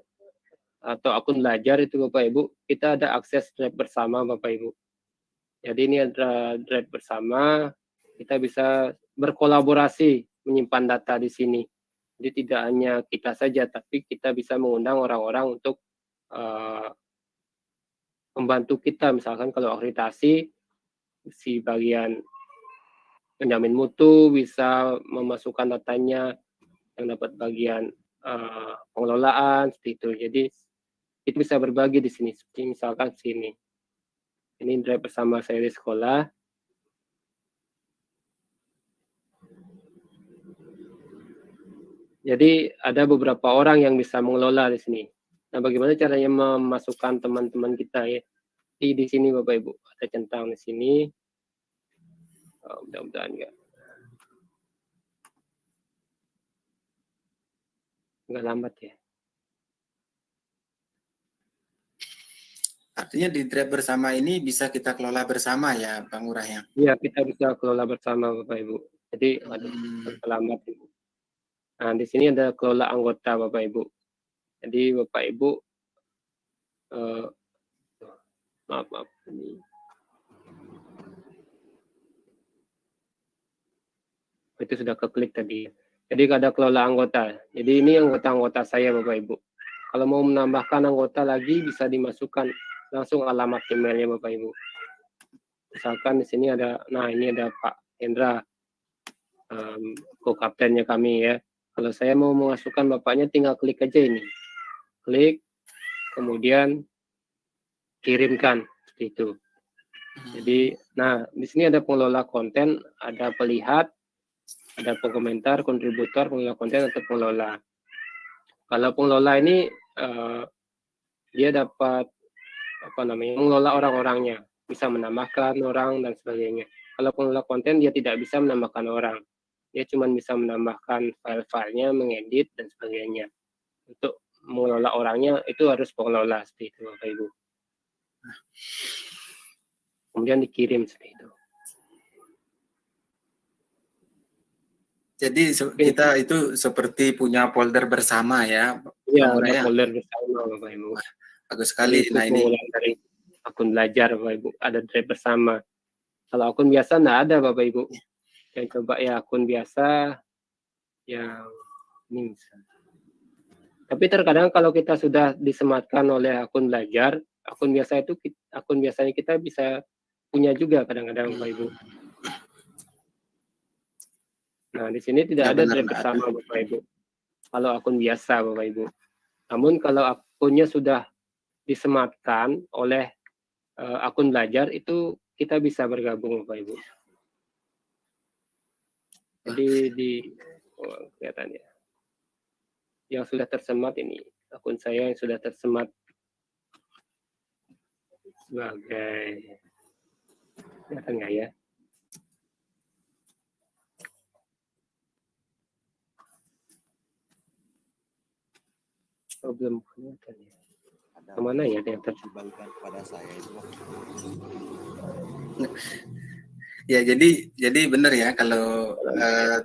atau akun belajar itu Bapak Ibu, kita ada akses Drive bersama Bapak Ibu. Jadi ini ada Drive bersama, kita bisa berkolaborasi menyimpan data di sini. Jadi tidak hanya kita saja, tapi kita bisa mengundang orang-orang untuk membantu kita. Misalkan kalau akreditasi, si bagian penjamin mutu bisa memasukkan datanya yang dapat bagian pengelolaan seperti itu. Jadi itu bisa berbagi di sini. Seperti misalkan sini. Ini Drive bersama saya di sekolah. Jadi ada beberapa orang yang bisa mengelola di sini. Nah, bagaimana caranya memasukkan teman-teman kita ya? Di sini Bapak Ibu ada centang di sini. Mudah-mudahan nggak lambat ya. Artinya di Drive bersama ini bisa kita kelola bersama ya Pak Ngurah ya? Iya, kita bisa kelola bersama Bapak Ibu. Jadi lambat Ibu. Nah, di sini ada kelola anggota Bapak Ibu. Jadi Bapak Ibu maaf ini. Itu sudah keklik tadi. Jadi ada kelola anggota. Jadi ini anggota-anggota saya Bapak Ibu. Kalau mau menambahkan anggota lagi bisa dimasukkan langsung alamat emailnya Bapak Ibu. Misalkan di sini ada, nah ini ada Pak Hendra, co-kaptennya kami ya. Kalau saya mau memasukkan bapaknya tinggal klik aja ini. Klik, kemudian kirimkan seperti itu. Jadi, nah di sini ada pengelola konten, ada pelihat, ada pengkomentar, kontributor, pengelola konten atau pengelola. Kalau pengelola ini dia dapat mengelola orang-orangnya, bisa menambahkan orang dan sebagainya. Kalau pengelola konten dia tidak bisa menambahkan orang, dia cuma bisa menambahkan file-filenya, mengedit dan sebagainya. Untuk mengelola orangnya itu harus pengelola seperti itu Bapak Ibu. Kemudian dikirim seperti itu. Jadi kita itu seperti punya folder bersama ya, Iya, Bang Ngurah ada ya. folder bersama Bapak Ibu. Bagus Jadi sekali. untuk Nah ini pengulangan dari akun belajar Bapak Ibu, ada drive bersama. Kalau akun biasa nggak ada Bapak Ibu. Yang coba ya akun biasa yang ini misalnya. Tapi terkadang kalau kita sudah disematkan oleh akun belajar, akun biasanya kita bisa punya juga kadang-kadang Bapak Ibu. Nah, di sini tidak Ya, ada benar, drive nggak bersama Bapak Ibu. Kalau akun biasa Bapak Ibu. Namun kalau akunnya sudah disematkan oleh akun belajar, itu kita bisa bergabung Bapak Ibu. Jadi kelihatan ya. Yang sudah tersemat ini, akun saya yang sudah tersemat sebagai, kelihatan nggak ya? Oh, belum kelihatan ya. Kemana ya yang tersemat? Dibagikan kepada saya itu. ya jadi benar ya kalau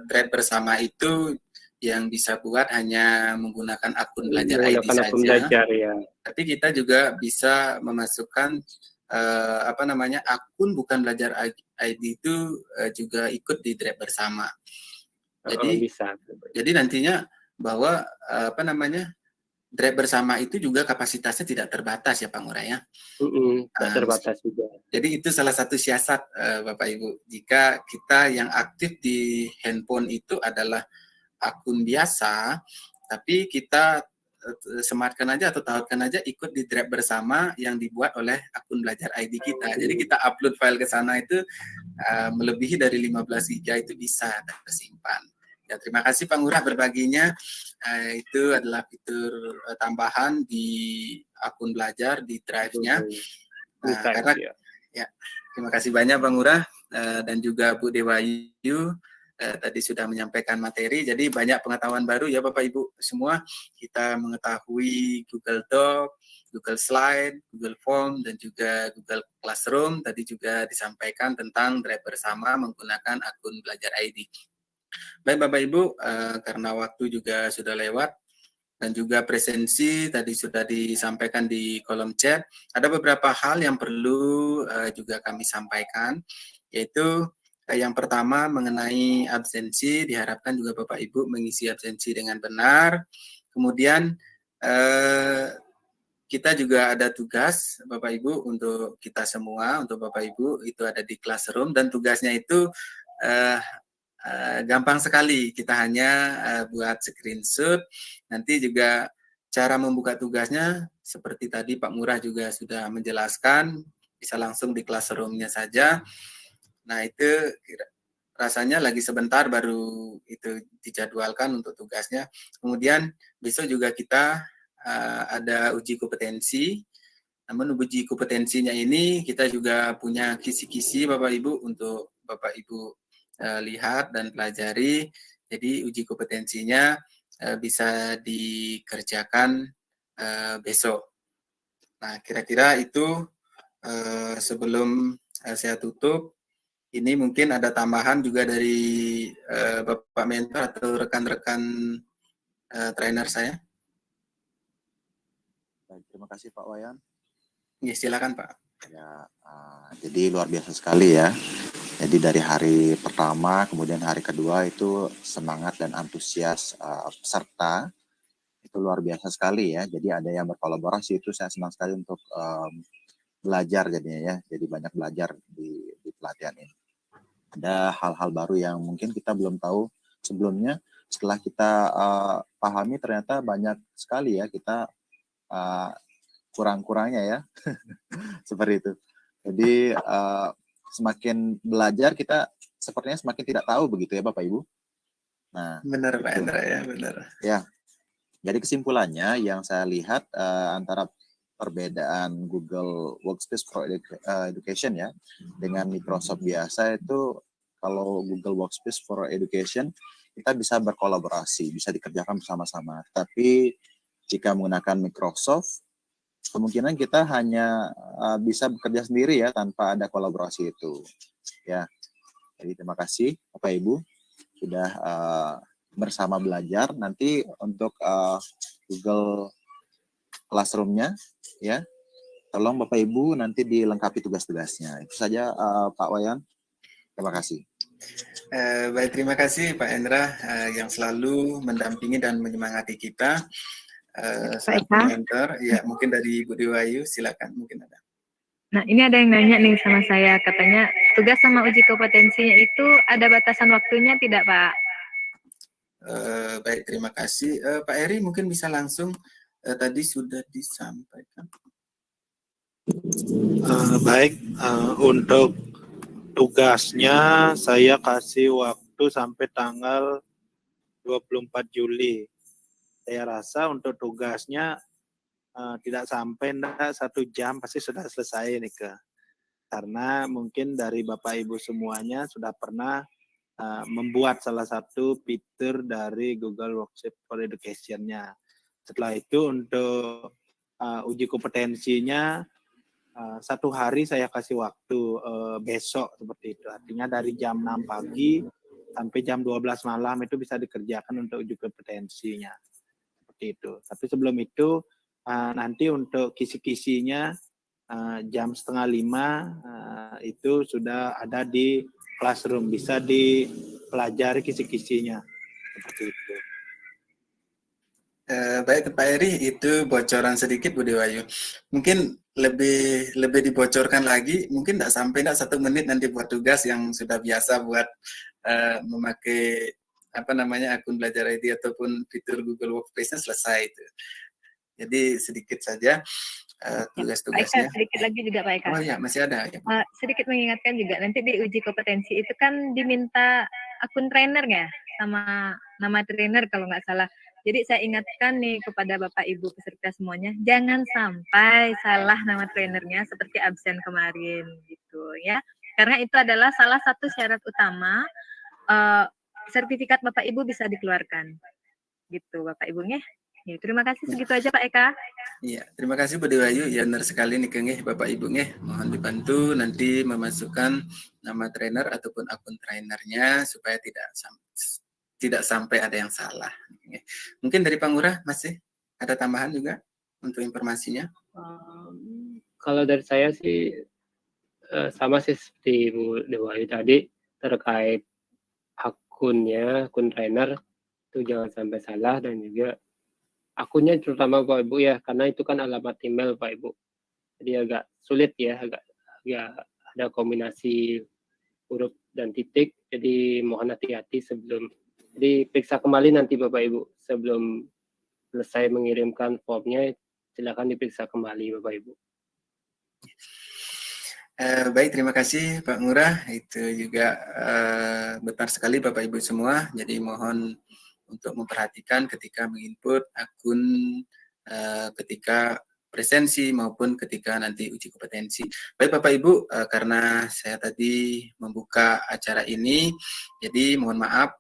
drive bersama itu yang bisa buat hanya menggunakan akun belajar ID Menggunakan akun saja. belajar ya. Tapi kita juga bisa memasukkan akun bukan belajar ID itu juga ikut di drive bersama. Jadi Bisa. Jadi nantinya bahwa drive bersama itu juga kapasitasnya tidak terbatas ya Pak Ngurah ya. Tidak terbatas juga. Jadi itu salah satu siasat Bapak Ibu. Jika kita yang aktif di handphone itu adalah akun biasa, tapi kita sematkan aja atau tautkan aja ikut di drive bersama yang dibuat oleh akun belajar ID kita. Jadi kita upload file ke sana itu melebihi dari 15 GB itu bisa tersimpan. Ya, terima kasih Pak Ngurah berbaginya. Itu adalah fitur tambahan di akun belajar di drive-nya. Karena ya, terima kasih banyak Bang Ngurah dan juga Bu Dewayu tadi sudah menyampaikan materi. Jadi banyak pengetahuan baru ya Bapak Ibu semua. Kita mengetahui Google Doc, Google Slide, Google Form, dan juga Google Classroom. Tadi juga disampaikan tentang drive bersama menggunakan akun belajar ID. Baik Bapak Ibu, karena waktu juga sudah lewat, dan juga presensi tadi sudah disampaikan di kolom chat. Ada beberapa hal yang perlu juga kami sampaikan, yaitu yang pertama mengenai absensi, diharapkan juga Bapak Ibu mengisi absensi dengan benar. Kemudian kita juga ada tugas Bapak Ibu untuk kita semua, untuk Bapak Ibu itu ada di classroom, dan tugasnya itu gampang sekali, kita hanya buat screenshot. Nanti juga cara membuka tugasnya seperti tadi Pak Ngurah juga sudah menjelaskan, bisa langsung di classroom-nya saja. Nah itu rasanya lagi sebentar baru itu dijadwalkan untuk tugasnya. Kemudian besok juga kita ada uji kompetensi. Namun uji kompetensinya ini kita juga punya kisi-kisi Bapak Ibu untuk Bapak Ibu lihat dan pelajari. Jadi uji kompetensinya bisa dikerjakan besok. Nah, kira-kira itu sebelum saya tutup, ini mungkin ada tambahan juga dari Bapak Mentor atau rekan-rekan trainer saya. Baik, terima kasih Pak Wayan. Ya, silakan Pak. Ya, jadi luar biasa sekali ya. Jadi dari hari pertama, kemudian hari kedua itu semangat dan antusias peserta itu luar biasa sekali ya. Jadi ada yang berkolaborasi, itu saya senang sekali untuk belajar jadinya ya. Jadi banyak belajar di pelatihan ini. Ada hal-hal baru yang mungkin kita belum tahu sebelumnya. Setelah kita pahami ternyata banyak sekali ya kita kurang-kurangnya ya. Seperti itu. Jadi semakin belajar kita sepertinya semakin tidak tahu begitu ya Bapak Ibu. Nah, benar itu. Pak Hendra ya, benar. Ya. Jadi kesimpulannya yang saya lihat antara perbedaan Google Workspace for Education ya dengan Microsoft biasa itu, kalau Google Workspace for Education kita bisa berkolaborasi, bisa dikerjakan bersama-sama. Tapi jika menggunakan Microsoft kemungkinan kita hanya bisa bekerja sendiri ya tanpa ada kolaborasi itu. Ya, jadi terima kasih Bapak Ibu sudah bersama belajar. Nanti untuk Google Classroom-nya ya, tolong Bapak Ibu nanti dilengkapi tugas-tugasnya. Itu saja Pak Wayan. Terima kasih. Baik, terima kasih Pak Endra yang selalu mendampingi dan menyemangati kita. Saat Eka. mentor, ya mungkin dari Ibu Dewayu, silakan mungkin ada. Nah, ini ada yang nanya nih sama saya, katanya tugas sama uji kompetensinya itu ada batasan waktunya tidak, Pak? Baik, terima kasih. Pak Eri mungkin bisa langsung, tadi sudah disampaikan. Baik, untuk tugasnya saya kasih waktu sampai tanggal 24 Juli. Saya rasa untuk tugasnya tidak sampai 1 jam pasti sudah selesai nih ke. Karena mungkin dari Bapak Ibu semuanya sudah pernah membuat salah satu fitur dari Google Worksheet for Education-nya. Setelah itu untuk uji kompetensinya 1 hari saya kasih waktu besok seperti itu. Artinya dari jam 6 pagi sampai jam 12 malam itu bisa dikerjakan untuk uji kompetensinya. Seperti itu. Tapi sebelum itu nanti untuk kisi-kisinya jam 4:30 itu sudah ada di Classroom, bisa dipelajari kisi-kisinya seperti itu. Baik Pak Eri, itu bocoran sedikit Bu Dewayu. Mungkin lebih dibocorkan lagi, mungkin tidak sampai 1 menit nanti buat tugas yang sudah biasa buat memakai akun belajar ID ataupun fitur Google Workspace-nya selesai itu. Jadi sedikit saja tugas-tugasnya. Pak Eka, sedikit lagi juga Pak Eka. Oh ya, masih ada. Ya. Sedikit mengingatkan juga, nanti di uji kompetensi itu kan diminta akun trainer ya, sama nama trainer kalau nggak salah. Jadi saya ingatkan nih kepada Bapak Ibu peserta semuanya, jangan sampai salah nama trainernya seperti absen kemarin gitu ya. Karena itu adalah salah satu syarat utama sertifikat Bapak Ibu bisa dikeluarkan. Gitu Bapak Ibu ya. Ya, terima kasih, segitu aja Pak Eka. Iya, terima kasih Bu Dewayu. Ya benar sekali nih Keng, Bapak Ibu nggih. Mohon dibantu nanti memasukkan nama trainer ataupun akun trainernya supaya tidak sampai ada yang salah. Mungkin dari Pak Ngurah masih ada tambahan juga untuk informasinya? Kalau dari saya sih sama sih seperti Bu Dewayu tadi terkait akun trainer itu jangan sampai salah, dan juga akunnya terutama Pak Ibu ya, karena itu kan alamat email Pak Ibu. Jadi agak sulit ya, agak ada kombinasi huruf dan titik. Jadi mohon hati-hati sebelum, jadi periksa kembali nanti Bapak Ibu sebelum selesai mengirimkan formnya, silakan diperiksa kembali Bapak Ibu. Baik, terima kasih Pak Ngurah. Itu juga benar sekali Bapak Ibu semua. Jadi mohon untuk memperhatikan ketika menginput akun ketika presensi maupun ketika nanti uji kompetensi. Baik Bapak Ibu, karena saya tadi membuka acara ini, jadi mohon maaf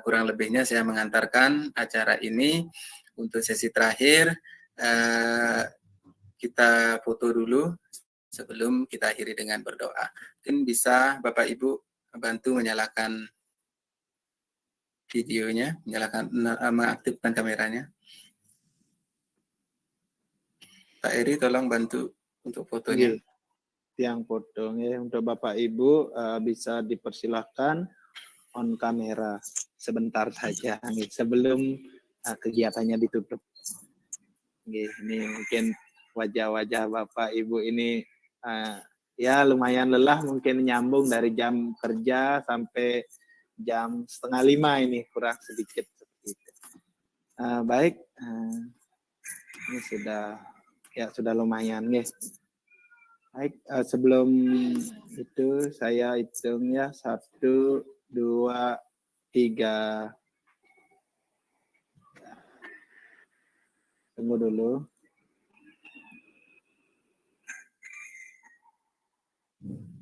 kurang lebihnya saya mengantarkan acara ini. Untuk sesi terakhir kita foto dulu sebelum kita akhiri dengan berdoa. Mungkin bisa Bapak Ibu bantu menyalakan videonya, mengaktifkan kameranya. Pak Eri tolong bantu untuk fotonya. Yang fotonya untuk Bapak Ibu bisa dipersilahkan on kamera sebentar saja sebelum kegiatannya ditutup. Ini mungkin wajah-wajah Bapak Ibu ini ya lumayan lelah, mungkin nyambung dari jam kerja sampai jam 4:30 ini, kurang sedikit seperti itu. Baik, ini sudah lumayan ya. Baik, sebelum itu saya hitung ya, 1, 2, 3. Tunggu dulu.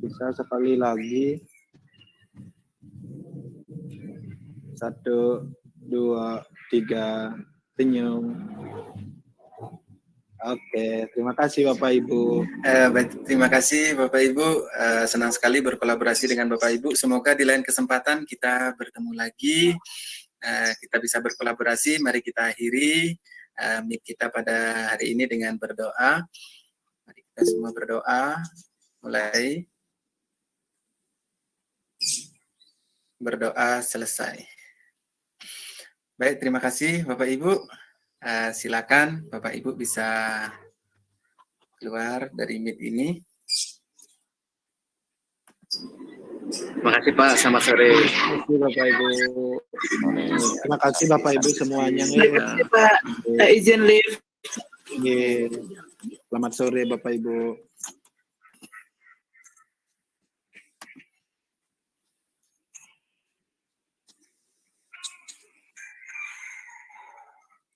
Bisa sekali lagi. 1, 2, 3, senyum. Oke, terima kasih Bapak Ibu. Baik, terima kasih Bapak Ibu. Senang sekali berkolaborasi dengan Bapak Ibu. Semoga di lain kesempatan kita bertemu lagi. Kita bisa berkolaborasi. Mari kita akhiri meet kita pada hari ini dengan berdoa. Mari kita semua berdoa. Mulai. Berdoa selesai. Baik, terima kasih Bapak Ibu. Silakan Bapak Ibu bisa keluar dari meet ini. Terima kasih Pak, selamat sore. Terima kasih Bapak Ibu. Terima kasih Bapak Ibu semuanya. Terima kasih Pak. Izin live. Selamat sore Bapak Ibu.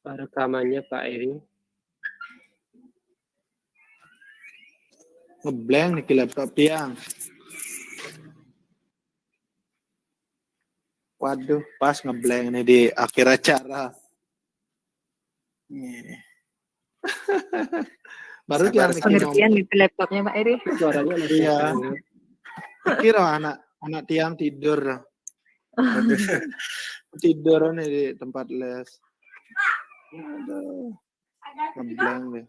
Rekamannya Pak Eri. Ngeblank nih ke laptop tiang. Waduh, pas ngeblank nih di akhir acara. Baru tiang nih Pengertian di laptopnya Pak Eri. Suaranya masih Iya. sama. Kira anak tiang tidur. Tidur nih di tempat les. Aduh. Ngeblank deh.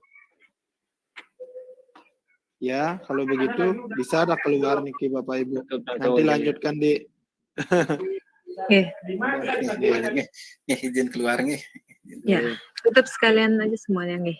Ya, kalau begitu bisa ada keluar nih Bapak Ibu. Nanti lanjutkan di Izin keluar nih. Ya, tutup sekalian aja semuanya nih.